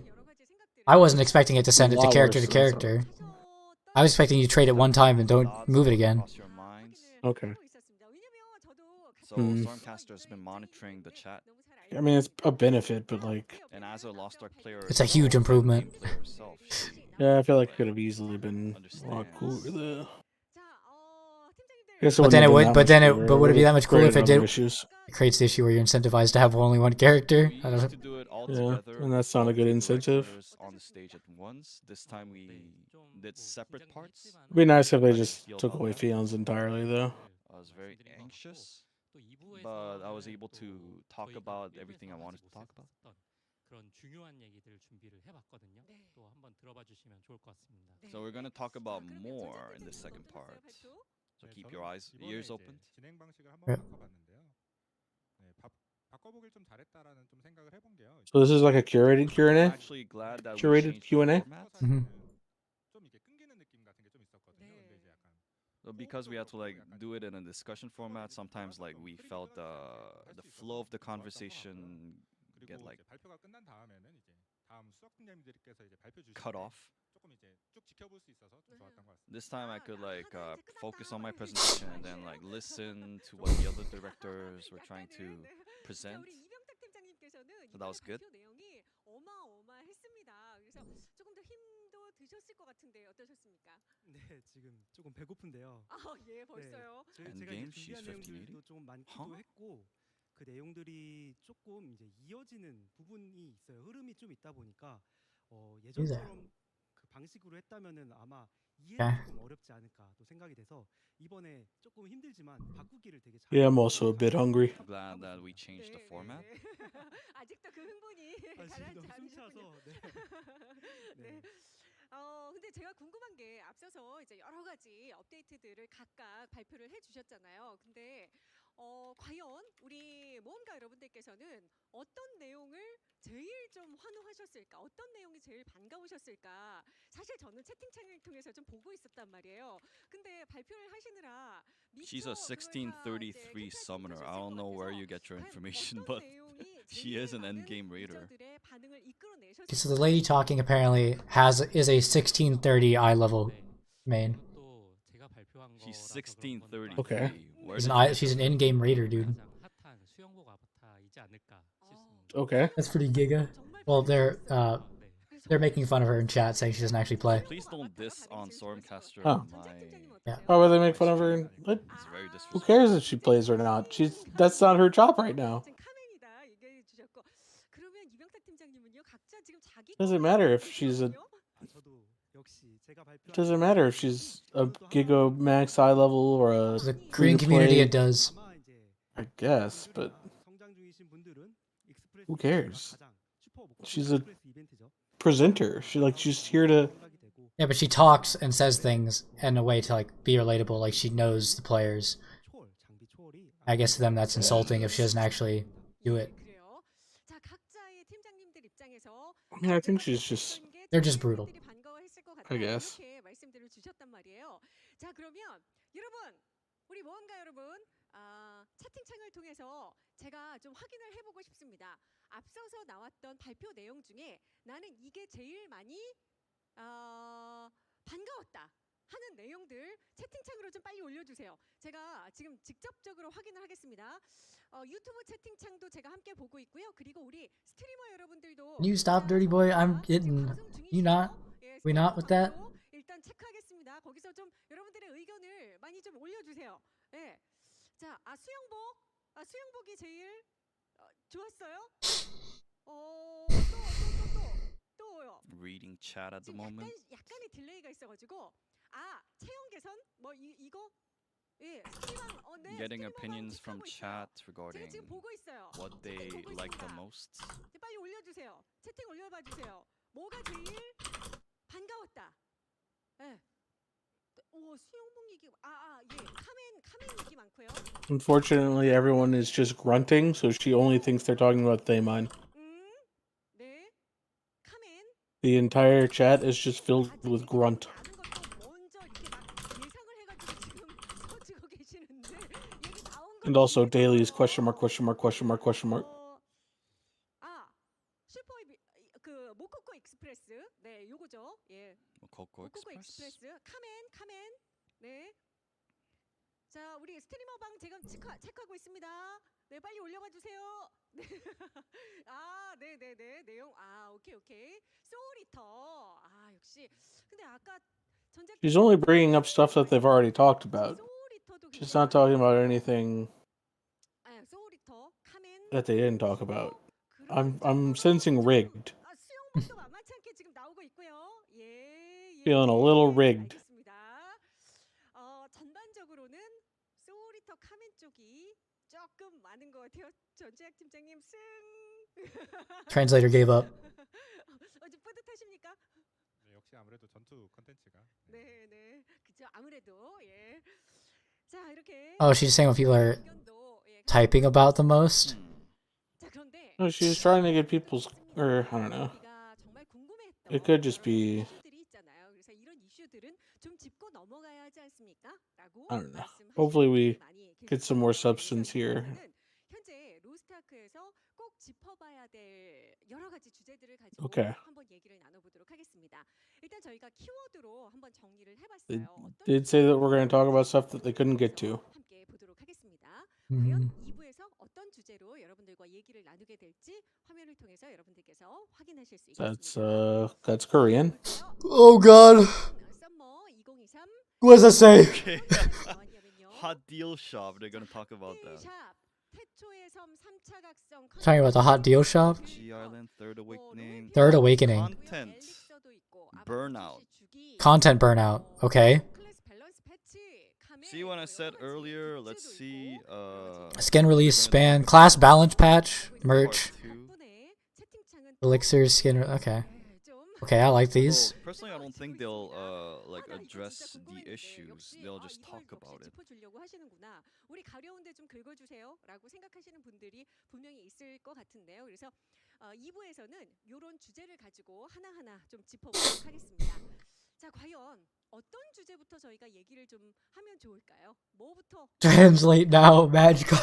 I wasn't expecting it to send it to character to character. I was expecting you to trade it one time and don't move it again. Okay. So Stormcaster's been monitoring the chat. I mean, it's a benefit, but like... And as a Lost Ark player, It's a huge improvement. Yeah, I feel like it could have easily been a lot cooler. But then it would, but would it be that much cooler if it did? Issues. It creates the issue where you're incentivized to have only one character. I don't know. Yeah, and that's not a good incentive. On the stage at once. This time we did separate parts. It'd be nice if they just took away Fions entirely, though. I was very anxious, but I was able to talk about everything I wanted to talk about. 그런 중요한 얘기들을 준비를 해봤거든요. 또 한번 들어봐 주시면 좋을 것 같습니다. So we're gonna talk about more in the second part. So keep your ears open. 진행 방식을 한번 네. 바꿔봤는데요. 네, 바꿔보길 좀 잘했다라는 좀 생각을 해본 게요. So this is like a curated I'm Q&A? actually glad that we Curated changed Q&A? the format. 좀 이게 끊기는 느낌 같은 게 좀 있었거든요. 근데 이제 약간 So because we had to like do it in a discussion format, sometimes like we felt the flow of the conversation get like 발표가 끝난 다음에는 이제 다음 수석 팀장님들께서 이제 발표 주실 cut 때 off. 조금 이제 쭉 지켜볼 수 있어서 좀 좋았던 것 같습니다. This time I could like focus on my presentation and then like listen to what the other directors were trying to present. 우리 이병탁 팀장님께서는 So that was good. 발표 내용이 어마어마했습니다. 그래서 조금 더 힘도 드셨을 것 같은데 어떠셨습니까? 네, 지금 조금 배고픈데요. 아, 예, 벌써요. 제가 Endgame, 이제 she's 준비한 1580? 내용들도 조금 많기도 했고 그 내용들이 조금 이제 이어지는 부분이 있어요. 흐름이 좀 있다 보니까 예전처럼 그 방식으로 했다면은 아마 이해가 조금 어렵지 않을까 또 생각이 돼서 이번에 조금 힘들지만 바꾸기를 되게 잘. Yeah, I'm also a bit hungry. Glad that we changed the format. 아직도 그 흥분이 가라앉지 않으셨군요. 네. 근데 제가 궁금한 게 앞서서 이제 여러 가지 업데이트들을 각각 발표를 해주셨잖아요. 근데 과연 우리 모험가 여러분들께서는 어떤 내용을 제일 좀 환호하셨을까? 어떤 내용이 제일 반가우셨을까? 사실 저는 채팅창을 통해서 좀 보고 있었단 말이에요. 근데 발표를 하시느라 She's a 1633 summoner. I don't know where you get your information, but she is an endgame raider. Okay, so the lady talking apparently is a 1630 eye level main. 또 제가 발표한 She's 거라서 그런 건데 Okay. Where She's did an you she's an get in-game raider, dude. 가장 핫한 수영복 아바타이지 않을까 싶습니다. Okay. That's pretty giga. Well, they're making fun of her in chat, saying she doesn't actually play. Please don't diss on Stormcaster. Huh. Yeah. Why would they make fun of her? What? It's very Who disrespectful. cares if she plays or not? That's not her job right now. Doesn't matter if she's a. It doesn't matter if she's a Giga Max eye level or a. To the Korean community, it does. I guess, but who cares? She's a presenter. She's here to. Yeah, but she talks and says things in a way to like be relatable, like she knows the players. I guess to them that's insulting if she doesn't actually do it. I mean, I think she's just. They're just brutal. I guess. 자, 그러면 여러분, 우리 모험가 여러분, 채팅창을 통해서 제가 좀 확인을 해보고 싶습니다. 앞서서 나왔던 발표 내용 중에 나는 이게 제일 많이 반가웠다 하는 내용들 채팅창으로 좀 빨리 올려주세요. 제가 지금 직접적으로 확인을 하겠습니다. 유튜브 채팅창도 제가 함께 보고 있고요. 그리고 우리 스트리머 여러분들도 Can you stop, dirty boy? I'm getting. You not? We not with that? 일단 체크하겠습니다. 거기서 좀 여러분들의 의견을 많이 좀 올려주세요. 네. 자, 수영복이 제일 좋았어요. 또요. Reading chat at the moment. 약간의 딜레이가 있어가지고 체형 개선 뭐 이거 예 스트리머 Getting opinions from chat regarding 지금 보고 있어요. what they like the most. 빨리 올려주세요. 채팅 올려봐 주세요. 뭐가 제일 반가웠다. 예. 수영복 얘기 카멘 얘기 많고요. Unfortunately, everyone is just grunting, so she only thinks they're talking about Thaymine. 네. 카멘. The entire chat is just filled with grunt. And also Daly's question mark. 그 모코코 익스프레스. 네, 요거죠. 예. 모코코 익스프레스. 카멘. 네. 자, 우리 스트리머 방 제가 체크하고 있습니다. 네, 빨리 올려봐 주세요. 네. 네네네. 내용. 오케이. 소울리터. 역시. 근데 아까 She's only bringing up stuff that they've already talked about. She's not talking about anything 소울리터, 카멘. that they didn't talk about. I'm sensing rigged. 수영복도 만만치 않게 지금 나오고 있고요. 예. Feeling a little rigged. 알겠습니다. 전반적으로는 소울리터 카멘 쪽이 조금 많은 것 같아요. 전재학 팀장님 승. Translator gave up. 뿌듯하십니까? 역시 아무래도 전투 컨텐츠가. 네, 네. 그죠. 아무래도 예. 자, 이렇게 Oh, she's saying what people are typing about the most. 자, 그런데 No, she's trying to get people's, or I don't know. 우리가 정말 궁금해했던 It could just be, 이슈들이 있잖아요. 그래서 이런 이슈들은 좀 짚고 넘어가야 하지 않습니까? 라고 I don't know. 말씀하시는 Hopefully we 분들이 많이 get some more 계시더라고요. substance 그래서 here. 이번에는 현재 로스트아크에서 꼭 짚어봐야 될 여러 가지 주제들을 가지고 Okay. 한번 얘기를 나눠보도록 하겠습니다. 일단 저희가 키워드로 한번 정리를 They 해봤어요. 어떤 did say that we're going to talk about stuff that they couldn't get to. 함께 보도록 하겠습니다. 과연 음. 2부에서 어떤 주제로 여러분들과 얘기를 나누게 될지 화면을 통해서 여러분들께서 확인하실 수 있겠습니다. That's Korean. Oh god. 썸머 2023 What does that say? Okay. Hot deal shop. They're gonna talk about that. 태초의 섬 3차 각성 Talking about the hot deal shop? G Island, Third Awakening. Third Awakening. Content. Burnout. Content burnout. Okay. See when I said earlier, let's see Skin release span. Class balance patch. Merch. part 2. Elixirs skin. Okay. Okay, I like these. Well, personally, I don't think they'll like address the issues. They'll just talk about it. 짚어주려고 하시는구나. 우리 가려운데 좀 긁어주세요라고 생각하시는 분들이 분명히 있을 것 같은데요. 그래서 2부에서는 이런 주제를 가지고 하나하나 좀 짚어보도록 하겠습니다. 자, 과연 어떤 주제부터 저희가 얘기를 좀 하면 좋을까요? 뭐부터? Translate now, magical.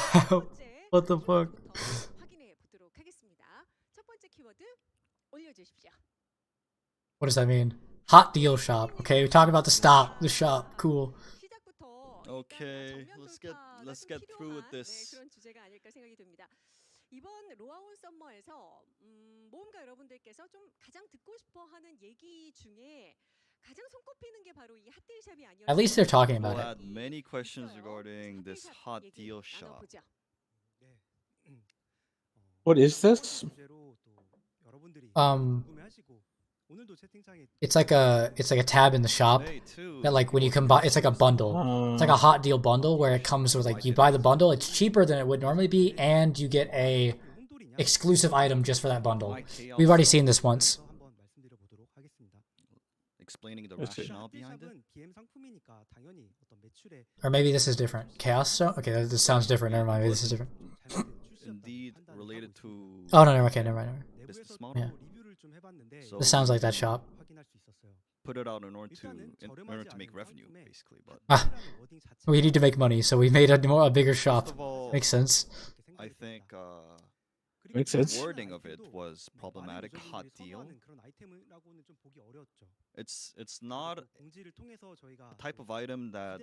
What the fuck? 확인해 보도록 하겠습니다. 첫 번째 키워드 올려주십시오. What does that mean? Hot deal shop. Okay, we're talking about the stop, the shop. Cool. Okay, let's get through with this. 그런 주제가 아닐까 생각이 듭니다. 이번 로아온 썸머에서 모험가 여러분들께서 좀 가장 듣고 싶어하는 얘기 중에 가장 손꼽히는 게 바로 이 핫딜샵이 아니었나. At least they're talking We'll about it. had many questions regarding this hot deal shop. What is this? It's like a tab in the shop Hey, too. that like when you combine, it's like a bundle. It's like a hot deal bundle where it comes with like you buy the bundle, it's cheaper than it would normally be, and you get a exclusive item just for that bundle. We've already seen this once. Explaining the Let's see. rationale behind it. Or maybe this is different. Chaos Stone? Okay, this sounds different. Never mind. Maybe this is different. Indeed, related to Oh no, okay, never mind. business model. Yeah. So This sounds like that shop. put it out in order to make revenue, basically. But Ah, we need to make money, so we made a bigger shop. first of all, Makes sense. I think Makes the sense. wording of it was problematic. Hot deal. It's not a type of item that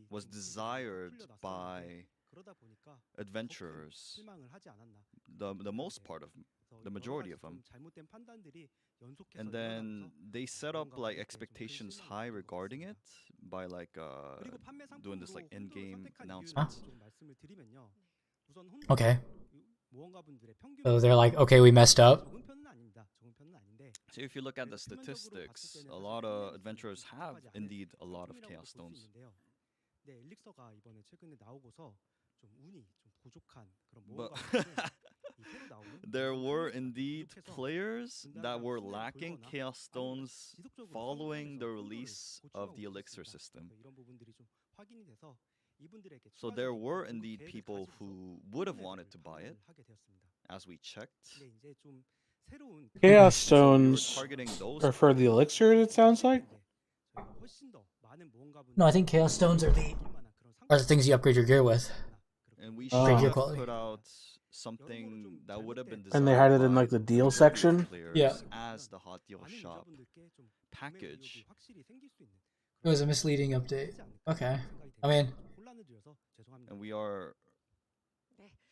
was desired by adventurers. The most part of them, the majority of them. And then they set up like expectations high regarding it by like doing this like in-game announcements. Okay. So they're like, okay, we messed up. So if you look at the statistics, a lot of adventurers have indeed a lot of chaos stones. But there were indeed players that were lacking chaos stones following the release of the elixir system. So there were indeed people who would have wanted to buy it, as we checked. Chaos So we were stones targeting those. are for the elixir, it sounds like. No, I think Chaos Stones are the things you upgrade your gear with. And we Oh. should Gear have quality. put out something that would have been And they had it in desired like the by deal majority of section. players Yeah. as the hot deal shop package. It was a misleading update. Okay. I mean, And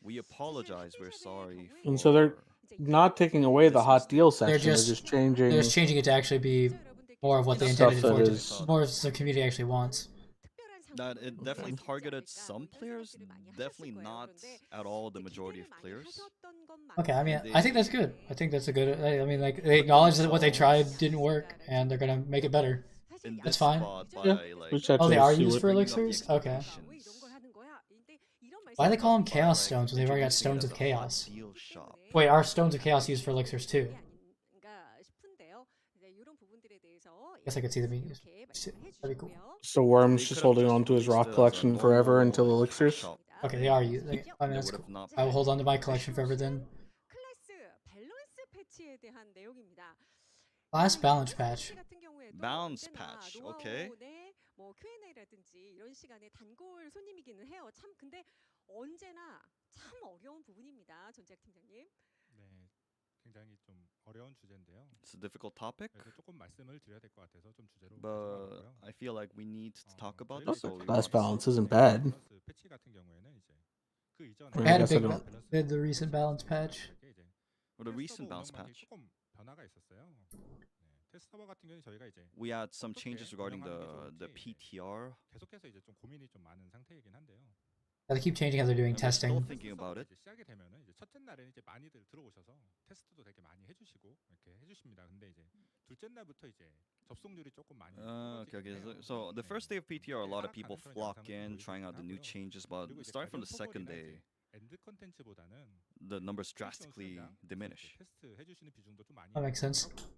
we apologize. We're sorry. And so they're not taking away the hot deal section. They're just- just changing. they're just changing it to actually be more of what they Stuff intended that for. is- More of the community actually wants. That it definitely targeted some players, definitely not at all the majority of players. Okay, I mean, I think that's good. I think that's a good. I mean, like they acknowledge that what they tried didn't work, and they're gonna make it better. In That's this fine. spot by Yeah, like we just Oh, they actually are see used what- for bringing up the elixirs. Okay. expectations. Why do they call them Chaos like, Stones when they've already got introducing it Stones as of a hot Chaos? deal shop. Wait, are Stones of Chaos used for elixirs too? I guess I could see them being used. That'd be cool. So Worm's They just could have holding on to his released rock it as a collection forever normal, until like, elixirs. shop. Okay, they are used. I mean, That that's would cool. have not I will hold been on to my an collection issue. forever then. 클래스 밸런스 패치에 대한 내용입니다. Last balance patch. 같은 경우에도 Balance 언제나 patch, okay. 노하우의 뭐 Q&A라든지 이런 시간에 단골 손님이기는 해요. 참 근데 언제나 참 어려운 부분입니다. 전작 팀장님. 네, 굉장히 좀 어려운 주제인데요. It's a difficult topic, 그래서 조금 말씀을 드려야 될 것 같아서 좀 주제로 but 가져왔고요. I feel like we need to talk about 저희가 this. So 이제 we Last want to- balance isn't bad. 밸런스 패치 같은 경우에는 이제 그 이전에 I mean, They had a guess I big, don't- they had the recent balance patch. 이제 With a 테스트 recent 서버 bounce 운영 방식이 patch, 조금 변화가 있었어요. 네, 테스트 서버 같은 경우는 저희가 이제 we had some 어떻게 changes regarding 운영하는 게 the 좋을지 PTR. 계속해서 이제 좀 고민이 좀 많은 상태이긴 한데요. They keep changing how they're doing And we're still testing. thinking about it. 이제 시작이 되면은 이제 첫째 날에는 이제 많이들 들어오셔서 테스트도 되게 많이 해주시고 이렇게 해주십니다. 근데 이제 둘째 날부터 이제 접속률이 조금 많이 Okay, okay. So the first day of PTR, a lot of people flock in, trying out the new changes, but starting from the second day, 엔드 컨텐츠보다는 the numbers drastically diminish. 테스트 해주시는 비중도 좀 많이 That makes sense. 하고,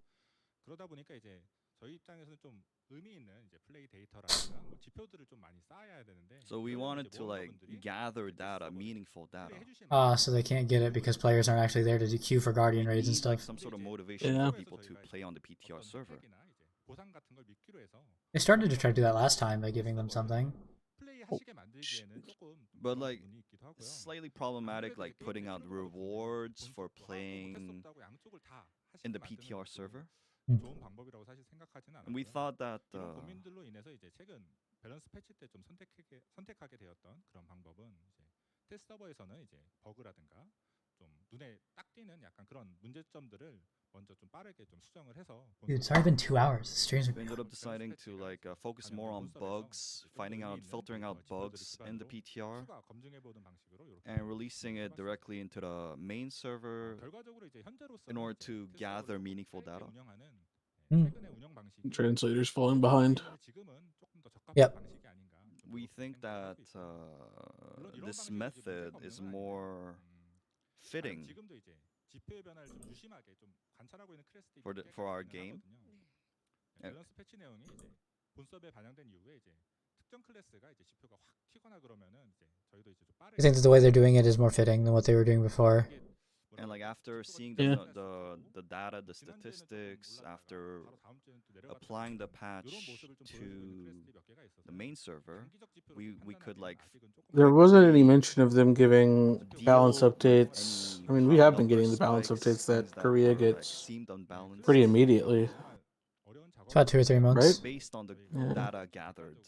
그러다 보니까 이제 저희 입장에서는 좀 의미 있는 이제 플레이 데이터라든가 뭐 지표들을 좀 많이 쌓아야 되는데. So we 그러려면 wanted 이제 to like 모험가분들이 gather 테스트 data, 서버를 meaningful data. 플레이해주시는 So they can't get it because players aren't actually there to do queue for Guardian We raids and need like stuff. some sort of motivation Yeah. for people to play on the PTR 어떤 server. 혜택이나 이제 보상 같은 걸 미끼로 해서 They started to try to do that last time by giving them something. 플레이하시게 만들기에는 조금 But 그런 like, 부분이 있기도 하고요. slightly problematic, like 아무래도 putting 이제 out 게임 rewards 본식도 for 하고 playing 못할 수 없다고 양쪽을 다 하시게 in the 만드는 PTR 것도 server. 좋은 방법이라고 사실 생각하지는 And we 않았고요. thought that 이런 고민들로 인해서 이제 최근 밸런스 패치 때 좀 선택하게 되었던 그런 방법은 이제 테스트 서버에서는 이제 버그라든가 좀 눈에 딱 띄는 약간 그런 문제점들을 먼저 좀 빠르게 좀 수정을 해서 Dude, it's already been 2 hours. The streams we are. ended up deciding to like focus more on bugs, finding out, filtering out bugs in the PTR, 추가 검증해 보는 방식으로 이렇게 and releasing it directly into the main server 결과적으로 이제 현재로서 in order to gather meaningful data. 운영하는 Mm. 최근의 운영 방식이 Translators falling behind. 지금은 조금 더 적합한 Yep. 방식이 아닌가. We think that this method is more fitting 지금도 이제 지표의 변화를 좀 유심하게 좀 관찰하고 있는 클래스들이 for our game. 밸런스 패치 내용이 이제 본섭에 반영된 이후에 이제 특정 클래스가 이제 지표가 확 튀거나 그러면은 이제 저희도 이제 좀 빠르게 I think that the way they're doing it is more fitting than what they were doing before. And like after seeing Yeah. the data, the statistics, after applying the patch to the main server, we could like There wasn't any mention of them giving balance deal updates. any I mean, we have been number getting the balance spikes, updates that things Korea were, like, gets seemed unbalanced, pretty immediately, It's about 2 or 3 months. right? based on the Yeah. data gathered.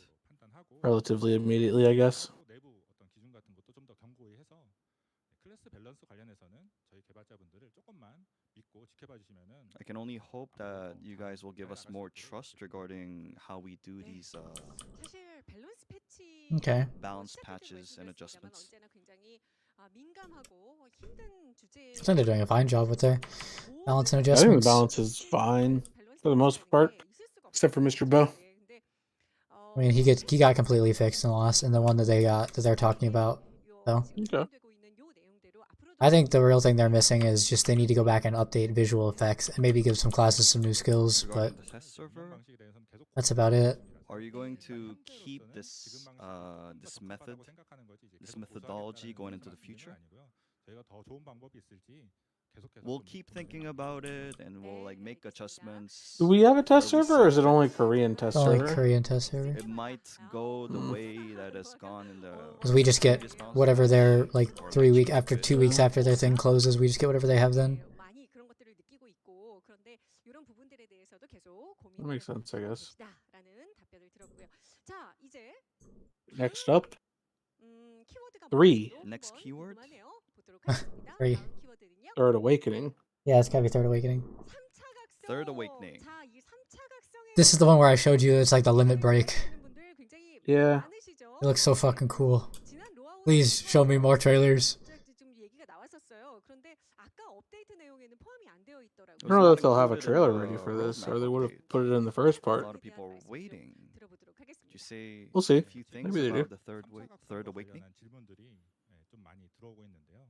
Relatively immediately, I guess. 내부 어떤 기준 같은 것도 좀 더 견고히 해서 클래스 밸런스 관련해서는 저희 개발자분들을 조금만 믿고 지켜봐 주시면은 I can only hope that you guys will give us more trust regarding how we do these 사실 밸런스 패치 Okay. balance patches and adjustments. 언제나 굉장히 민감하고 힘든 주제. I think they're doing a fine job with their balance and I think the adjustments. balance is fine for the most part, except for Mr. Bo. I mean, he got completely fixed in the one that they're talking about. So Okay. I think the real thing they're missing is just they need to go back and update visual effects and maybe give some classes some new skills. But Regarding the test server, that's about it. are you going to keep this this method, this methodology going into the future? We'll keep thinking about it and we'll like make adjustments. Do we have a test Where we server, or is see it only Korean test Only server? Korean test server. It might go the way that it's gone in the Because we just get previous bounce whatever their patch, like or 3 like week change after it. 2 weeks after their thing closes, we just get whatever they have then. 많이 그런 것들을 느끼고 있고 그런데 이런 부분들에 대해서도 계속 That 고민을 makes sense, I 하고 guess. 계시다라는 답변을 들었고요. 자, 이제 Next up, 키워드가 3. 뭔지도 Next 한번 keyword? 궁금하네요. 보도록 하겠습니다. 3. 다음 키워드는요. Third Awakening. Yeah, it's gotta be Third Awakening. 3차 각성. Third Awakening. 자, 이 3차 각성에 This is the one where I showed you it's like the limit break. 분들 굉장히 Yeah. 많으시죠? It looks so fucking cool. 지난 로아우에서 Please show me more trailers. 좀 얘기가 나왔었어요. 그런데 아까 업데이트 내용에는 포함이 안 되어 I 있더라고요. don't know that they'll have a included in trailer the ready for this, or roadmap they would have update. put it in the first A part. lot of people are waiting. 들어보도록 Could you 하겠습니다. say We'll see. a few things Maybe they do. about the third awakening? 질문들이 좀 많이 들어오고 있는데요.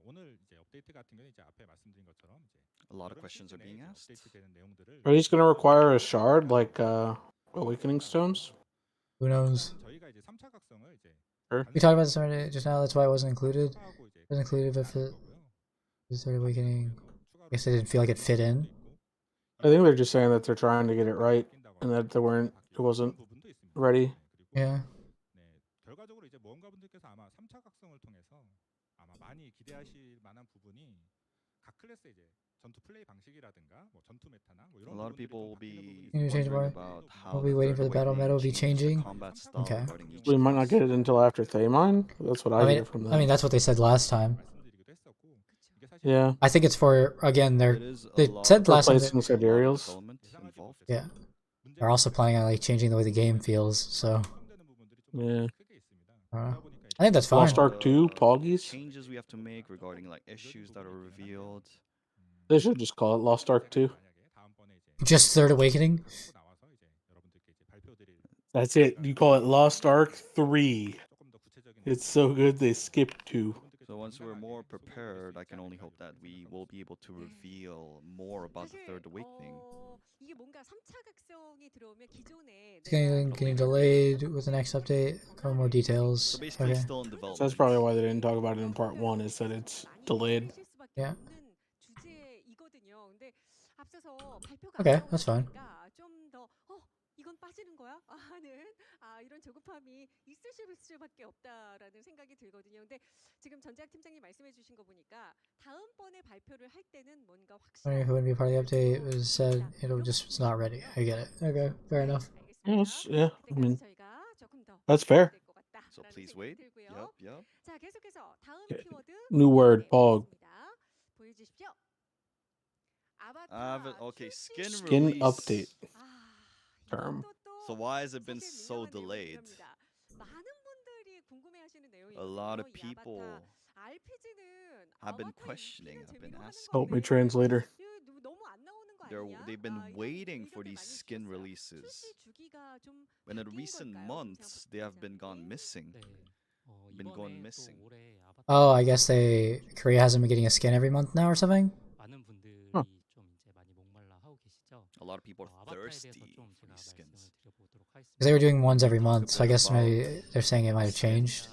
오늘 이제 업데이트 같은 경우는 이제 앞에 말씀드린 것처럼 이제 A lot of questions are being asked. 업데이트되는 내용들을 Are these gonna require a shard like Awakening Stones? Who knows? 저희가 이제 3차 각성을 이제 Sure. We talked about this already just now. That's why it wasn't included. It wasn't included if it started awakening. I guess they didn't feel like it fit in. I think they're just saying that they're trying to get it right and that it wasn't ready. Yeah. 네, 결과적으로 이제 모험가분들께서 아마 3차 각성을 통해서 아마 많이 기대하실 만한 부분이 각 클래스의 이제 전투 플레이 방식이라든가 뭐 전투 메타나 뭐 이런 A lot of 부분들이 people 좀 will be 바뀌는 부분이 You change 있어요. more? about how We'll the be waiting third for the battle awakening meta to be changes the changing. combat style Okay. regarding each We might not class. get it until after Thaymine. That's what I hear from them. I mean that's what they said last time. 말씀드리기도 했었고 이게 사실 Yeah. I think it's for again It is a they lot said last time Replacing that, a lot of Sidereals. development involved. yeah, they're also planning on like changing the way the game feels. So Yeah. I think that's fine. Lost Ark 2, Poggies. Changes we have to make regarding like issues that are revealed. They should just call it Lost Ark 2. Just Third Awakening. That's it. You call it Lost Ark 3. It's so good they skipped 2. So once we're more prepared, I can only hope that we will be able to reveal more about the third awakening. 이게 뭔가 3차 각성이 들어오면 기존에 It's getting delayed with the next update. A couple more details. So basically, Okay. still in development. So that's probably why they didn't talk about it in part 1, is that it's delayed. Yeah. 주제이거든요. 근데 앞서서 발표가 Okay, that's fine. 좀더 이건 빠지는 거야? 하는 이런 조급함이 있으실 수밖에 없다라는 생각이 들거든요. 근데 지금 전작 팀장님 말씀해 주신 거 보니까 다음번에 발표를 할 때는 뭔가 Wondering if it wouldn't be part of the update. It was said it's not ready. I get it. Okay, fair enough. Yes, yeah, I mean, 저희가 조금 더 that's fair. So please wait. Yep. 자, 계속해서 다음 Okay. 키워드 New word, Pog. 보여주십시오. Okay, skin Skin release. update term. So why has it been so delayed? A lot of people have been questioning, have been asking. Help me, translator. They've been waiting for these skin releases. And in recent months, they have been gone missing. Oh, I guess Korea hasn't been getting a skin every month now or something? Huh. A lot of people are thirsty for these skins. Because they were doing ones every month, so I guess maybe they're saying it might have changed.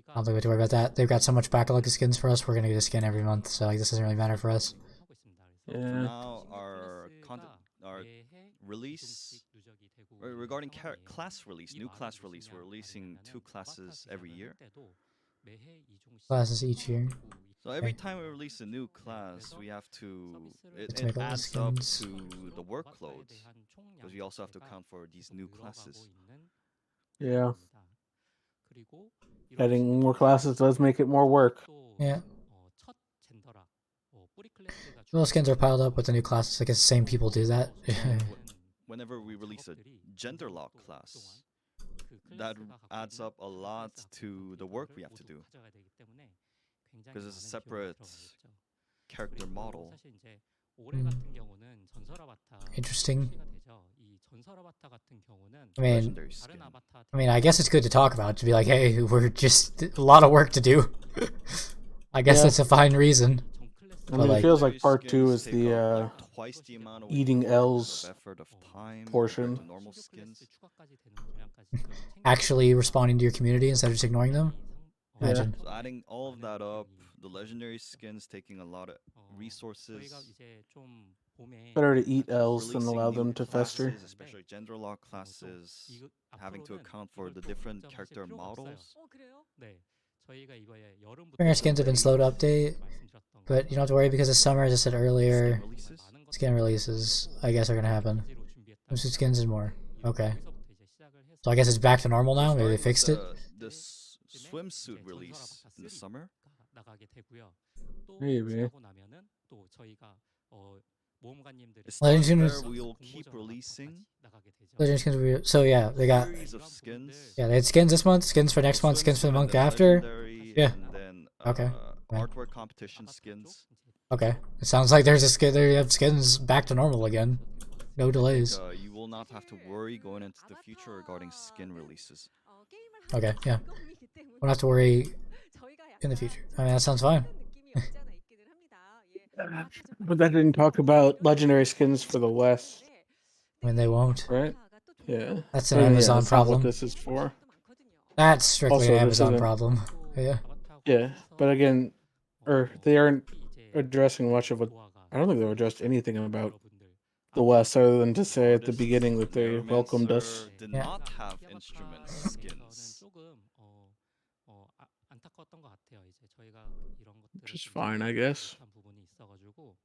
I don't think we have to worry about that. They've got so much backlog of skins for us, we're gonna get a skin every month, so like, this doesn't really matter for us. For Yeah. now, our release regarding class release, new class release, we're releasing 2 classes every year. Classes each year. So every time we release a new class, we have to To make it all the adds up skins. to the workload because we also have to account for these new classes. Yeah. Adding more classes does make it more work. Yeah. Those skins are piled up with the new classes. I guess the same people do that. Whenever we release a gender lock class, that adds up a lot to the work we have to do because it's a separate character model. Interesting. Legendary skin. I mean, I guess it's good to talk about, to be like, hey, we're just a lot of work to do. I guess Yeah. that's a fine reason. I mean, like- it feels like part 2 is Take the up, like, twice the amount of eating work, L's effort of time portion. compared to normal skins. Actually responding to your community instead of just ignoring them. Yeah. Imagine. So adding all of that up, the legendary skins taking a lot of resources. Better to eat L's than Releasing allow new them to fester. classes, especially gender lock classes, having to account for the different character models. Premier skins have been slow to update, but you don't have to worry because of summer, as I said earlier, Skin releases. skin releases, I guess, are going to happen. Some skins and more. Okay. So I guess it's back to normal now? Maybe they fixed it? The swimsuit release in the summer. Maybe. It's Legend where skins- we'll keep releasing Legend skins will be, so yeah, they got, series of skins. yeah, they had skins this month, skins for next month, skins for the Swimsuit month and then after. legendary, Yeah. And then, Okay. Right. artwork competition skins. Okay. It sounds like there's a skin, they have skins back to normal again. No delays. You will not have to worry going into the future regarding skin releases. Okay, yeah. Won't have to worry in the future. I mean, that sounds fine. But that didn't talk about legendary skins for the West, I mean, they won't. right? Yeah. That's an But, Amazon that's not problem. what this is for. That's strictly Also, an this Amazon isn't- problem. Yeah. Yeah, but again, they aren't addressing much of what. I don't think they've addressed anything about the West other than to say at the beginning that they welcomed us. Did Yeah. not have instrument skins. 안타까웠던 것 같아요. 이제 저희가 이런 것들을 Which is 좀 fine, I 제대로 guess. 못한 부분이 있어가지고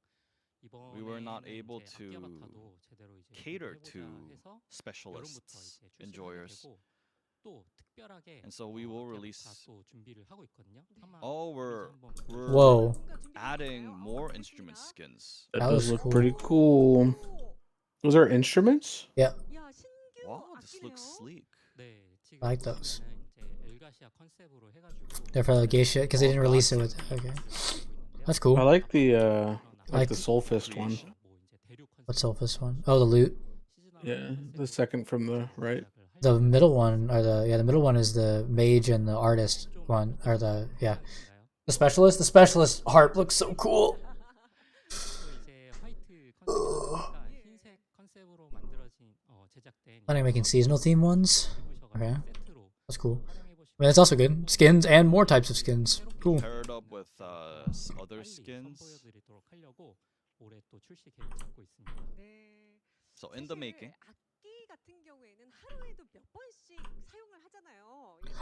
We were not 이번에는 able 이제 to 아키아바타도 제대로 이제 cater 해보자 to 해서 여름부터 specialists, 이제 출시를 하게 enjoyers. 되고 또 특별하게 And so we will 아키아바타 release. 또 준비를 하고 있거든요. 아마 Oh, we're Whoa. adding more instrument skins. That That does was look cool. pretty cool. Those are instruments? Yeah. Wow, this looks sleek. 네, 지금 I like those. 보시면은 이제 엘가시아 컨셉으로 해가지고 They're for like gay shit because they didn't release it with. Okay. That's cool. I like the like Soul Fist one. What's the this one? Oh, the loot. Yeah, the second from the right. The middle one, or the middle one is the mage and the artist one, or the specialist. The specialist heart looks so cool. Planning on making seasonal theme ones. Okay, that's cool. I mean, that's also good. Skins and more types of skins. Cool. Paired up with other skins. So in the making.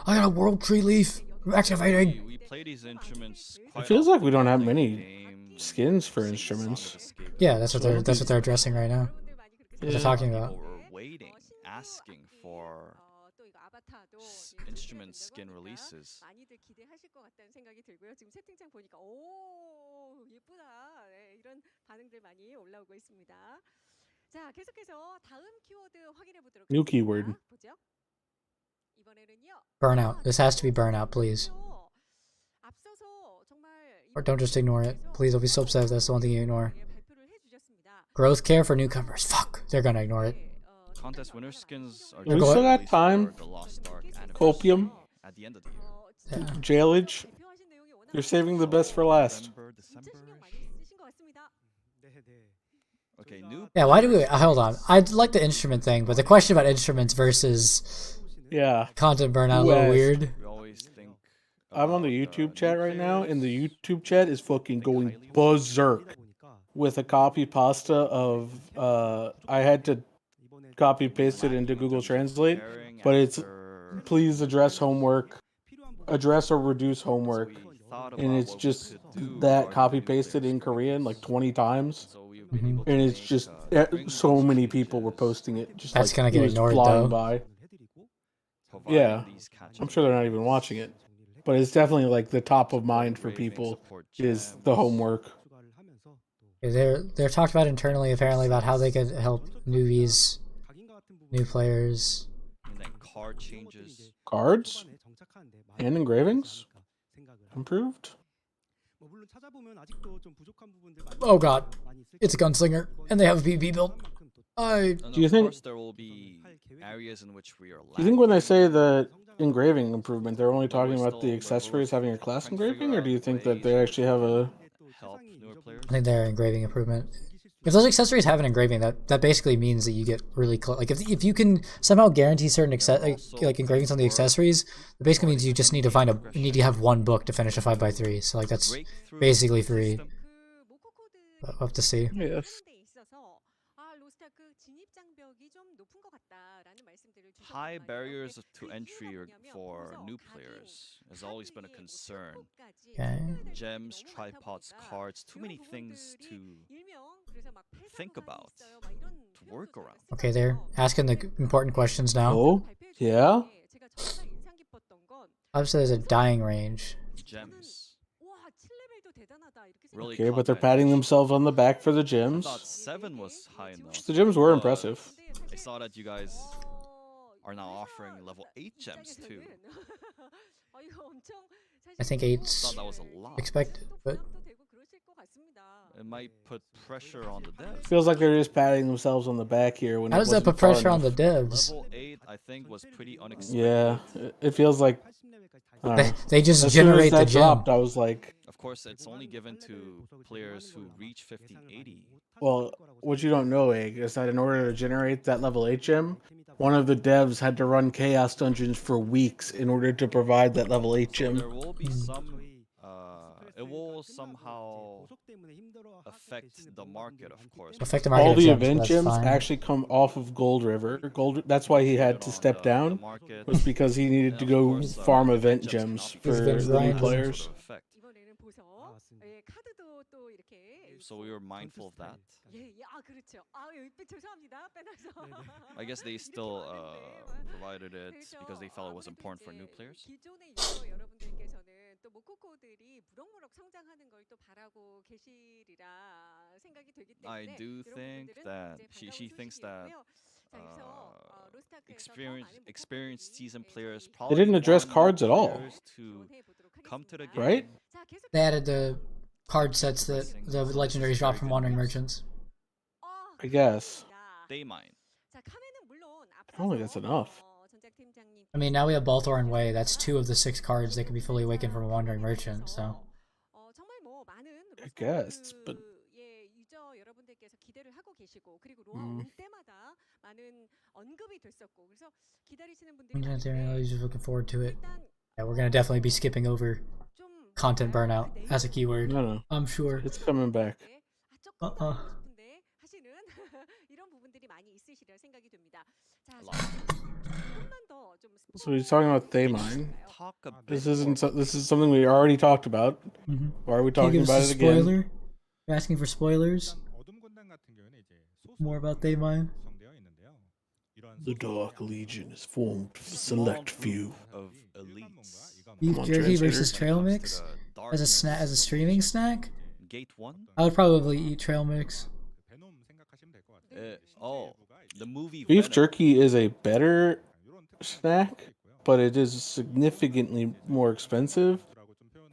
I got a world tree leaf. Activating. We play these instruments. It feels like we don't have many skins for instruments. Yeah, that's what they're addressing right now. What they're talking about. People were waiting, asking for instrument skin releases. 많이들 기대하실 것 같다는 생각이 들고요. 지금 채팅창 보니까 오 예쁘다 이런 반응들 많이 올라오고 있습니다. 자 계속해서 다음 키워드 확인해 보도록 New keyword. 보죠. 이번에는요. Burnout. This has to be burnout, please. 앞서서 정말 Or don't just ignore it. Please, I'll be so upset if that's the one thing you ignore. Growth care for newcomers. Fuck, they're gonna ignore it. Contest winner skins are We still got released time. for the Lost Ark anniversary Copium. at the end of the year. Yeah. Jailage. You're saving the best for last. December. Okay, new. Yeah, why do we... hold on. I like the instrument thing, but the question about instruments versus content burnout a little weird. We always think I'm on the YouTube chat right now, and the YouTube chat is fucking going berserk with a copy pasta of... I had to copy paste it into Google Translate, but it's please address homework, address or reduce homework, and it's just that copy pasted in Korean like 20 times, and it's just so many people were posting it. Just That's like, gonna get it was ignored, flying though. by. Yeah, I'm sure they're not even watching it, but it's definitely like the top of mind for people is the homework. They're talked about internally apparently about how they could help newbies, new players. And then card changes. Cards and engravings improved. Oh god, it's a gunslinger, and they have a PvP build. And Do you of think? course there will be areas in which we are Do you think when they lacking. say the engraving improvement, they're only talking about the accessories having a class engraving, or do you think that they actually have a? Help newer players. I think they're engraving improvement. If those accessories have an engraving, that basically means that you get really close. Like if you can somehow guarantee certain like engravings on the accessories, it basically means you just need to have one book to finish a 5x3. So like that's basically free. We'll have to see. Yes. High barriers to entry for new players has always been a concern. Okay. Gems, tripods, cards, too many things to think about, to work around. Okay, they're asking the important questions now. Oh, yeah. Obviously, there's a dying range. Gems. Really Okay, but they're caught my patting attention. themselves on the back for the I gems. thought 7 was high enough. The gems were but impressive. I saw that you guys are now offering level 8 gems too. I think I 8's thought that was a lot. expected, but it might put pressure on the devs. Feels like they're just patting themselves on the back here when How it does that wasn't put far pressure on the enough. devs? Level 8, I think, was pretty unexpected. Yeah, it feels like I don't know. They just As soon as generate the that gem. dropped, I was like, Of course, it's only given to players who reach 1580. well, what you don't know, Egg, is that in order to generate that level 8 gem, one of the devs had to run Chaos Dungeons for weeks in order to provide that level 8 So gem. there will be some. It will somehow affect the market, of course. Affect the market All of the gems, event that's gems fine. actually come off of Gold River. That's why he had to step down, was because he needed to go farm event gems for been the new grinding. players. 이번에는 보석, 예, 카드도 또 이렇게. So we were mindful of that. 예, 예, 아 그렇죠. 아, 죄송합니다. 빼놔서. I guess they still provided it because they felt it was important for new players. 기존의 유저 여러분들께서는 또 모코코들이 무럭무럭 성장하는 걸 또 바라고 계시리라 생각이 되기 때문에 I do think that she thinks that experienced seasoned players They probably didn't address want cards at all, players to come to the game. right? They added the card sets that the legendaries drop from wandering merchants. I guess. They mine. I don't think that's enough. I mean, now we have Balthor and Way. That's 2 of the 6 cards that can be fully awakened from a wandering merchant. So I guess, but 여러분들께서 기대를 하고 계시고 그리고 로아 올 때마다 많은 언급이 됐었고 그래서 기다리시는 분들이 I was just looking forward to it. Yeah, we're gonna definitely be skipping over content burnout as a keyword. No. I'm sure. It's coming back. 하시는 이런 부분들이 많이 있으시리라 생각이 됩니다. 자, 조금만 더 좀. So we're talking about Thaymine. This is something we already talked about. Why are we talking about it again? Spoiler? You're asking for spoilers? More about Thaymine? The Dark Legion is formed of a select few of elites. Beef jerky versus trail mix as a streaming snack? Gate 1? I would probably eat trail mix. The movie Beef Venom. jerky is a better snack, but it is significantly more expensive,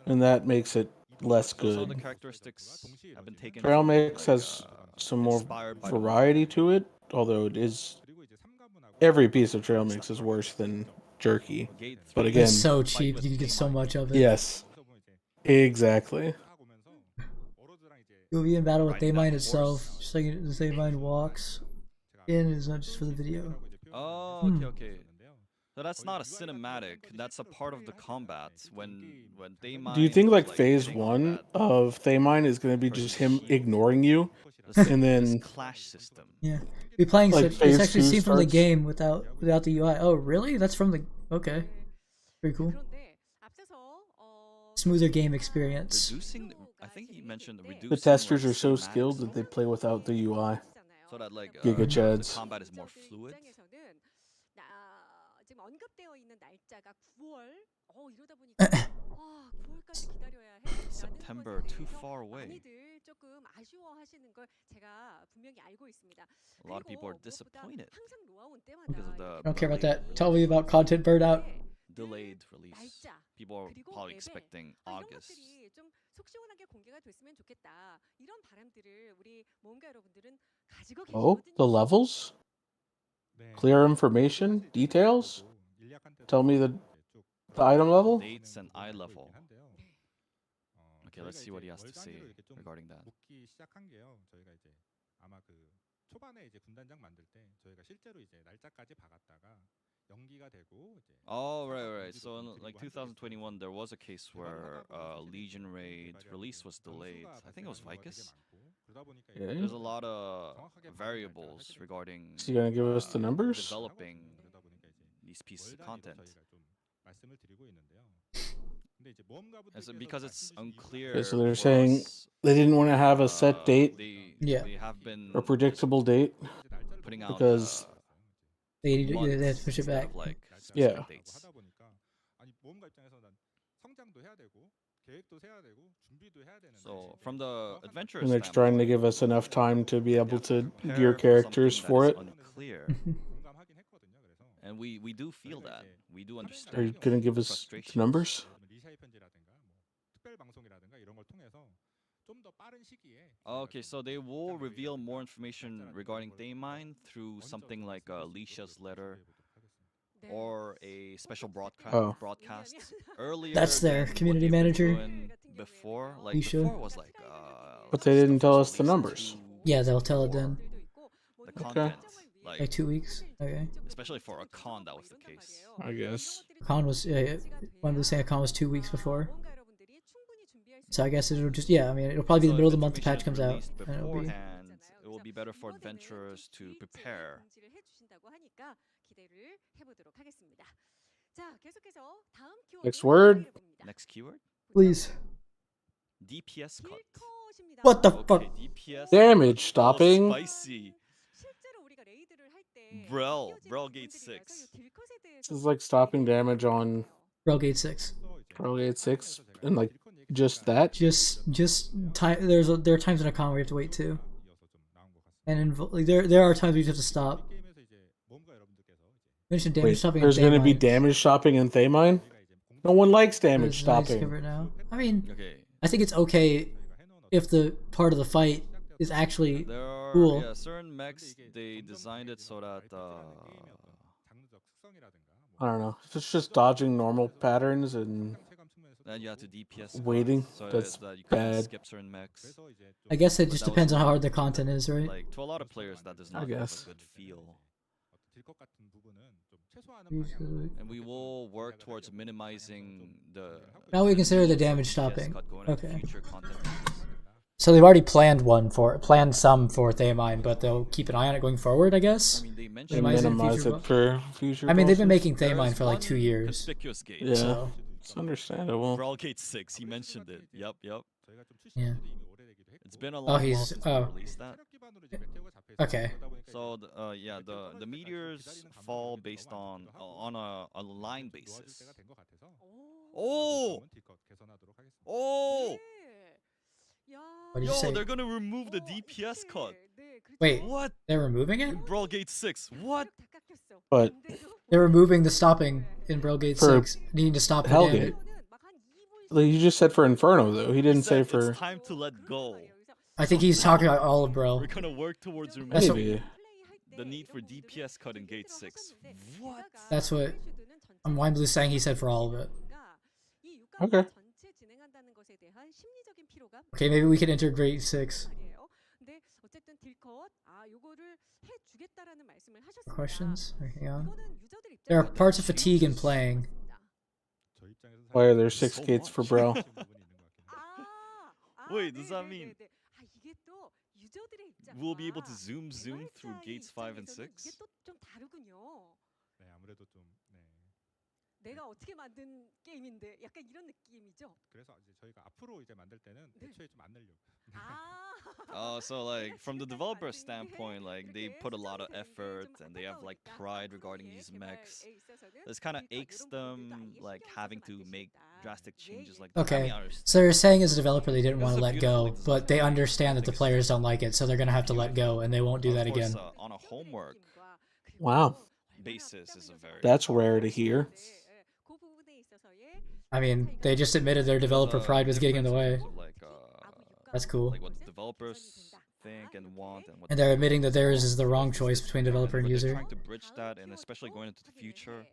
and that makes it less Those are good. the characteristics have been taken Trail from, mix like, has some more inspired by variety to it, although it is every piece of trail mix is worse than jerky. But again, It's so cheap, you can get so much of it. yes, exactly. You'll be in battle with Thaymine itself, just like the Thaymine walks in, is not just for the video. Oh, okay. So that's not a cinematic. That's a part of the combat when Thaymine. Do you think like was, phase hitting on 1 that of Thaymine is going to be just him shield. ignoring you, this and then clash system? Yeah. Be playing Like it's phase actually 2 seen from the starts? game without the UI. Oh, really? That's from the... Okay. Pretty cool. 그런데 앞서서 Smoother game experience. Reducing, I think he mentioned reducing. the testers like, are so cinematics skilled that they play without the UI. so that like Giga the Chads. combat is more fluid. 지금 언급되어 있는 날짜가 9월. 이러다 보니까 9월까지 기다려야 해. September, too far away. 많이들 조금 아쉬워하시는 걸 제가 분명히 알고 있습니다. A lot of people are disappointed 항상 로아 온 때마다 because of the I don't care about that. Tell me about content burnout. delayed release. People are probably expecting 이런 August. 것들이 좀 속 시원하게 공개가 됐으면 좋겠다. 이런 바람들을 우리 모험가 여러분들은 가지고 Oh, 계시거든요. the levels? Clear information? Details? Tell me the item level? Dates and eye level. Okay, let's see what he has to say regarding that. 묻기 시작한 게요. 저희가 이제 아마 그 초반에 이제 군단장 만들 때 저희가 실제로 이제 날짜까지 박았다가 연기가 되고 이제 Oh, right. So in like 2021, there was a case where Legion Raid release was delayed. I think it was Vicus. Okay. There's a lot of variables regarding Is he gonna give us the numbers? developing these pieces of content. 말씀을 드리고 있는데요. 근데 이제 모험가분들께서 Because it's unclear. Okay, so they're for saying us, they didn't want to have a set date, Yeah. They have been a predictable date, putting out because They months have to push it instead back. of, like, Yeah. specific dates. 하다 보니까 아니 모험가 입장에서 난 성장도 해야 되고 계획도 세야 되고 준비도 해야 되는데 So from the adventure and they're trying to give us enough time to be able to gear characters for it. Unclear. 공감하긴 했거든요. 그래서 And we do feel that. We do Are you understand. gonna give us the numbers? 리샤의 편지라든가 뭐 특별 방송이라든가 이런 걸 통해서 Okay, so they will reveal more information regarding Daymine through something like Alicia's letter or a special broadcast earlier. That's their than community what they've been manager. doing before. Like You should. before was like But they didn't tell us the released numbers. Yeah, they'll tell it then. The content, Like 2 weeks. Okay. especially for a con, that was the case. I guess. Con was one was saying a con was 2 weeks before. So I guess it'll just I mean it'll probably be the middle of the month the patch comes out. And it'll be It will be better for adventurers to prepare. Next word. Next keyword? please. DPS cut. What the Okay, fuck? DPS Damage stopping. spicy. Brel Gate 6. This is like stopping damage on Railgate 6. Railgate 6 and like just that. Just time. There are times in a con where you have to wait too, and there are times where you have to stop. Mention damage Wait, stopping. there's going to be damage stopping in Thaymine? No one likes damage stopping. Now. I mean, Okay. I think it's okay if the part of the fight is actually There are cool. certain mechs, they designed it so that I don't know. If it's just dodging normal patterns and then you have to DPS cut, waiting, so that's that you can bad. skip certain mechs. I guess it But just that was depends on how one- hard the content is, right? Like to a lot of players, that does not have guess. a good feel. And we will work towards minimizing the. Now we consider the damage DPS stopping. cut going into Okay. future content patches. So they've already planned some for Thaymine, but they'll keep an eye on it going forward, I guess. I mean, they They mentioned Minimize it in minimize future it for future I mean, they've been bosses. making Thaymine for like 2 years. Conspicuous gate. Yeah, So it's understandable. Brawl Gate 6, he mentioned it. Yep. yeah. It's been a long while he's- since oh. we released that. Okay. So the meteors fall based on a line basis. Oh! What did you say? They're gonna remove the DPS cut. Wait, What? they're removing it? In Brawl Gate 6. What? But They're removing the stopping in Railgate For 6, needing to stop the Hellgate. damage. like, you just said for Inferno though. He didn't say Said for it's time to let go. I think he's talking about all of Bro. We're gonna work towards That's what- removing maybe. the need for DPS cut in Gate 6. What? That's what Wine Blue's saying he said for all of it. Okay. Okay, maybe we can integrate 6. Questions? Hang on. There are parts of fatigue in playing. Why are there 6 So gates for much. Bro? Wait, does that mean we'll be able to zoom through gates 5 and 6? 내가 어떻게 만든 게임인데 약간 이런 느낌이죠. 그래서 이제 저희가 앞으로 이제 만들 때는 애초에 좀 안 늘려고. So like from the developer standpoint, like they put a lot of effort and they have like pride regarding these mechs. This kind of aches them, like having to make drastic changes like that. I Okay, mean, I understand. so they're saying as a developer they didn't This want is to a let beautiful go, but they understand that the players don't like it, so they're gonna have to let go, and they won't do Of that course, again. on a homework Wow. basis is a very That's rare to hear. I mean, they just admitted their developer pride was getting in the way. Like, That's cool. like what the developers think and want, and what And they're admitting that theirs is the wrong choice between developer and but they're user. trying to bridge that, and especially going into the future,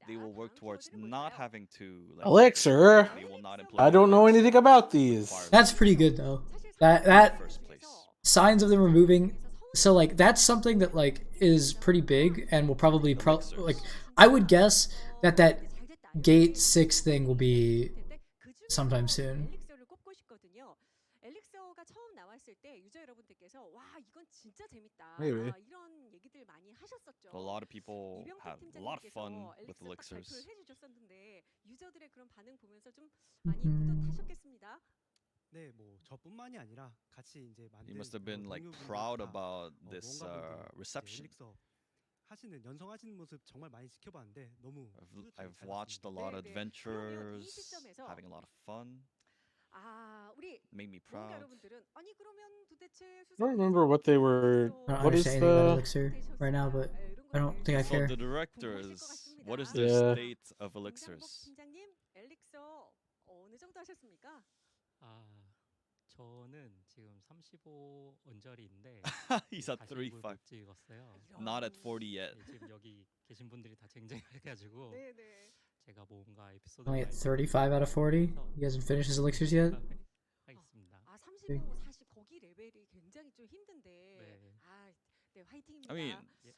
they will work towards not having to. Like, Elixir. they will not I don't know anything about these. That's pretty good though. That first place. signs of them removing. So like that's something that like is pretty big and will probably like I would guess that Gate 6 thing will be sometime soon. Maybe. A lot of people have a lot of fun with elixirs. 네, 뭐 저뿐만이 아니라 같이 이제 만든 You must have been like 동료분들 proud 다, about this 무언가분들 reception. 엘릭서 하시는 연성하시는 모습 정말 많이 지켜봤는데 너무 뿌듯하고 I've 잘 watched a 봤습니다. lot of 네, 네. adventures, 그러면 이 시점에서 having a lot of fun, 우리 made me 뭔가 proud. 여러분들은 아니 그러면 도대체 I don't remember what they were. I don't What is understand anything about the? Elixir right now, but I don't think I So care. the directors, what is their Yeah. state of elixirs? 팀장님 엘릭서 어느 정도 하셨습니까? 저는 지금 35 언저리인데 He's at 40을 35. 못 찍었어요. Not at 40 yet. 네, 지금 여기 계신 분들이 다 쟁쟁해가지고 네네. 제가 뭔가 에피소드 Only at 35 out of 40? You guys haven't finished his elixirs yet? 하겠습니다. 아 35, 40 거기 레벨이 굉장히 좀 힘든데. 네. 아, 네 화이팅입니다. I mean,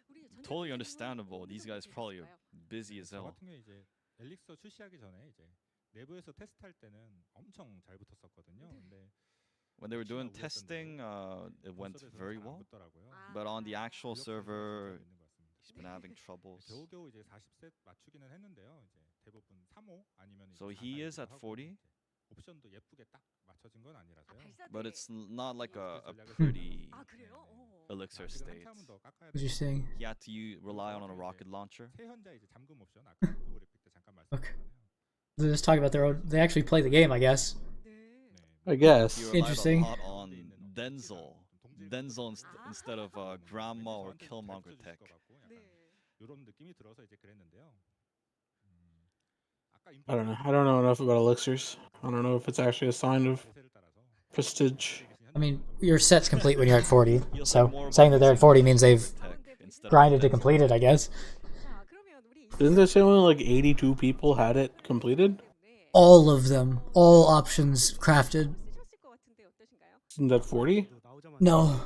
우리 전략 totally 팀은 understandable. 어느 These 정도 guys probably are 되셨을까요? busy as 저 hell. 같은 경우에 이제 엘릭서 출시하기 전에 이제 내부에서 테스트할 때는 엄청 잘 붙었었거든요. 근데 When they were doing 우렸던 testing, it went 버서에서는 very 잘안 well. 붙더라고요. But on the actual 전력상으로는 server, 좀 있는 것 같습니다. he's been having troubles. 겨우겨우 이제 40셋 맞추기는 했는데요. 이제 대부분 3호 아니면 So he is at 40, 옵션도 예쁘게 딱 맞춰진 건 아니라서요. but it's not like a 전략을 pretty 아 그래요? elixir 아직은 state. 한참은 더 깎아야 What you 되는데 saying? He had to rely on a rocket launcher. 세현자 이제 잠금 옵션 아까 오그래픽 때 잠깐 Okay. 말씀드렸잖아요. They're just talking about their own. They actually play the game, I guess. 네. I guess. He relied Interesting. a lot on Denzel. Denzel instead of Grandma or Killmonger tech. 네. 이런 느낌이 들어서 이제 그랬는데요. I don't know. I don't know enough about elixirs. I don't know if it's actually a sign of prestige. I mean, your set's complete when you're at 40, He'll say so more saying about that they're at using 40 means they've tech instead of grinded to Denzel. complete it, I guess. 자, 그러면 우리 Didn't they say only like 82 people had it completed? All of them, all options crafted. 쓰셨을 것 같은데 어떠신가요? Isn't that 40? No.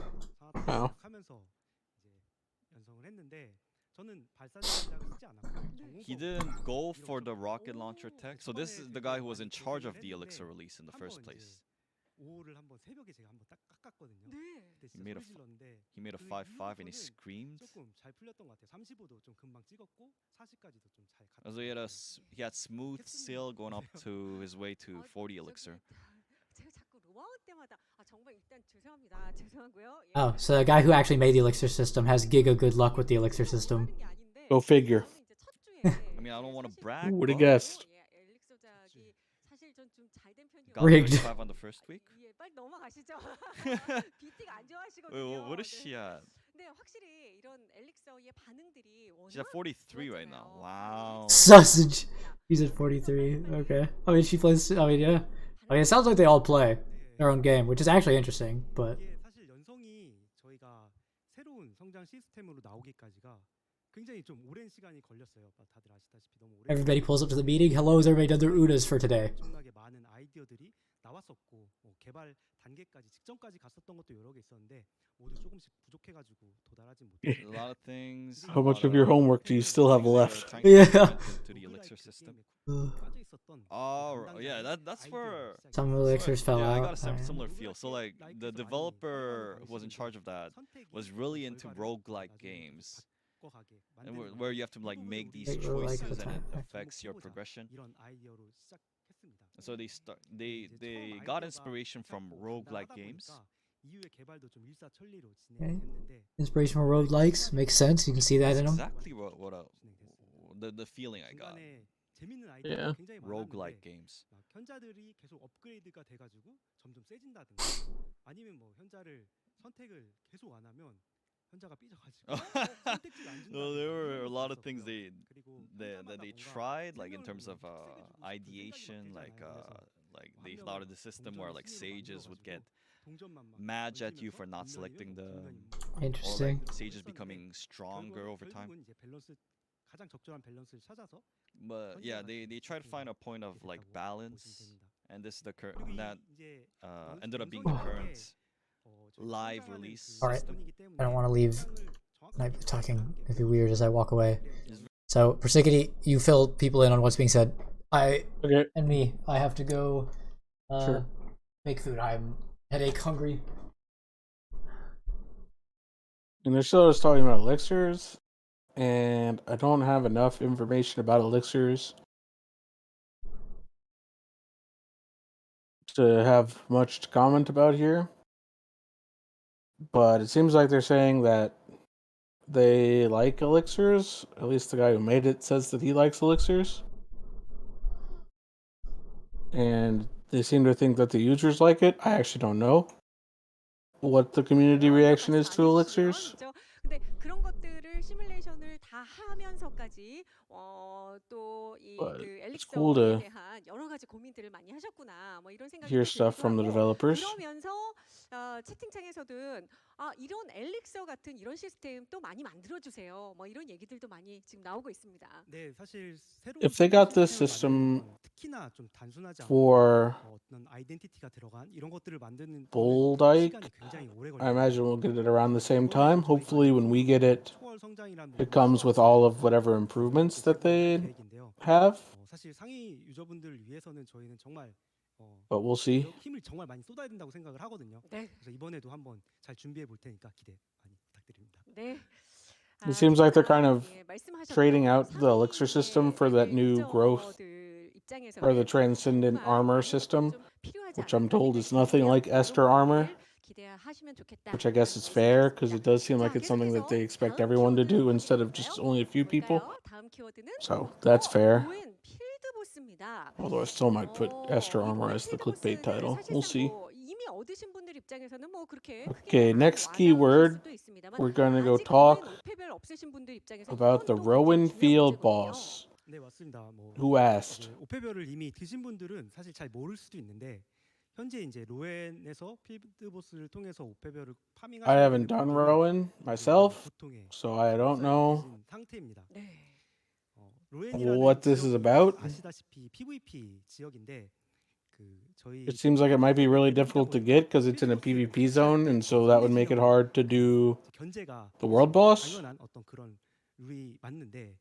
Wow. 하면서 이제 연성을 했는데 저는 발사제 전략을 쓰지 않았고 He didn't go for the rocket launcher tech. So this is the guy who was in charge of the elixir release in the first place. 5호를 한번 새벽에 제가 한번 딱 깎았거든요. 네. 그때 He made 진짜 a 소리 질렀는데 He made a 그 5-5 and he 이후로는 screamed. 조금 잘 풀렸던 것 같아요. 35도 좀 금방 찍었고 40까지도 좀 잘 갔다. So he had smooth sail going up to his way to 40 elixir. 제가 자꾸 로아웃 때마다 아 정말 일단 죄송합니다. 죄송하고요. 예. Oh, so the guy who actually made the elixir system has giga good luck with the elixir system. 하는 게 아닌데 Go figure. 저는 이제 첫 주에 I mean, I don't want to brag. Who would have but guessed? 예, 엘릭서작이 사실 전좀 잘 된 편이었어요. got Rigged. 35 on the first week. 예, 빨리 넘어가시죠. 비티가 안 Wait, 좋아하시거든요. what is 네. she at? 네, 확실히 이런 엘릭서의 반응들이 She's at 43 right now. Wow. Sausage. He's at 43. Okay. I mean, she plays. I mean, yeah. I mean, it sounds like they all play their own game, which is actually interesting. But 이게 사실 연성이 저희가 새로운 성장 시스템으로 나오기까지가 굉장히 좀 오랜 시간이 걸렸어요. 다들 아시다시피 너무 오랜 everybody pulls up to the meeting. Hello, has everybody done their Unas for today? 엄청나게 많은 아이디어들이 나왔었고 개발 단계까지 직전까지 갔었던 것도 여러 개 있었는데 모두 조금씩 부족해가지고 도달하지 A 못했어요. lot of things. How much of your homework do you still have left? Yeah. To the elixir system. 빠져 있었던 Oh, yeah, that's where. Some elixirs fell Yeah, I out. got a Alright. similar feel. So like the developer who was in charge of that was really into roguelike games, and where you have to like make these Wait, roguelike, choices what's and it that? affects your progression. 이런 아이디어로 시작했습니다. So they got inspiration from roguelike games. 이후의 개발도 좀 일사천리로 Okay. 진행됐는데 Inspiration from roguelikes makes sense. You can see that That's in them. exactly the feeling I got. 중간에 재밌는 Yeah. 아이디어가 굉장히 Roguelike 많았는데 games. 막 현자들이 계속 업그레이드가 돼가지고 점점 세진다든가 아니면 뭐 현자를 선택을 계속 안 하면 현자가 삐져가지고 선택지를 안 준다든가 No, there were 이런 a 것도 lot of things 있었고요. 그리고 they 현자마다 뭔가 tried like in 생명을 terms of 픽스해주고 싶은 생각이 막 ideation like 되잖아요. like 그래서 they 한 thought 명을 of the system where like 동전을 sages would get 동전만 막 mad at you for not 던지면서 selecting 뒷면이면 them, 뒷면이면 or Interesting. like sages 했었는데 becoming stronger over time. 결국은 이제 밸런스 가장 적절한 밸런스를 찾아서 But yeah, they tried to find a point of like balance, and this is the current that 이제 ended up being the current live release Alright. system. I don't want to leave. Like talking it'd be weird as I walk away. So Persicity, you fill people in on what's being said. I Okay. and me, I have to go Sure. make food. I'm headache hungry. And they're still just talking about elixirs, and I don't have enough information about elixirs to have much to comment about here. But it seems like they're saying that they like elixirs. At least the guy who made it says that he likes elixirs. And they seem to think that the users like it. I actually don't know what the community reaction is to elixirs. 근데 그런 것들을 시뮬레이션을 다 하면서까지 또 이 But 그 it's cool 엘릭서에 to 대한 여러 가지 고민들을 많이 하셨구나. 뭐 이런 생각이 hear 또 stuff 들기도 from the 하고 developers. 그러면서 채팅창에서는 이런 엘릭서 같은 이런 시스템 또 많이 만들어 주세요. 뭐 이런 얘기들도 많이 지금 나오고 있습니다. 네, 사실 새로운 If they got this 시스템을 만드는 system 건 특히나 좀 단순하지 않고 for 어떤 아이덴티티가 들어간 이런 것들을 만드는 Bull 거는 Dyke, 시간이 굉장히 오래 I imagine we'll 걸리거든요. get it around the same 이번에 time. 저희가 Hopefully, when we get it, 초월 성장이라는 it 부분을 comes with all of 추가해서 whatever improvements 여러분께 that 제공을 할 they 계획인데요. have. 사실 상위 유저분들 위해서는 저희는 정말 But we'll see. 힘을 정말 많이 쏟아야 된다고 생각을 하거든요. 네. 그래서 이번에도 한번 잘 준비해 볼 테니까 기대 많이 부탁드립니다. 네. It seems like they're kind of 말씀하셨던 trading out the 상위 elixir system for that new growth 유저들 입장에서는 or the transcendent 정말 armor 많은 것들이 system, 좀 필요하지 which I'm 않을까 told 생각이 is nothing 드는데요. like Esther 이런 armor, 부분들 기대하시면 좋겠다. which I guess is fair because it does seem like it's something that they expect everyone to do instead of just only a few people. 다음 키워드는 So that's fair. 로엔 필드 보스입니다. Although I still might put Esther 이 armor 로엔 as the 필드 clickbait 보스는 title. We'll 사실상 see. 뭐 이미 얻으신 분들 입장에서는 뭐 그렇게 Okay, 크게 안 next 와닿으실 keyword, 수도 있습니다만 we're going to go 아직 로엔 talk 5패별 없으신 분들 입장에서 about 이건 the 또 굉장히 Rowan 중요한 Field 문제거든요. boss. 네, 맞습니다. Who asked? 이제 오페별을 이미 드신 분들은 사실 잘 모를 수도 있는데 현재 이제 로엔에서 필드 보스를 통해서 오페별을 I 파밍하시게 haven't 되는 done 분들은 Rowan myself, 보통의 so I don't know 진 상태입니다. 네. 로엔이라는 what this is 지역은 about. 아시다시피 PVP 지역인데 저희 It seems like it might be really difficult to get because it's in a PvP zone, and so that would make it hard to do 견제가 the world boss. 당연한 어떤 그런 룰이 맞는데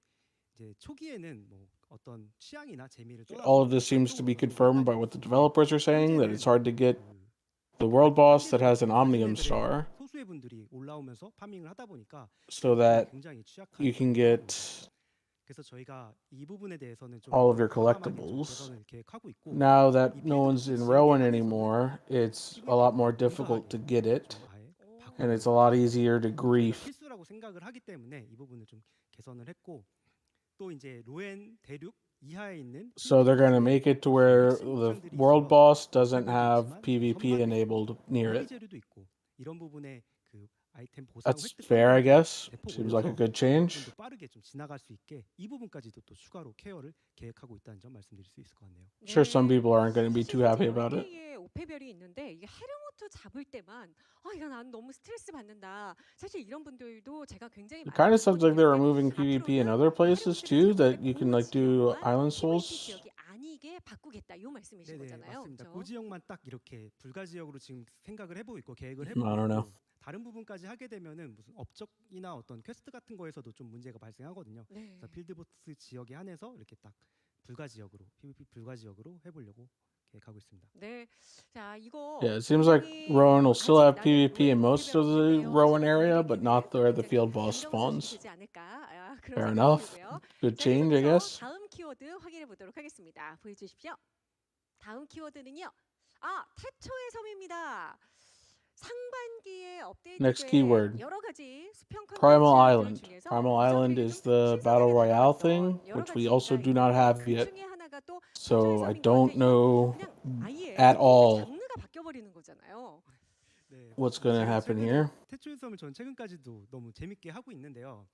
이제 초기에는 뭐 어떤 취향이나 재미를 떠나서 All of this seems to be confirmed by what the developers are saying, that it's hard to get the world boss that has an Omnium star, 소수의 분들이 올라오면서 파밍을 하다 보니까 so that 굉장히 취약한 you can get 그래서 저희가 이 부분에 대해서는 좀 all of your 과감하게 좀 collectibles. 개선을 계획하고 있고 Now that 이 no one's 필드 in 보스 Rowan 지역에 anymore, it's a PVP lot more 를 difficult to get it, 좀 아예 and it's a 바꾸려고 lot easier to 저희가 grief. 필수라고 생각을 하기 때문에 이 부분을 좀 개선을 했고 또 이제 로엔 대륙 이하에 있는 So they're going to 필드 make it to 보스에 where 핵심 the 구장들이 world 있어요. boss doesn't 오페별도 have 있지만 PvP 선박도 enabled 있고 near it. 무기 재료도 있고 이런 부분에 그 아이템 보상 That's 획득 fair, I 성능을 guess. 대폭 Seems like a 올려서 good 이 change. 부분도 빠르게 좀 지나갈 수 있게 이 부분까지도 또 추가로 케어를 계획하고 있다는 점 말씀드릴 수 있을 것 같네요. Sure, some people aren't going to be 사실 too happy 이제 about it. 10개의 오페별이 있는데 이게 헤르모트 잡을 때만 이거 난 너무 스트레스 받는다. 사실 이런 분들도 제가 굉장히 It 많이 kind of sounds like they're 봤거든요. removing PvP in other places too, that you can like do Island Souls. 지역이 아니게 바꾸겠다. 이 말씀이신 네네 거잖아요. 맞습니다. 그렇죠? 그 지역만 딱 이렇게 불가 지역으로 지금 생각을 해보고 있고 계획을 I 해보고 don't know. 있고 다른 부분까지 하게 되면은 무슨 업적이나 어떤 퀘스트 같은 거에서도 좀 문제가 발생하거든요. 네. 그래서 필드보스 지역에 한해서 이렇게 딱 불가 지역으로 PVP 불가 지역으로 해보려고 계획하고 있습니다. 네. 자, 이거 Yeah, it seems like 굉장히 Rowan will still have 아직 PvP 나는 in 로엔 most of 오페별 the 없는데요 Rowan 하시는 area, but 분들에게는 not 또 where the 굉장히 field boss 반가운 소식이 spawns. 되지 않을까 그런 Fair 생각이 enough. 들고요. Good 자, change, I 계속해서 guess. 다음 키워드 확인해 보도록 하겠습니다. 보여주십시오. 다음 키워드는요. 태초의 섬입니다. 상반기에 Next 업데이트된 keyword. 여러 가지 수평 Primal 컨텐츠들 Island. 중에서 Primal Island 유저들에게 is 좀 the Battle 신선하게 Royale 다가왔던 thing, 여러 which we 가지가 also do not 있는데 have 그 yet. 중에 하나가 또 태초의 So I 섬인 것 don't 같아요. 이건 know 그냥 아예 at 게임의 all 장르가 바뀌어버리는 거잖아요. 네, what's going to 제가 happen 최근에 here. 태초의 섬을 전 최근까지도 너무 재밌게 하고 있는데요.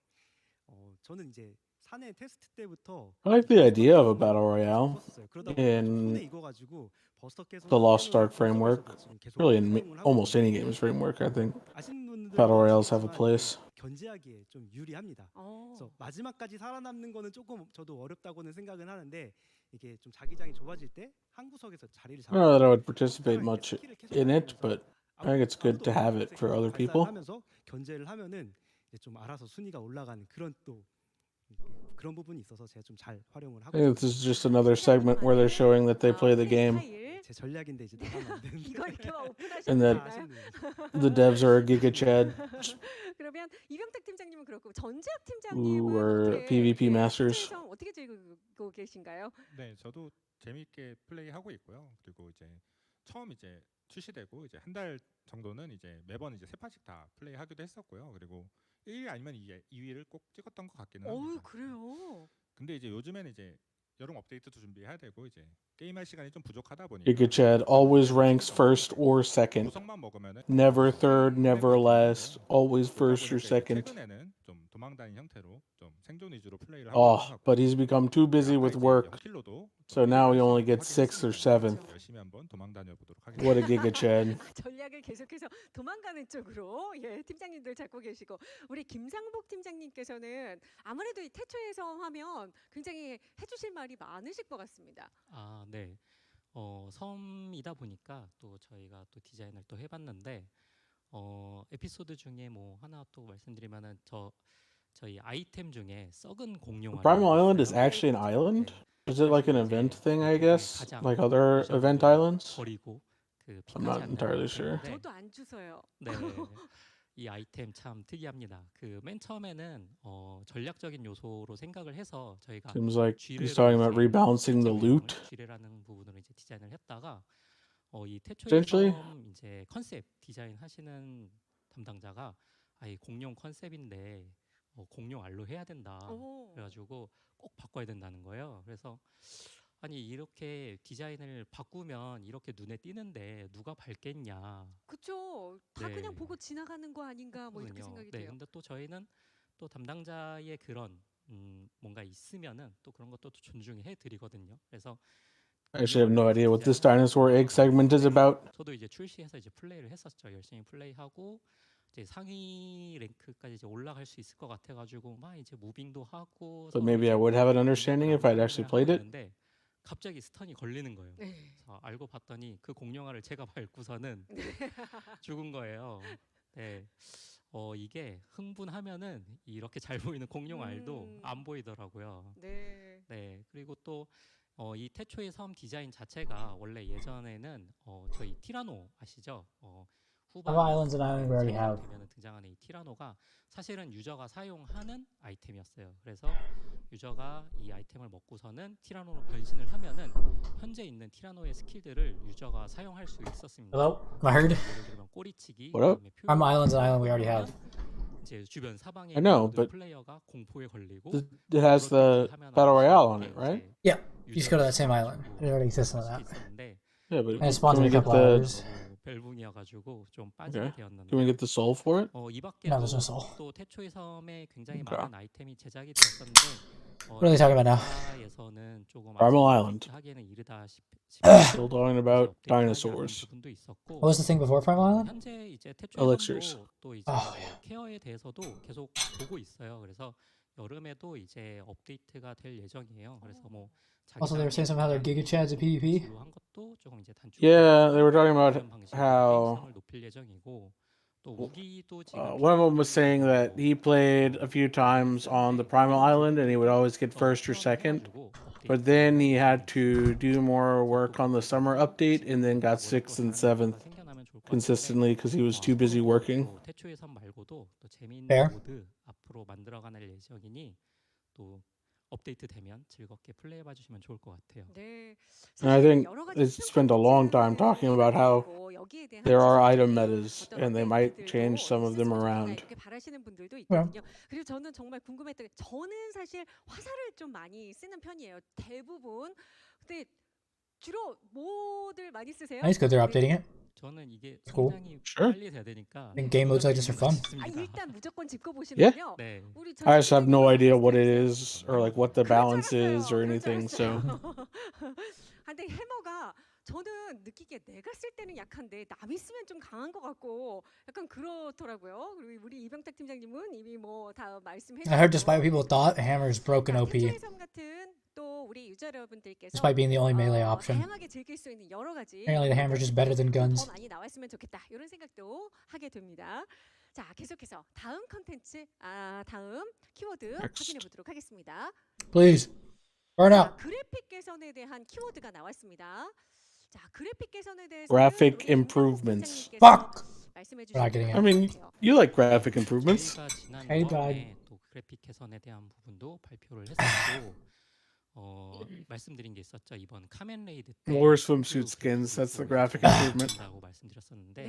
저는 이제 사내 테스트 때부터 I like the idea of a 버스터 battle 게임을 royale 하고 싶었어요. 그러다 보니까 좀 손에 in 익어가지고 버스터 계속 the Lost 깨놓은 Ark framework. 분석에서도 지금 계속 Really, in 사용을 하고 almost any 있는데 game's framework, I think 아시는 분들은 battle royales have a 아시겠지만 place. 이게 견제하기에 좀 유리합니다. 그래서 마지막까지 살아남는 거는 조금 저도 어렵다고는 생각은 하는데 이게 좀 자기장이 좁아질 때 한 구석에서 자리를 I don't know that I 잡고 would participate 평타랑 이렇게 much 스킬을 계속 in it, 날리면서 but I think it's good 아무도 to have 없는 it 곳에 for 계속 other 발사를 people. 하면서 견제를 하면은 이제 좀 알아서 순위가 올라가는 그런 또 그런 부분이 있어서 제가 좀 잘 활용을 하고 I think this is 있습니다. just another segment where they're showing that they play the game 제 전략인데 이제 나가면 안 되는데. 이거 이렇게 막 and 오픈하셔도 that 되나요? the devs are a Giga Chad 그러면 이병탁 팀장님은 그렇고 전재학 who 팀장님은 are 어떻게 PvP 태초의 masters. 섬 어떻게 즐기고 계신가요? 네, 저도 재미있게 플레이하고 있고요. 그리고 이제 처음 이제 출시되고 이제 한 달 정도는 이제 매번 이제 세 판씩 다 플레이하기도 했었고요. 그리고 1위 아니면 2위를 꼭 찍었던 것 같기는 합니다. 그래요? 근데 이제 요즘에는 이제 여름 업데이트도 준비해야 되고 이제 게임할 시간이 좀 부족하다 보니까 Giga Chad always ranks first or second. 보석만 먹으면은 Never third, 진행도 never 되는데 last, always 그러다 first or 보니까 이제 second. 최근에는 좀 도망다니는 형태로 좀 생존 위주로 플레이를 하고 Oh, 싶어서 but he's become too busy 아까 with 이제 work, 0킬로도 so now he only gets 6th or 확인했으니까요. 7th. 열심히 한번 도망다녀 보도록 What a 하겠습니다. Giga Chad. 전략을 계속해서 도망가는 쪽으로 예 팀장님들 잡고 계시고 우리 김상복 팀장님께서는 아무래도 이 태초의 섬 하면 굉장히 해주실 말이 많으실 것 같습니다. 아, 네. 섬이다 보니까 또 저희가 또 디자인을 또 해봤는데 에피소드 중에 뭐 하나 또 말씀드리면은 저희 아이템 중에 썩은 공룡 Primal Island is actually an island? Is it like an event thing, I guess? Like other event islands? 버리고 그 I'm not entirely sure. 저도 안 주서요. 네. 이 아이템 참 특이합니다. 그 맨 처음에는 전략적인 요소로 생각을 해서 저희가 Seems like he's talking about rebalancing the loot. 쥐레라는 부분으로 이제 디자인을 했다가 이 태초의 Essentially. 섬 이제 컨셉 디자인 하시는 담당자가 이 공룡 컨셉인데 공룡 알로 해야 된다. 그래가지고 꼭 바꿔야 된다는 거예요. 그래서 아니 이렇게 디자인을 바꾸면 이렇게 눈에 띄는데 누가 밟겠냐. 그렇죠. 다 네. 그냥 보고 지나가는 거 아닌가 뭐 이렇게 그렇군요. 생각이 네, 돼요. 근데 또 저희는 또 담당자의 그런 뭔가 있으면은 또 그런 것도 또 존중해 드리거든요. 그래서 I actually have no idea what this dinosaur egg segment is about. 저도 이제 출시해서 이제 플레이를 했었죠. 열심히 플레이하고 이제 상위 랭크까지 이제 올라갈 수 있을 것 같아가지고 막 이제 무빙도 하고. But maybe I would have an understanding if I'd actually played it. 근데 갑자기 스턴이 걸리는 거예요. 그래서 알고 봤더니 그 공룡알을 제가 밟고서는 죽은 거예요. 네. 이게 흥분하면은 이렇게 잘 보이는 공룡알도 안 보이더라고요. 네. 네. 그리고 또 이 태초의 섬 디자인 자체가 원래 예전에는 저희 티라노 아시죠? Have islands and island we already have. 되면 등장하는 이 티라노가 사실은 유저가 사용하는 아이템이었어요. 그래서 유저가 이 아이템을 먹고서는 티라노로 변신을 하면은 현재 있는 티라노의 스킬들을 유저가 사용할 수 있었습니다. Hello? Am I heard? 예를 들면 꼬리치기, What up? 그다음에 I'm 표현, islands and island we already have. 이제 주변 사방에 I know, 모든 but 플레이어가 공포에 걸리고 it has the Battle Royale on it, right? Yeah, you just go to that same island. It already exists on that. Yeah, but And it spawns can we in a get couple the hours. 벨붕이어가지고 좀 빠지게 okay? 되었는데. Can we get the soul for it? 이 No, 밖에도 there's no soul. 또 태초의 섬에 굉장히 Okay. 많은 아이템이 제작이 되었었는데 What are they talking about now? 에서는 조금 Primal 아직 Island. 하기에는 이르다 Still talking about dinosaurs. 부분도 있었고. What was the thing before Primal Island? 현재 이제 태초의 Elixirs. 섬도 또 이제 Oh, 뭐 케어에 대해서도 계속 보고 있어요. 그래서 여름에도 이제 업데이트가 될 예정이에요. 그래서 뭐 Also, they were saying something how they're Giga Chads at PvP. 한 것도 조금 이제 Yeah, they were talking about 이런 방식으로 how 게임성을 높일 예정이고 또 무기도 지금 one of them was saying that he played a few times on the Primal Island and he would always get first or second. But then he had to do more work on the summer update and then got 6th and 7th consistently because he was too busy working. 태초의 섬 말고도 또 재미있는 Fair. 모드 앞으로 만들어가는 예정이니 또 업데이트 되면 즐겁게 플레이해봐 주시면 좋을 것 같아요. 네. And I 사실 think 여러 가지 they spent a long time talking about how 여기에 대한 there are 지속적인 item metas 어떤 and they might 업데이트들도 change some of them 있었으면 좋겠다 around. 이렇게 바라시는 분들도 있거든요. 그리고 저는 정말 궁금했던 게 저는 사실 화살을 좀 많이 쓰는 편이에요. 대부분. 근데 주로 뭐들 많이 쓰세요? I think it's good they're updating it. 저는 이게 Cool. 성장이 Sure. 빨리 돼야 되니까. I think game modes like this are fun. 일단 무조건 짚고 Yeah. 보시면요. 네. 우리 I just have no 전체적으로 idea what it 비슷비슷해요. is or like what the balance is or 그럴 줄 anything. So 알았어요. 근데 해머가 저는 느끼기에 내가 쓸 때는 약한데 남이 쓰면 좀 강한 것 같고 약간 그렇더라고요. 그리고 우리 이병탁 팀장님은 이미 뭐 다 말씀해 주셨고. I heard despite what people thought, Hammer's broken OP. 태초의 섬 같은 또 우리 유저 여러분들께서 Despite being the only melee option. 다양하게 즐길 수 있는 여러 가지 Apparently the hammer's just better than guns. 더 많이 나왔으면 좋겠다 이런 생각도 하게 됩니다. 자 계속해서 다음 컨텐츠 다음 키워드 확인해 보도록 하겠습니다. Please, burn out. 그래픽 개선에 대한 키워드가 나왔습니다. 자 그래픽 개선에 대해서 graphic improvements. Fuck. 말씀해 We're not getting 주시면 I mean, you like graphic improvements. 저희가 지난 Hey, 여름에 또 그래픽 개선에 대한 부분도 발표를 했었고 말씀드린 게 있었죠. 이번 카멘레이드 때 More swimsuit skins. That's the graphic improvement. 라고 말씀드렸었는데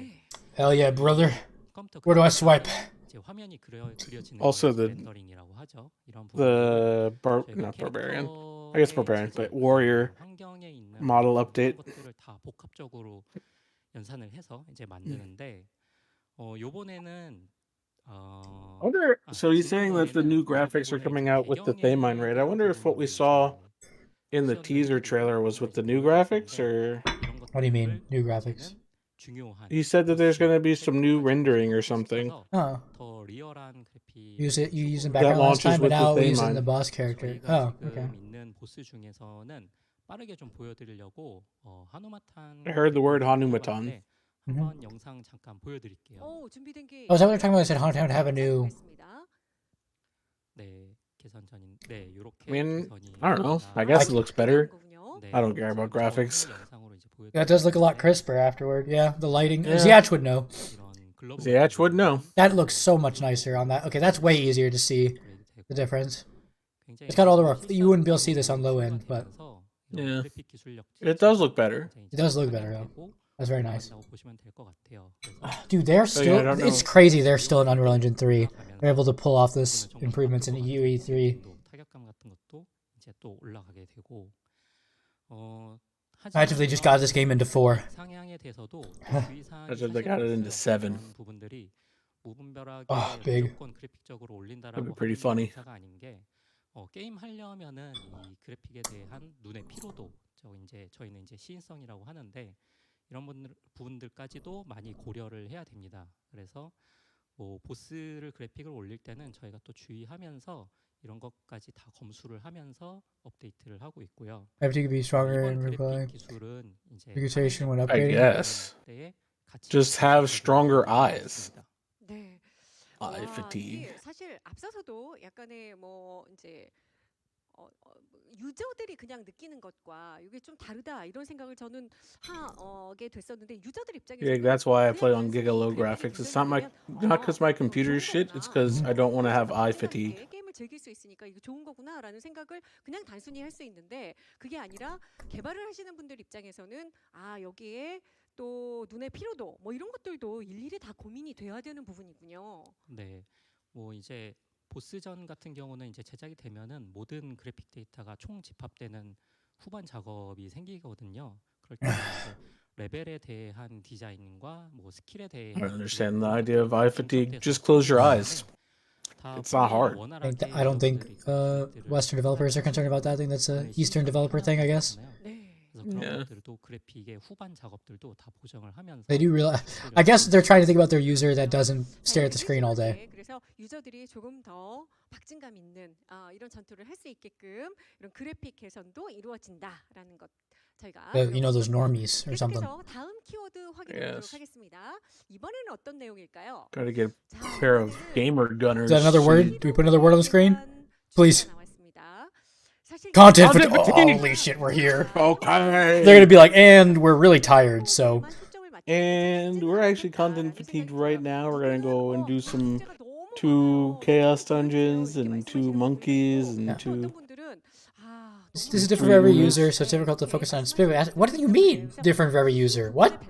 Hell yeah, brother. 컴퓨터 Where do I swipe? 이제 화면이 그려지는 Also 거를 the- 렌더링이라고 하죠. 이런 Not barbarian. I guess barbarian, but warrior 환경에 있는 model update. 것들을 다 복합적으로 연산을 해서 이제 만드는데 요번에는 I wonder. So he's saying that the new graphics are coming out with the Thaymine raid. I wonder if what we saw in the teaser trailer was with the new graphics, or What do you mean, new graphics? he said that there's going to be some new rendering or something. Oh. You using That background last launches time, but with the now we're using Thaymine. the boss character. Oh, okay. I heard the word Hanumatan. 오, 준비된 게 Oh, is that what they're talking about? I said Haunted would have a new. I mean, I don't know. I guess it looks better. I don't care about graphics. Yeah, it does look a lot crisper afterward. Yeah, the lighting. Yeah. Ziach would know. Ziach would know. That looks so much nicer on that. Okay, that's way easier to see the difference. It's got all the you wouldn't be able to see this on low end, but yeah, it does look better. It does look better though. That's very nice. Dude, they're still. Yeah, it's crazy. They're still in Unreal Engine 3. They're able to pull off this improvements in UE3. Imagine if they just got this game into 4. As if they got it into 7. Oh, big. That'd be pretty funny. 게임 하려면은 이 그래픽에 대한 눈의 피로도 저희는 이제 시인성이라고 하는데 이런 부분들까지도 많이 고려를 해야 됩니다. 그래서 뭐 보스를 그래픽을 올릴 때는 저희가 또 주의하면서 이런 것까지 다 검수를 하면서 업데이트를 하고 있고요. Everything could be stronger and reply. Reputation when I upgrading. guess. Just have stronger eyes. 네. Eye fatigue. 이게 사실 앞서서도 약간의 뭐 이제 유저들이 그냥 느끼는 것과 이게 좀 다르다 이런 생각을 저는 하게 됐었는데 유저들 입장에서 Yeah, that's why I play on Giga Low graphics. It's not because my computer's shit. It's because I don't want to have eye fatigue. 게임을 즐길 수 있으니까 이거 좋은 거구나라는 생각을 그냥 단순히 할 수 있는데 그게 아니라 개발을 하시는 분들 입장에서는 아 여기에 또 눈의 피로도 뭐 이런 것들도 일일이 다 고민이 돼야 되는 부분이군요. 네, 뭐 이제 보스전 같은 경우는 이제 제작이 되면은 모든 그래픽 데이터가 총 집합되는 후반 작업이 생기거든요. 그럴 때 이제 레벨에 대한 디자인과 뭐 스킬에 대한 I don't understand the idea of eye fatigue. Just close your eyes. It's not hard. I don't think Western developers are concerned about that. I think that's a Eastern developer thing, I guess. Yeah. They do realize. I guess they're trying to think about their user that doesn't stare at the screen all day. 그래서 유저들이 조금 더 박진감 있는 이런 전투를 할 수 있게끔 이런 그래픽 개선도 이루어진다라는 것 저희가 You know those normies or something. 그래서 다음 키워드 확인해 보도록 하겠습니다. 이번에는 어떤 내용일까요? Gotta get a pair of gamer gunners. Is that another word? Do we put another word on the screen? Please. 사실 Content fatigue. Holy shit, we're here. Okay. They're gonna be like, and we're really tired, so. And we're actually content fatigued right now. We're gonna go and do some 2 chaos dungeons and 2 monkeys and 2. This is different for every user, so it's difficult to focus on specific. What do you mean, different for every user? What?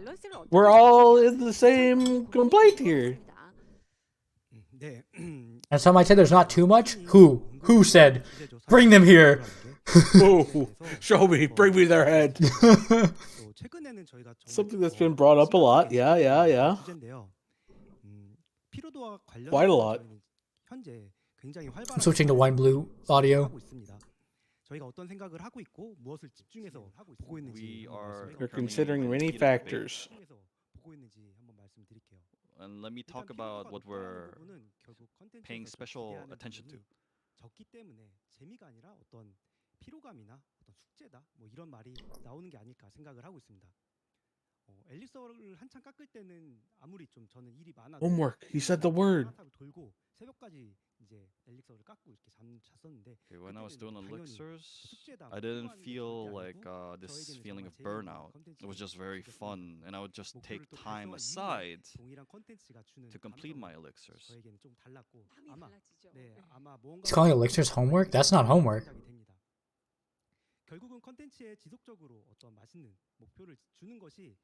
We're all in the same complaint here. And some might say there's not too much. Who said? Bring them here. Oh, show me. Bring me their head. Something that's been brought up a lot. Yeah. Quite a lot. I'm switching to wine blue audio. We're considering many factors. And let me talk about what we're paying special attention to. 적기 때문에 재미가 아니라 어떤 피로감이나 어떤 숙제다 뭐 이런 말이 나오는 게 아닐까 생각을 하고 있습니다. 엘릭서를 한창 깎을 때는 아무리 좀 저는 일이 많아도 Homework. He said the word. 돌고 새벽까지 이제 엘릭서를 깎고 이렇게 잤었는데 When I was doing elixirs, I didn't feel like this feeling of burnout. It was just very fun, and I would just take time aside to complete my elixirs. He's calling elixirs homework? That's not homework.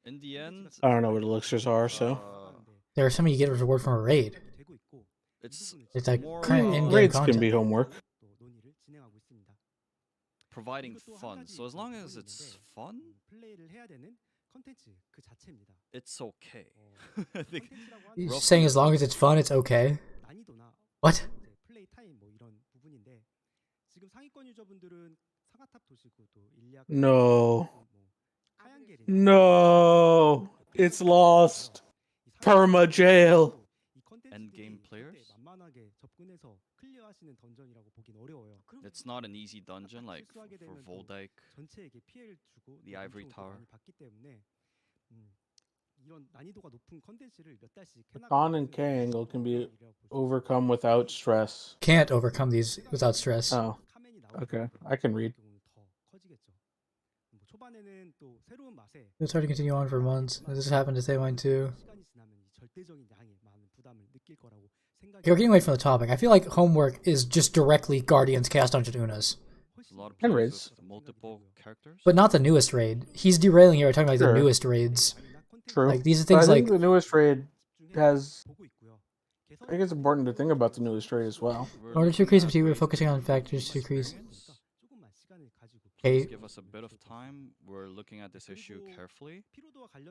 In the end, I don't know what elixirs are, so. There are some you get as a reward from a raid. It's like more current in-game Raids content. can be homework. providing fun. So as long as it's fun, it's okay. I think You're saying as long as it's fun, it's okay. What? 플레이 타임 뭐 이런 부분인데 지금 상위권 유저분들은 상하탑 도시고 또 일리아 No. 하얀겔이나 No. It's lost. Perma jail. Endgame players? 만만하게 접근해서 클리어하시는 던전이라고 보긴 어려워요. It's not an easy dungeon like for Voldyke, 전체에게 피해를 주고 the Ivory Tower. 많이 받기 때문에 이런 난이도가 높은 컨텐츠를 몇 달씩 Khan and K angle can be overcome without stress. Can't overcome these without stress. Oh. Okay. I can read. 초반에는 또 새로운 맛에 It's hard to continue on for months. This happened to Saymine too. 시간이 지나면 이 절대적인 양의 많은 부담을 느낄 거라고 생각이. You're getting away from the topic. I feel like homework is just directly Guardians Cast Dungeon Unas. A lot of And players raids. with multiple characters. But not the newest raid. He's derailing here. We're talking about Sure. the newest raids. True. Like, these are But things I think like- the newest raid has. I think it's important to think about the newest raid as well. In order to increase fatigue, we're focusing on factors to increase. Please Okay, give us a bit of time. We're looking at this issue carefully.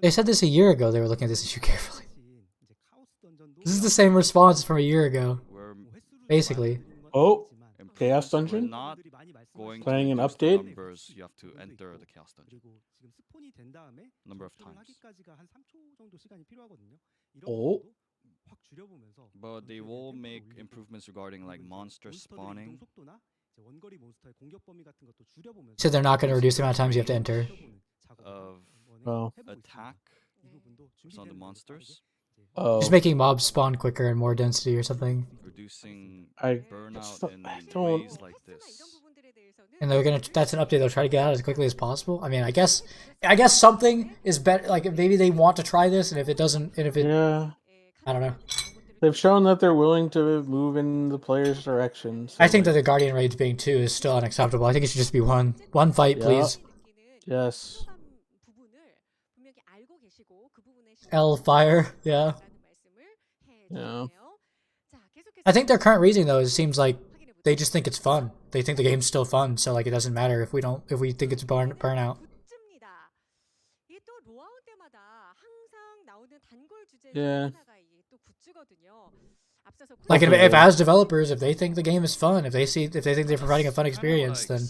they said this a year ago. They were looking at this issue carefully. This is the same response from a year ago, We're basically. Oh, improving. Chaos We're Dungeon? not going Playing to an reduce the update? numbers. You have to enter the Chaos Dungeon. 그리고 지금 스폰이 된 다음에 Number of 전투를 times. 하기까지가 한 3초 정도 시간이 필요하거든요. 이런 오. 부분도 확 줄여보면서 But they 전투에 will 대한 make 템포를 올리고 improvements regarding like 그리고 이제 monster 몬스터들의 spawning, 이동 속도나 이제 원거리 몬스터의 공격 범위 같은 것도 줄여보면서 So they're not going to reduce the amount of times you have to enter. 줄여보는 작업을 of 이번에 Oh. 해보고 attack 있습니다. 이 부분도 for some of the 준비되는 monsters, Oh. Just making mobs spawn quicker and more density or something. reducing I burnout so- in I don't- ways like this. And they're gonna. That's an update they'll try to get out as quickly as possible. I mean, I guess something is better. Like maybe they want to try this, and if it doesn't, and if it, Yeah. I don't know. They've shown that they're willing to move in the player's direction. So I think that like, the Guardian raids being 2 is still unacceptable. I think it should just be one fight, Yeah. please. Yes. L fire, yeah. Yeah. I think their current reasoning though, it seems like they just think it's fun. They think the game's still fun, so like it doesn't matter if we think it's burnout. Yeah. Like if Okay. as developers, if they think the game is fun, if they think they're providing a fun experience, then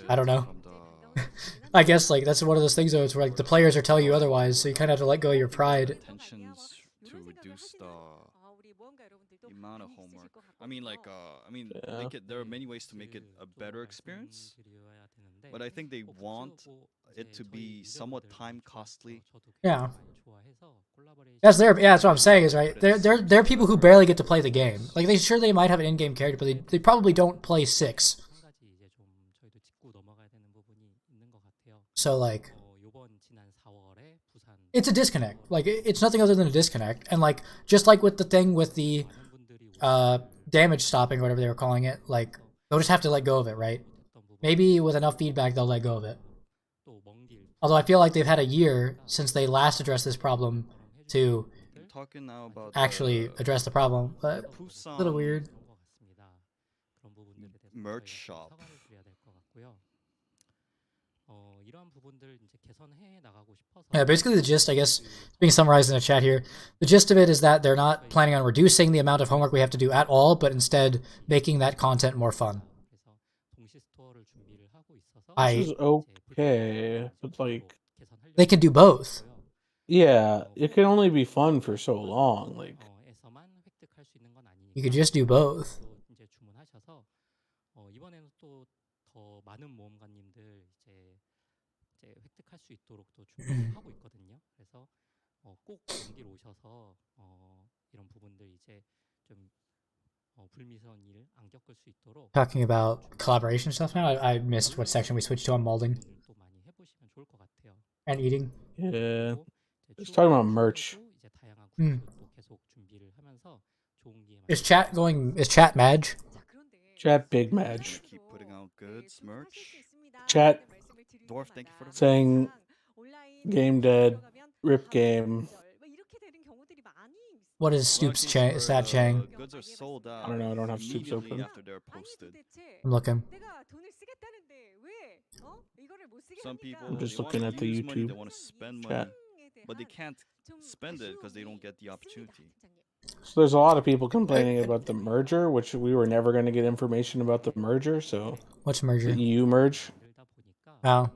I don't know. I guess like that's one of those things though. It's where like the players are telling you otherwise, so you kind of have to let go of your pride. Intentions to reduce the amount of homework. I mean, like, Yeah. make it. There are many ways to make it a better experience, but I think they want it to be somewhat time costly. Yeah. That's what I'm saying is right. They're people who barely get to play the game. Like they might have an in-game character, but they probably don't play 6. So like it's a disconnect. Like it's nothing other than a disconnect. And like just like with the thing with the damage stopping or whatever they were calling it, like they'll just have to let go of it, right? Maybe with enough feedback they'll let go of it. Although I feel like they've had a year since they last addressed this problem to I'm talking now about actually address the problem, but Busan a little weird. merch shop. Yeah, basically the gist, I guess, being summarized in the chat here, the gist of it is that they're not planning on reducing the amount of homework we have to do at all, but instead making that content more fun. This is okay, but like, They can do both. yeah, it can only be fun for so long. Like, You could just do both. Talking about collaboration stuff now, I missed what section we switched to on molding and eating. yeah, it's talking about merch. Is chat Madge? Chat Big Madge. Keep putting out goods, merch. Chat Dwarf, thank you for the saying game dead, rip game. What is Stoops Lucky for Stat Chang? goods are sold out. I don't know, I don't have Stoops immediately open. after they're posted. I'm looking. Some people I'm just they looking wanna at the use money, YouTube they want to spend chat. money. but they can't spend it because they don't get the opportunity. So there's a lot of people complaining about the merger, which we were never going to get information about the merger. So What's merger? the EU merge. Oh.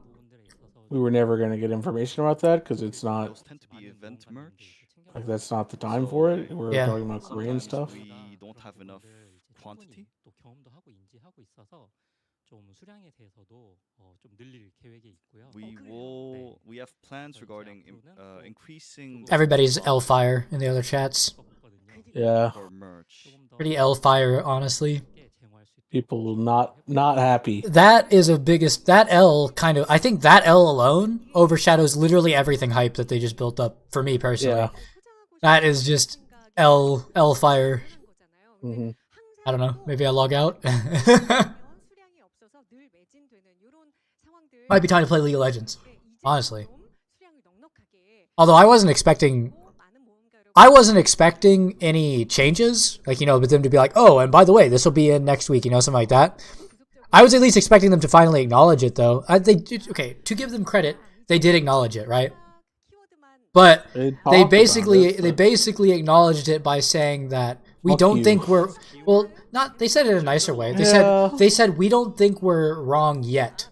We were never going to get information about that because it's not Those tend to be event merch. like that's not the time for it. We're Yeah. talking about Korean stuff. We don't have enough quantity. 또 경험도 하고 인지하고 있어서 좀 수량에 대해서도 좀 늘릴 계획이 있고요. We have plans regarding increasing Everybody's L-Fire in the other chats. Yeah. for merch. Pretty L-Fire, honestly. People not happy. That is a biggest... That L kind of... I think that L alone overshadows literally everything hype that they just built up, for me personally. Yeah. That is just L-Fire. Mm-hmm. I don't know. Maybe I log out. Might be time to play League of Legends. Honestly. Although I wasn't expecting any changes. Like, you know, but them to be like, oh, and by the way, this will be in next week, you know, something like that. I was at least expecting them to finally acknowledge it, though. Okay, to give them credit, they did acknowledge it, right? But they basically acknowledged it by saying that we don't think we're... Well, not... They said it in a nicer way. They said we don't think we're wrong yet.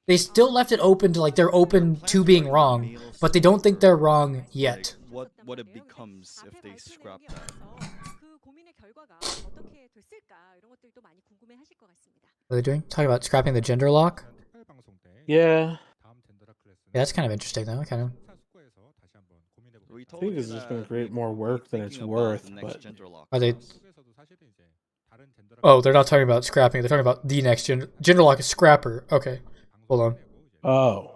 They still left it open to, like, they're open to being wrong, but they don't think they're wrong yet. What it becomes if they scrap that. What are they doing? Talking about scrapping the gender lock? Yeah. Yeah, that's kind of interesting, though. Kind of. I think this is just going to create more work than it's worth, but... Are they... Oh, they're not talking about scrapping. They're talking about the next gender lock is scrapper. Okay. Hold on. Oh.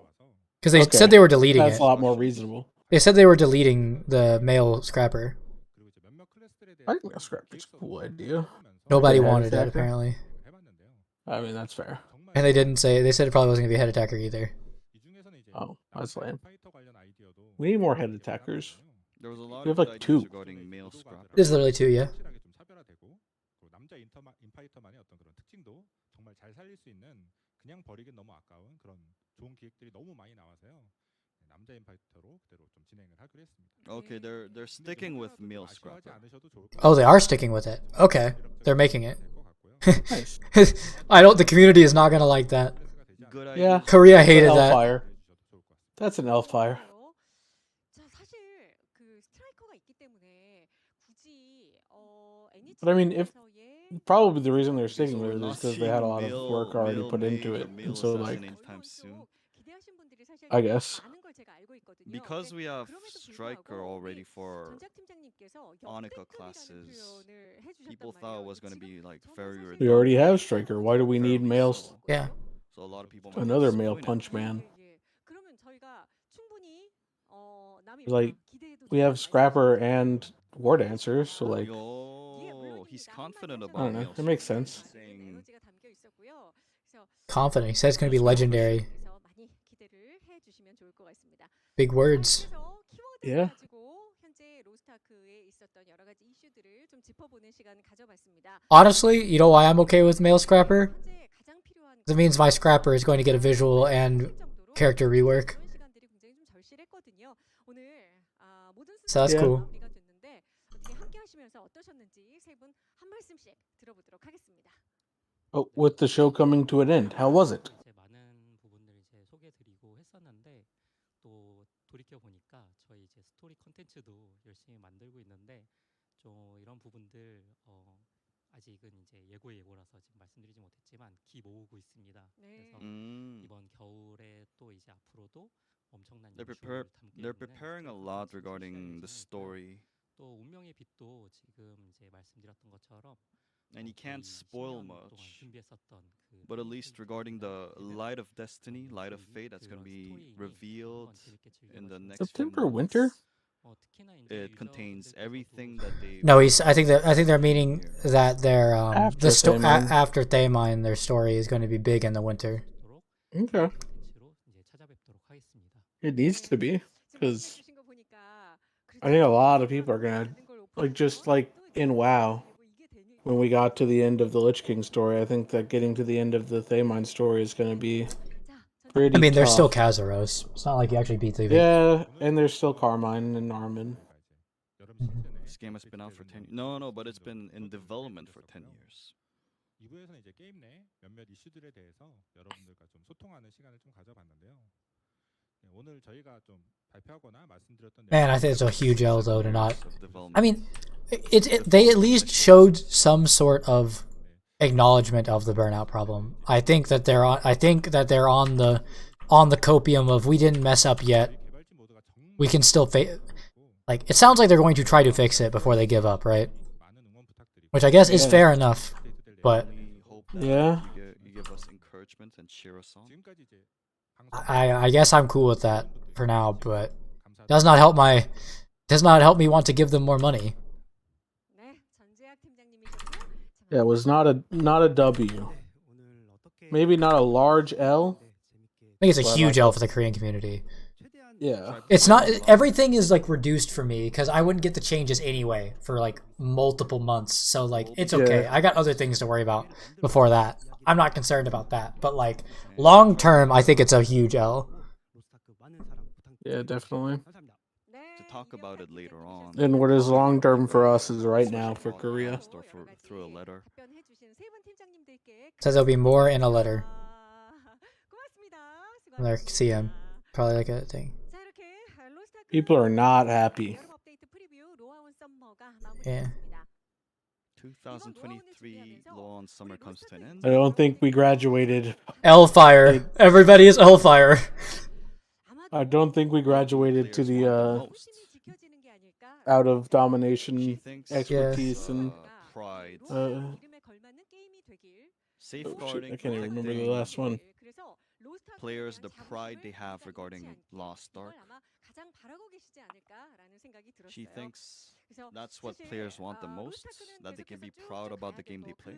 Because they said they were deleting That's it. a lot more reasonable. They said they were deleting the male scrapper. I think male scrapper's a cool idea. Nobody wanted it, apparently. I mean, that's fair. And they didn't say... They said it probably wasn't going to be a head attacker either. Oh, that's lame. We need more head attackers. There was a lot We have like of 2. regarding male scrap. There's literally 2, yeah. Okay, they're sticking with male scrap. Oh, they are sticking with it. Okay. They're making it. Nice. The community is not going to like that. Good idea. Yeah. Korea hated that. Fire. That's an L-Fire. But I mean, if probably the reason they're sticking with it is because they had a lot of work already put into it, and so like, I guess because we have Striker already for Onika classes, people thought it was going to be like very redundant. we already have Striker. Why do we need males? Yeah. So a lot of people Another male punch man. Like, we have Scrapper and War Dancer, so like, he's confident about I don't know. male It makes scrap. sense. Saying, Confident. He said it's going to be legendary. Big words. Yeah. Honestly, you know why I'm okay with male scrapper? It means my scrapper is going to get a visual and character rework. So that's cool. Oh, with the show coming to an end, how was it? 많은 부분들을 이제 소개드리고 했었는데 또 돌이켜 보니까 저희 이제 스토리 컨텐츠도 열심히 만들고 있는데 좀 이런 부분들 아직은 이제 예고라서 지금 말씀드리지 못했지만 기 모으고 있습니다. 그래서 이번 겨울에 또 이제 앞으로도 엄청난 they're preparing a lot regarding the story. 또 운명의 빛도 지금 이제 말씀드렸던 것처럼 And you can't spoil much, but at least regarding the Light of Destiny, Light of Fate, that's going to be revealed in the next September, winter? It contains everything that they. No, I think they're meaning that their After after Thaymine, their story is going to be big in the winter. Okay. It needs to be, because I think a lot of people are gonna just like in WoW. When we got to the end of the Lich King story, I think that getting to the end of the Thaymine story is going to be pretty I mean, there's still tough. Kazaros. It's not like you actually beat the Yeah, and there's still Carmine and Armin. This game has been out for 10 years. No, but it's been in development for 10 years. 2부에서는 이제 게임 내 몇몇 이슈들에 대해서 여러분들과 좀 소통하는 시간을 좀 가져봤는데요. 오늘 저희가 좀 발표하거나 말씀드렸던 Man, I think it's a huge L though to not. I mean, they at least showed some sort of acknowledgement of the burnout problem. I think that they're on. I think that they're on the copium of we didn't mess up yet. We can still like it sounds like they're going to try to fix it before they give up, right? Which I guess is fair enough, but yeah, you give us encouragement and cheer us on. I guess I'm cool with that for now, but does not help me want to give them more money. Yeah, it was not a W. Maybe not a large L. I think it's a huge L for the Korean community. Yeah. It's not, everything is like reduced for me because I wouldn't get the changes anyway for like multiple months. So like, it's okay. Yeah. I got other things to worry about before that. I'm not concerned about that. But like long term, I think it's a huge L. Yeah, definitely. To talk about it later on. And what is long term for us is right now for Korea. Or through a letter. Says there'll be more in a letter. Their CM. Probably like a thing. People are not happy. Yeah. 2023 law on summer comes to an end. I don't think we graduated. L-Fire. Everybody is L-Fire. I don't think we graduated to the out of domination expertise and pride. Safeguarding. I can't even remember the last one. Players the pride they have regarding Lost Ark. She thinks that's what players want the most, that they can be proud about the game they play.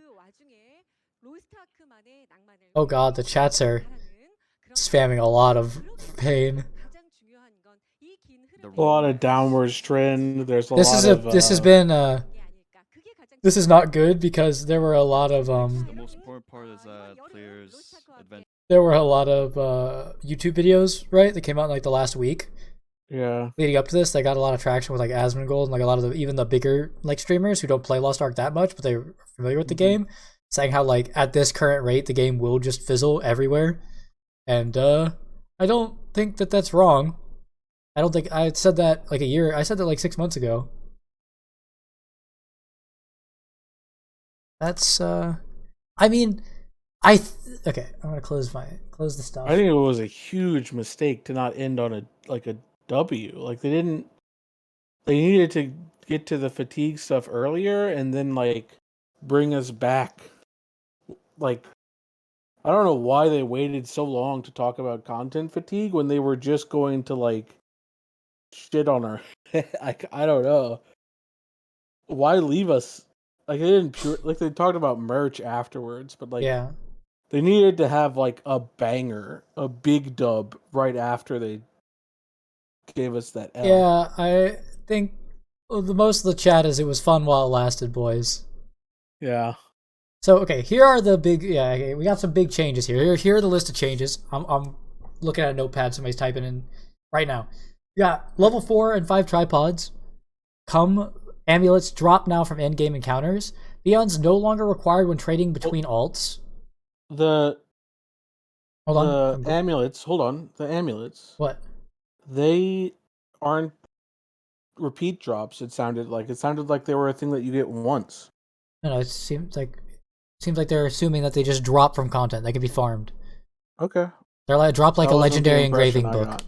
Oh god, the chats are spamming a lot of pain. A lot of downwards trend. There's a this lot is of. This has been this is not good because there were a lot of The most important part is that players adventure. There were a lot of YouTube videos, right, that came out in like the last week. Yeah. Leading up to this, they got a lot of traction with like Asmongold and like a lot of even the bigger like streamers who don't play Lost Ark that much, but they're familiar with the game, saying how like at this current rate the game will just fizzle everywhere. And I don't think that that's wrong. I don't think I said that like I said that like 6 months ago. That's I mean, okay, I'm gonna close the stuff. I think it was a huge mistake to not end on a W. Like they needed to get to the fatigue stuff earlier and then like bring us back. Like I don't know why they waited so long to talk about content fatigue when they were just going to like shit on our I don't know. Why leave us? Like they didn't they talked about merch afterwards, but like yeah. They needed to have like a banger, a big dub right after they gave us that L. Yeah, I think the most of the chat is it was fun while it lasted, boys. Yeah. So okay, here are the big okay, we got some big changes here. Here are the list of changes. I'm looking at a notepad somebody's typing in right now. We got level 4 and 5 tripods. Amulets drop now from endgame encounters. Beyond's no longer required when trading between alts. The amulets. Hold on. The amulets. What? They aren't repeat drops. It sounded like they were a thing that you get once. No, it seems like they're assuming that they just drop from content. They can be farmed. Okay. They're like drop like a legendary engraving book.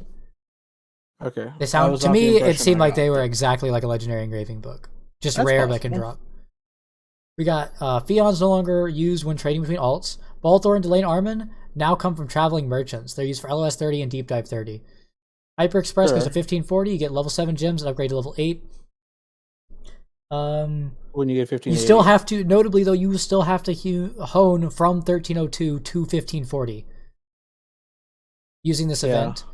Okay. They sound to me. It seemed like they were exactly like a legendary engraving book, just That's rare possible. but can drop. We got Fions no longer used when trading between alts. Balthor and Delane Armin now come from traveling merchants. They're used for LOS 30 and Deep Dive 30. Hyper Express goes to 1540. You get level 7 gems and upgrade to level 8. When you get 15, you still have to. Notably, though, you still have to hone from 1302 to 1540 using this event.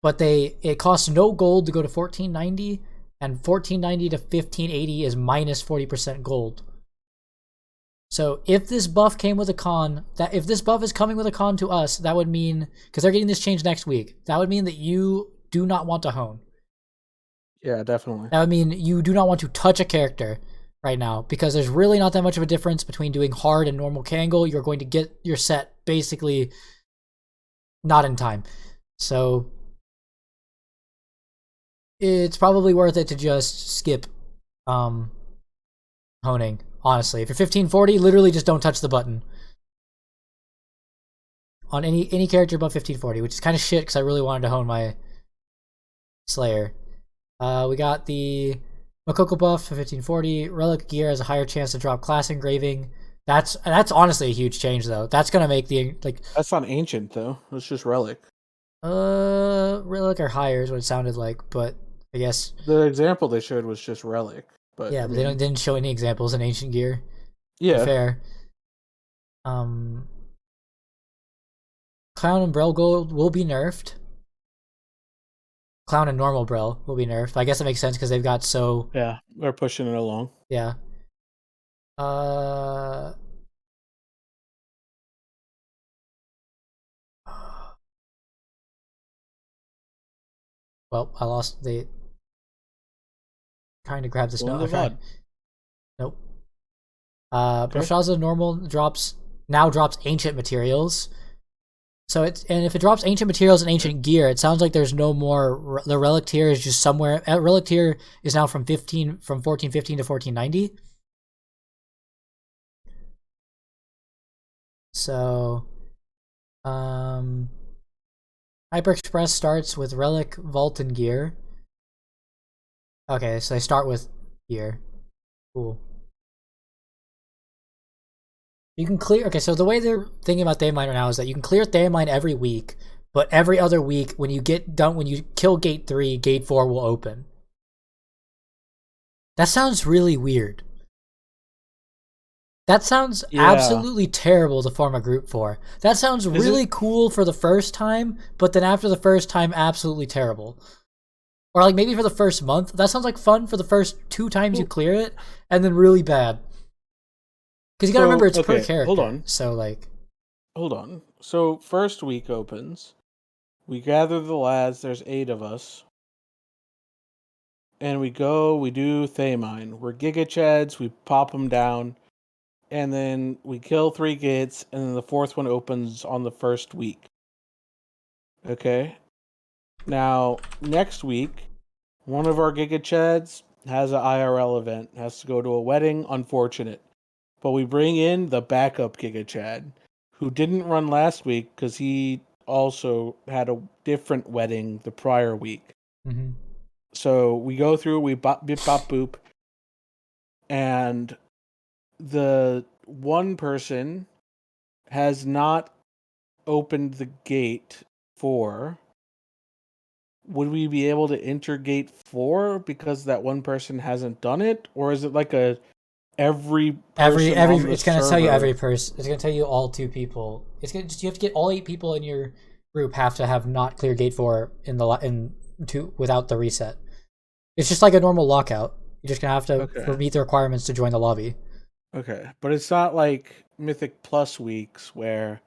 But it costs no gold to go to 1490, and 1490 to 1580 is minus 40% gold. So if this buff came with a con, if this buff is coming with a con to us, that would mean, because they're getting this change next week, that would mean that you do not want to hone. Yeah, definitely. That would mean you do not want to touch a character right now, because there's really not that much of a difference between doing hard and normal Kangol. You're going to get your set basically not in time. So it's probably worth it to just skip honing. Honestly, if you're 1540, literally just don't touch the button on any character above 1540, which is kind of shit because I really wanted to hone my Slayer. We got the Makoko buff for 1540. Relic gear has a higher chance to drop class engraving. That's honestly a huge change though. That's gonna make the That's not ancient though. It's just relic. Relic or higher is what it sounded like, but I guess the example they showed was just relic. But yeah, but they didn't show any examples in ancient gear. Yeah, fair. Clown and Brel Gold will be nerfed. Clown and normal Brel will be nerfed. I guess it makes sense because they've got so. Yeah, they're pushing it along. Yeah. Well, I lost the. Trying to grab this note. Nope. Broshaza normal drops ancient materials. So if it drops ancient materials and ancient gear, it sounds like there's no more. The relic tier is just somewhere. Relic tier is now from 1415 to 1490. So, Hyper Express starts with relic, vault, and gear. Okay, so they start with gear. Cool. You can clear. Okay, so the way they're thinking about Thaemine right now is that you can clear Thaemine every week, but every other week when you kill Gate 3, Gate 4 will open. That sounds really weird. That sounds absolutely terrible to form a group for. That sounds really cool for the first time, but then after the first time, absolutely terrible. Or like maybe for the first month. That sounds like fun for the first 2 times you clear it, and then really bad. Because you gotta remember it's per character. Hold on. So like, hold on. So first week opens. We gather the lads. There's 8 of us, and we go. We do Thaemine. We're Giga Chads. We pop them down, and then we kill 3 gates, and then the 4th one opens on the first week. Okay. Now next week, one of our Giga Chads has an IRL event. Has to go to a wedding. Unfortunate. But we bring in the backup Giga Chad, who didn't run last week because he also had a different wedding the prior week. Mm-hmm. So we go through, we bop, bip, bop, boop, and the one person has not opened the gate 4. Would we be able to enter gate 4 because that one person hasn't done it? Or is it like a every it's gonna tell you every person. It's gonna tell you all 2 people. It's gonna you have to get all 8 people in your group have to have not cleared gate 4 without the reset. It's just like a normal lockout. You're just gonna have to meet the requirements to join the lobby. Okay, but it's not like Mythic Plus weeks where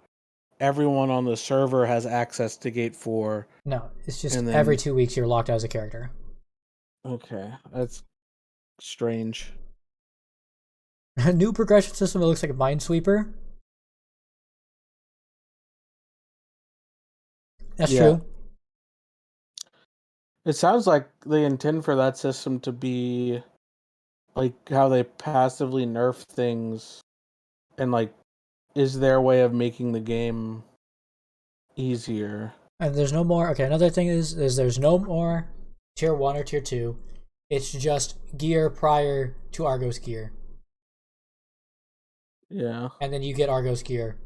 everyone on the server has access to gate 4. No, it's just every 2 weeks you're locked out as a character. Okay, that's strange. A new progression system that looks like a Minesweeper. That's true. It sounds like they intend for that system to be like how they passively nerf things, and like is their way of making the game easier. And there's no more. Okay, another thing is there's no more tier 1 or tier 2. It's just gear prior to Argos gear. Yeah. And then you get Argos gear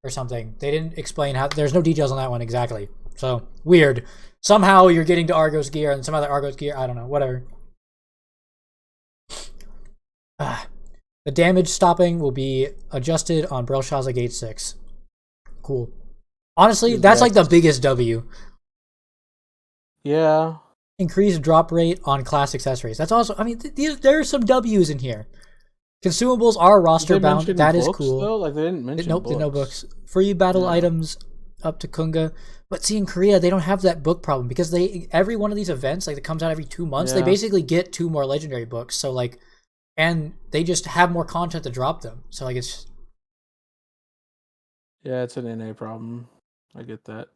or something. They didn't explain how. There's no details on that one exactly. So weird. Somehow you're getting to Argos gear and some other Argos gear. I don't know. Whatever. The damage stopping will be adjusted on Belshazzar Gate 6. Cool. Honestly, that's like the biggest W. Yeah. Increased drop rate on class accessories. That's also. I mean, there are some W's in here. Consumables are roster Did they bound. mention That is books, cool. though? Like they didn't mention Nope, books. no books. Free battle Yeah. items up to Kunga. But see, in Korea, they don't have that book problem because every one of these events, like that comes out every 2 months, they Yeah. basically get 2 more legendary books. So like, and they just have more content to drop them. So like, it's Yeah, it's an NA problem. I get that.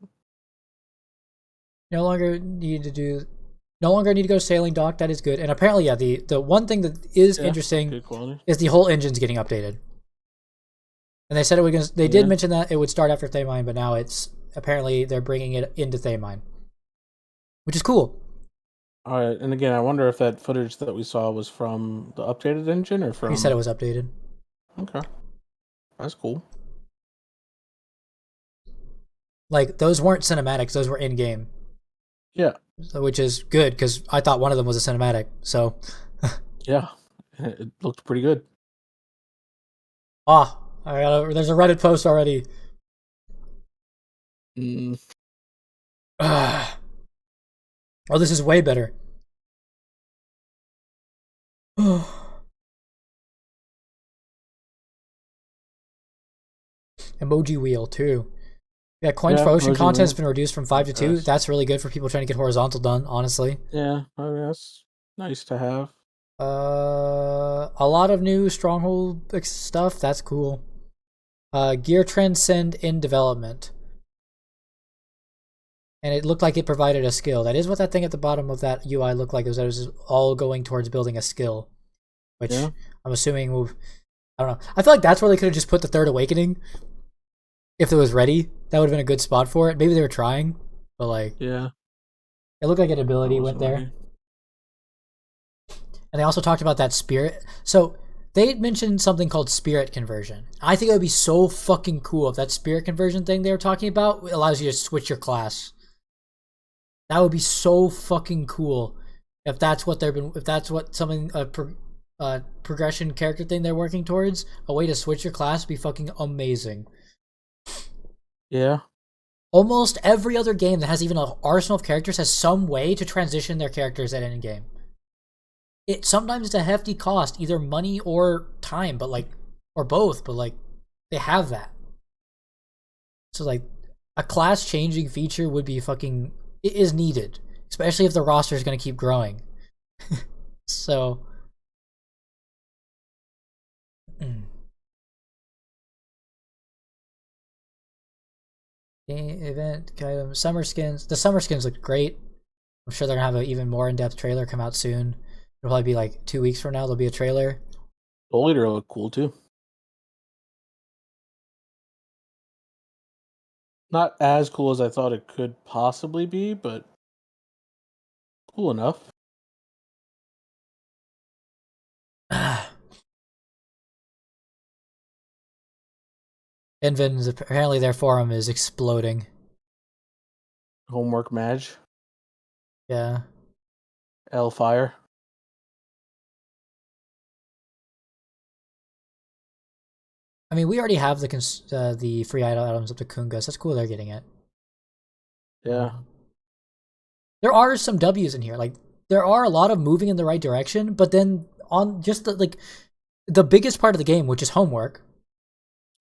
no longer need to go to sailing dock. That is good. And apparently, yeah, the one thing that is interesting Good quality. is the whole engine's getting updated. And they said it was. They did mention that it would start after Thaymine, but now it's apparently they're bringing it into Thaymine, which is cool. All right, and again, I wonder if that footage that we saw was from the updated engine or from. He said it was updated. Okay, that's cool. Like those weren't cinematics; those were in game. Yeah. So, which is good because I thought one of them was a cinematic. So. Yeah, it looked pretty good. There's a Reddit post already. Oh, this is way better. Emoji wheel too. Yeah, coins for ocean content has been reduced from 5 to 2. That's really good for people trying to get horizontal done, honestly. Yeah, I mean, that's nice to have. A lot of new stronghold stuff. That's cool. Gear transcend in development. And it looked like it provided a skill. That is what that thing at the bottom of that UI looked like. It was all going towards building a skill. Which I'm assuming will... I don't know. I feel like that's where they could have just put the Third Awakening. If it was ready, that would have been a good spot for it. Maybe they were trying, but like... Yeah. It looked like an ability went there. And they also talked about that spirit. So they mentioned something called spirit conversion. I think it would be so fucking cool if that spirit conversion thing they were talking about allows you to switch your class. That would be so fucking cool if that's what progression character thing they're working towards. A way to switch your class would be fucking amazing. Yeah. Almost every other game that has even an arsenal of characters has some way to transition their characters at any game. It sometimes it's a hefty cost, either money or time, but like, or both, but like, they have that. So like, a class changing feature would be fucking, it is needed, especially if the roster is going to keep growing. So, event item, summer skins. The summer skins look great. I'm sure they're gonna have an even more in-depth trailer come out soon. It'll probably be like 2 weeks from now. There'll be a trailer. The leader looked cool too. Not as cool as I thought it could possibly be, but cool enough. Invin's apparently their forum is exploding. Homework Madge. Yeah. Fire. I mean, we already have the free items up to Kungas. That's cool they're getting it. Yeah. There are some W's in here. Like, there are a lot of moving in the right direction, but then on just the biggest part of the game, which is homework.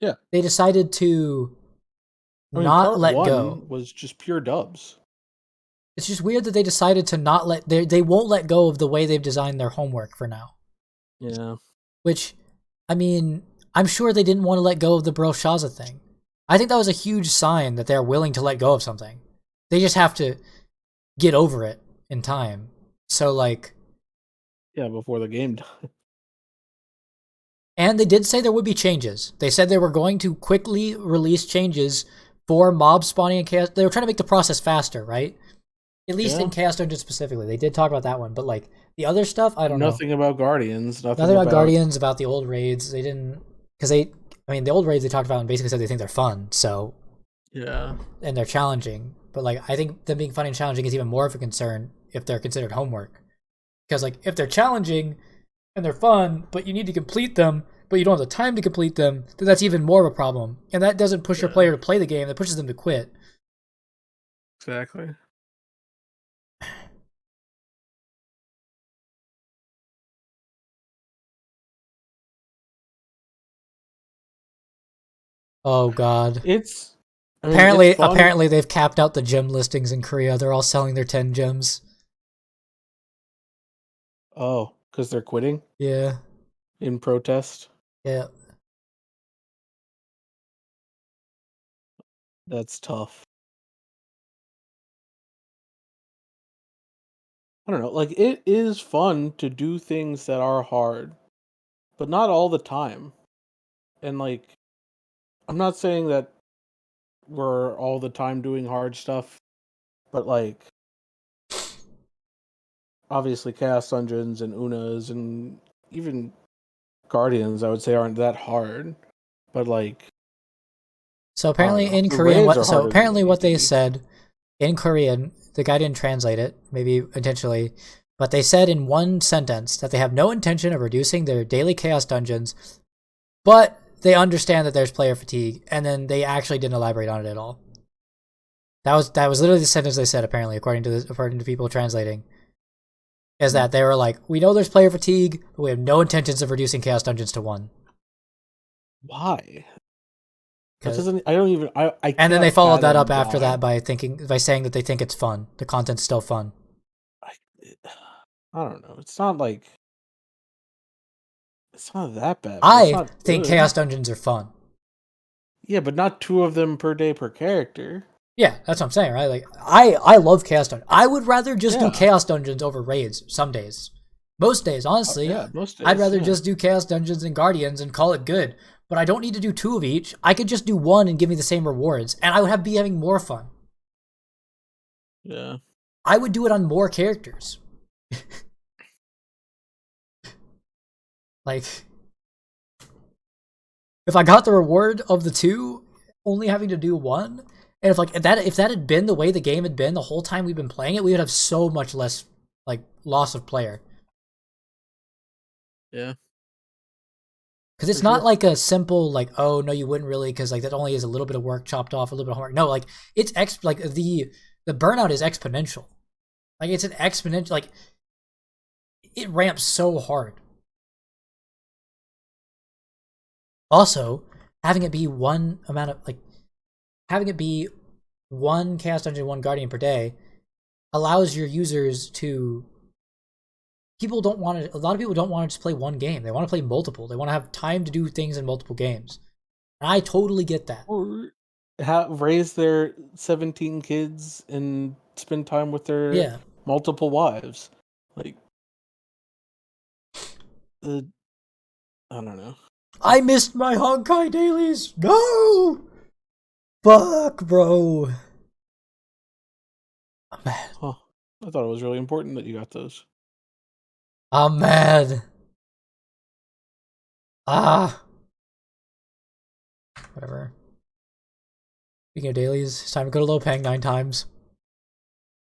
Yeah. They decided to not let go. Was just pure dubs. It's just weird that they decided to not they won't let go of the way they've designed their homework for now. Yeah. Which, I mean, I'm sure they didn't want to let go of the Belshazzar thing. I think that was a huge sign that they're willing to let go of something. They just have to get over it in time. So, like... Yeah, before the game died. And they did say there would be changes. They said they were going to quickly release changes for mob spawning and chaos. They were trying to make the process faster, right? At least in Chaos Dungeon specifically. They did talk about that one, but like the other stuff, I don't know. Nothing about Guardians. Nothing about Guardians, about the old raids. They didn't... Because the old raids they talked about and basically said they think they're fun, so... Yeah. And they're challenging. But like, I think them being fun and challenging is even more of a concern if they're considered homework. Because like, if they're challenging and they're fun, but you need to complete them, but you don't have the time to complete them, then that's even more of a problem. And that doesn't push your player to play the game, that pushes them to quit. Exactly. Oh god. It's Apparently they've capped out the gem listings in Korea. They're all selling their 10 gems. Oh, because they're quitting Yeah. in protest. Yeah. That's tough. I don't know. Like, it is fun to do things that are hard, but not all the time. And like, I'm not saying that we're all the time doing hard stuff, but like, obviously Chaos Dungeons and Unas and even Guardians, I would say, aren't that hard. But like, So I don't apparently know. in The Korean, raids are harder than apparently they what need to they be. said in Korean, the guy didn't translate it, maybe intentionally, but they said in one sentence that they have no intention of reducing their daily chaos dungeons, but they understand that there's player fatigue, and then they actually didn't elaborate on it at all. That was literally the sentence they said, apparently, according to people translating. Is that they were like, we know there's player fatigue, but we have no intentions of reducing chaos dungeons to 1. Why? That 'Cause- doesn't. I don't even. I And then they can't followed that fathom up after why. that by saying that they think it's fun. The content's still fun. I don't know. It's not like. It's not that bad. It's I not think good. chaos dungeons are fun. Yeah, but not 2 of them per day per character. Yeah, that's what I'm saying, right? Like, I love chaos dungeons. I would rather just do Yeah. chaos dungeons over raids some days. Most days, honestly. Yeah, most days. I'd rather yeah. just do chaos dungeons and guardians and call it good. But I don't need to do 2 of each. I could just do 1 and give me the same rewards, and I would be having more fun. Yeah. I would do it on more characters. Like, if I got the reward of the 2, only having to do 1, and if that had been the way the game had been the whole time we've been playing it, we would have so much less like loss of player. Yeah. Because it's For not sure. like a simple like, oh no, you wouldn't really, because like that only is a little bit of work chopped off, a little bit of homework. No, like it's like the burnout is exponential. Like it's an exponential, like it ramps so hard. Also, having it be one amount of like having it be 1 chaos dungeon, 1 guardian per day allows your users to. A lot of people don't want to just play 1 game. They want to play multiple. They want to have time to do things in multiple games. And I totally get that. Or raise their 17 kids and spend time with their multiple wives. Like, I don't know. I missed my Honkai dailies. No! Fuck, bro. I'm mad. Huh. I thought it was really important that you got those. I'm mad. Whatever. Speaking of dailies, it's time to go to Lopang 9 times.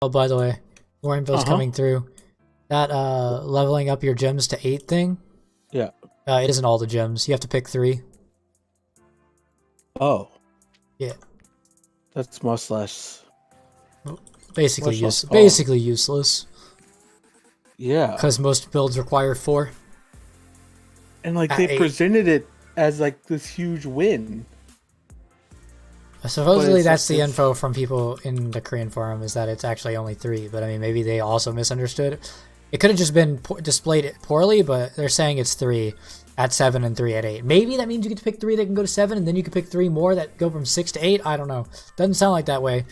Oh, by the way, more info's coming through. That leveling up your gems to 8 thing. Yeah. It isn't all the gems. You have to pick 3. Oh. Yeah. That's much less. Basically useless. Yeah. Because most builds require 4. And like At they 8. presented it as like this huge win. Supposedly that's like the info from people in the Korean forum, is that it's actually only 3, but I mean maybe they also misunderstood. It could have just been displayed poorly, but they're saying it's 3 at 7 and 3 at 8. Maybe that means you get to pick 3 that can go to 7, and then you can pick 3 more that go from 6 to 8. I don't know. Doesn't sound like that way.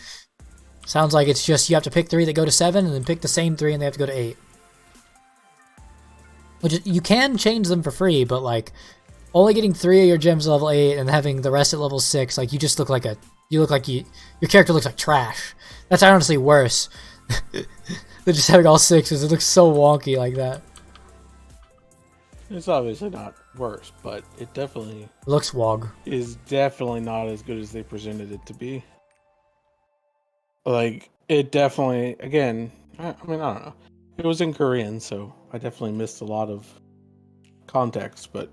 Sounds like it's just you have to pick 3 that go to 7, and then pick the same 3 and they have to go to 8. Which is, you can change them for free, but like only getting 3 of your gems at level 8 and having the rest at level 6, like you just look like your character looks like trash. That's honestly worse than just having all 6s. It looks so wonky like that. It's obviously not worse, but it definitely looks wog. Is definitely not as good as they presented it to be. Like, it definitely, again, I mean, I don't know. It was in Korean, so I definitely missed a lot of context, but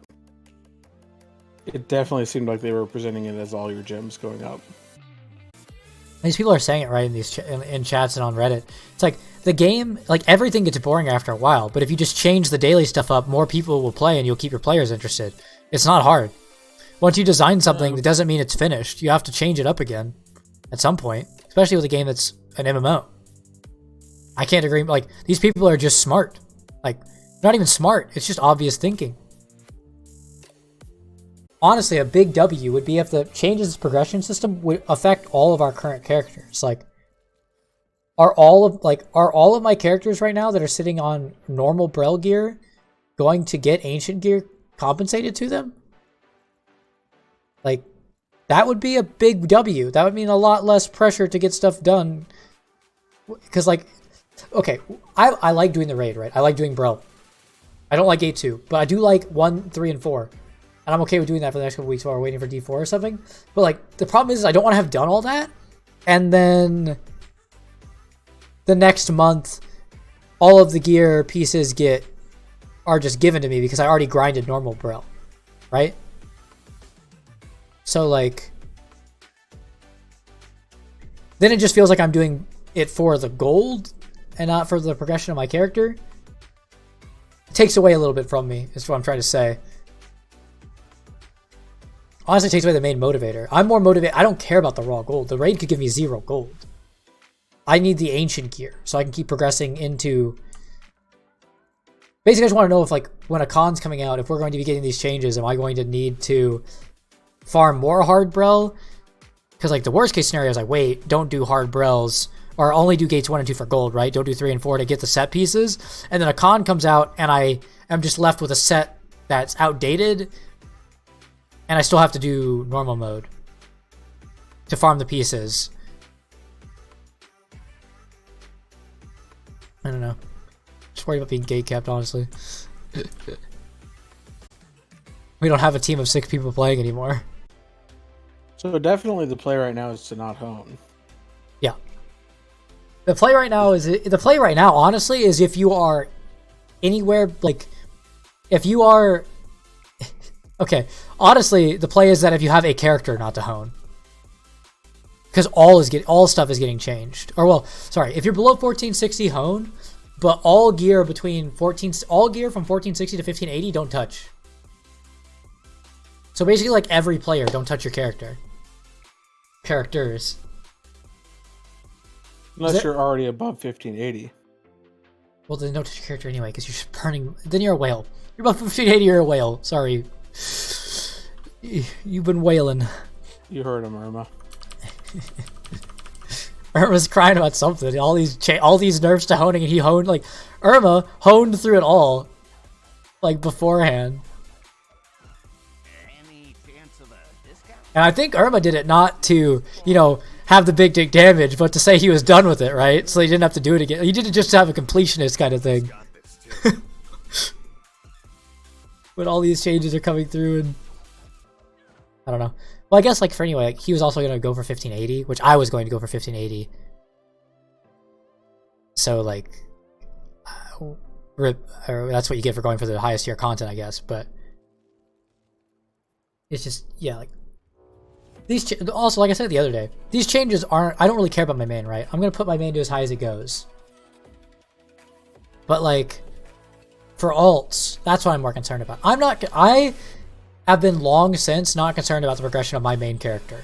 it definitely seemed like they were presenting it as all your gems going up. These people are saying it right in these in chats and on Reddit. It's like the game, like everything gets boring after a while, but if you just change the daily stuff up, more people will play and you'll keep your players interested. It's not hard. Once you design something, it doesn't mean it's finished. You have to change it up again at some point, especially with a game that's an MMO. I can't agree. Like, these people are just smart. Like, not even smart. It's just obvious thinking. Honestly, a big W would be if the changes progression system would affect all of our current characters. Like, are all of my characters right now that are sitting on normal Brel gear going to get ancient gear compensated to them? Like, that would be a big W. That would mean a lot less pressure to get stuff done. Because, like, okay, I like doing the raid, right? I like doing Brel. I don't like Gate 2, but I do like 1, 3, and 4. And I'm okay with doing that for the next couple weeks while we're waiting for D4 or something. But, like, the problem is I don't want to have done all that. And then the next month, all of the gear pieces are just given to me because I already grinded normal Brel, right? So, like, then it just feels like I'm doing it for the gold and not for the progression of my character. It takes away a little bit from me, is what I'm trying to say. Honestly, it takes away the main motivator. I'm more motivated. I don't care about the raw gold. The raid could give me 0 gold. I need the ancient gear so I can keep progressing into... Basically, I just want to know if, like, when a con's coming out, if we're going to be getting these changes, am I going to need to farm more hard Brel? Because, like, the worst case scenario is like, wait, don't do hard Brels, or only do gates 1 and 2 for gold, right? Don't do 3 and 4 to get the set pieces. And then a con comes out and I am just left with a set that's outdated and I still have to do normal mode to farm the pieces. I don't know. Just worried about being gate capped, honestly. We don't have a team of 6 people playing anymore. So definitely the play right now is to not hone. Yeah. The play right now, honestly, is if you are anywhere, like, if you are... Okay, honestly, the play is that if you have a character, not to hone. Because all stuff is getting changed. Or, well, sorry, if you're below 1460, hone, but all gear from 1460 to 1580, don't touch. So basically, like, every player, don't touch your character. Characters. Unless you're already above 1580. Well, then don't touch your character anyway, because you're just burning... Then you're a whale. You're above 1580, you're a whale. Sorry. You've been whaling. You heard him, Irma. Irma's crying about something. All these nerfs to honing, and he honed, like... Irma honed through it all. Like, beforehand. And I think Irma did it not to, you know, have the big dick damage, but to say he was done with it, right? So he didn't have to do it again. He did it just to have a completionist kind of thing. When all these changes are coming through, and I don't know. Well, I guess, like, for anyway, like, he was also going to go for 1580, which I was going to go for 1580. So, like, that's what you get for going for the highest tier content, I guess. But it's just, yeah, like, these also, like I said the other day, these changes aren't... I don't really care about my main, right? I'm going to put my main to as high as it goes. But, like, for alts, that's what I'm more concerned about. I have been long since not concerned about the progression of my main character.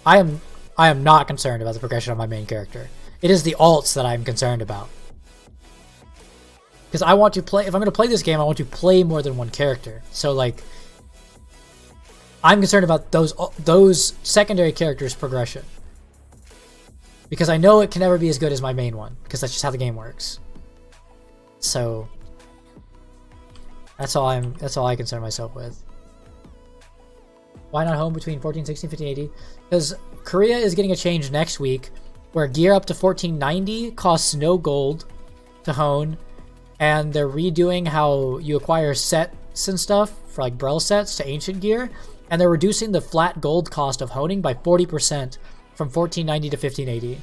I am not concerned about the progression of my main character. It is the alts that I'm concerned about. Because I want to play... If I'm going to play this game, I want to play more than one character. So, like... I'm concerned about those secondary characters' progression. Because I know it can never be as good as my main one. Because that's just how the game works. So... That's all I concern myself with. Why not home between 1460 and 1580? Because Korea is getting a change next week where gear up to 1490 costs no gold to hone, and they're redoing how you acquire sets and stuff for like Brel sets to ancient gear, and they're reducing the flat gold cost of honing by 40% from 1490 to 1580.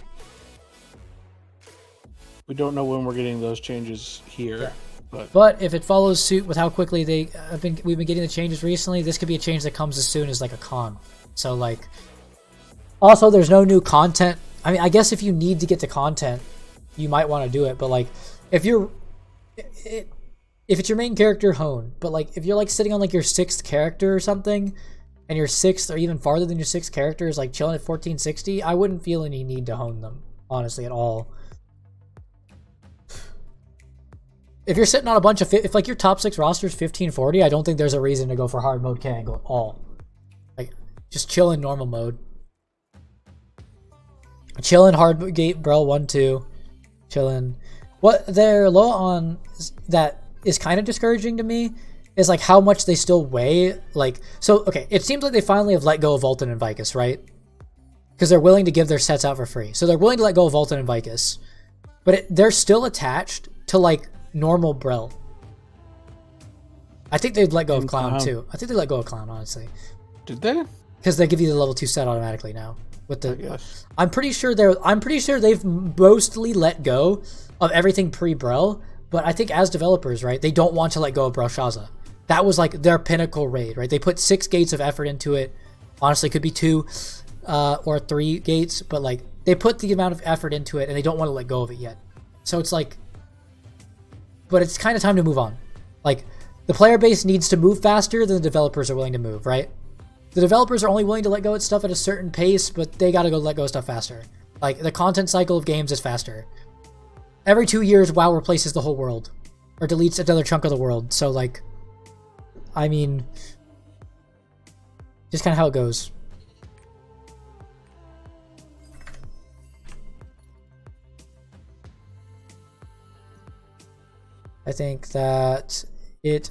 We don't know when we're getting those changes here. Yeah. But if it follows suit with how quickly we've been getting the changes recently, this could be a change that comes as soon as like a con. So like, also there's no new content. I mean, I guess if you need to get to content, you might want to do it. But like, if you're, if it's your main character, hone. But like if you're like sitting on like your 6th character or something, and your 6th or even farther than your 6th character is like chilling at 1460, I wouldn't feel any need to hone them, honestly, at all. If you're sitting on a bunch of, if like your top 6 roster is 1540, I don't think there's a reason to go for hard mode K-angle at all. Like, just chill in normal mode. Chill in hard gate Brel 1-2. Chill in. What they're low on that is kind of discouraging to me is like how much they still weigh. Like, so, okay, it seems like they finally have let go of Vulcan and Vicus, right? Because they're willing to give their sets out for free. So they're willing to let go of Vulcan and Vicus. But they're still attached to like normal Brel. I think they'd let go of Clown too. I think they let go of Clown, honestly. Did they? Because they give you the level 2 set automatically now. With the, I'm pretty sure they've mostly let go of everything pre-Brel, but I think as developers, right, they don't want to let go of Brelshaza. That was like their pinnacle raid, right? They put 6 gates of effort into it. Honestly, could be 2 or 3 gates, but like they put the amount of effort into it and they don't want to let go of it yet. So it's like, but it's kind of time to move on. Like, the player base needs to move faster than the developers are willing to move, right? The developers are only willing to let go of stuff at a certain pace, but they gotta go let go of stuff faster. Like, the content cycle of games is faster. Every 2 years, WoW replaces the whole world. Or deletes another chunk of the world. So, like, I mean, just kind of how it goes. I think that it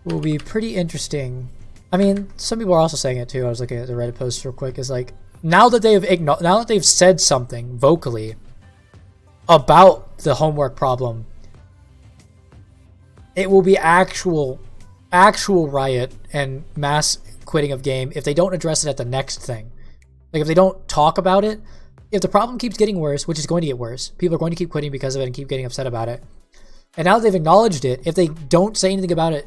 will be pretty interesting. I mean, some people are also saying it too. I was looking at the Reddit post real quick. Is like now that they've said something vocally about the homework problem, it will be actual riot and mass quitting of game if they don't address it at the next thing. Like if they don't talk about it, if the problem keeps getting worse, which is going to get worse, people are going to keep quitting because of it and keep getting upset about it. And now that they've acknowledged it, if they don't say anything about it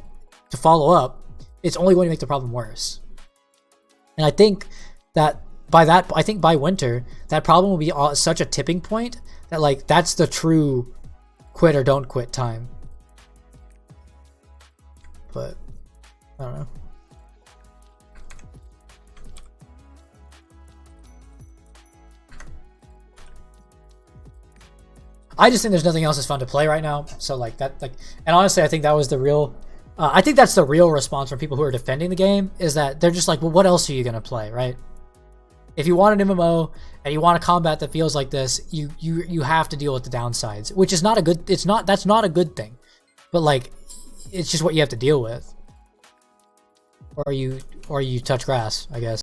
to follow up, it's only going to make the problem worse. And I think that by winter, that problem will be such a tipping point that like that's the true quit or don't quit time. But I don't know. I just think there's nothing else that's fun to play right now. So like that, like, and honestly, I think that was the real. I think that's the real response from people who are defending the game is that they're just like, well, what else are you gonna play, right? If you want an MMO and you want a combat that feels like this, you have to deal with the downsides, which is not a good. That's not a good thing, but like, it's just what you have to deal with. Or you touch grass, I guess.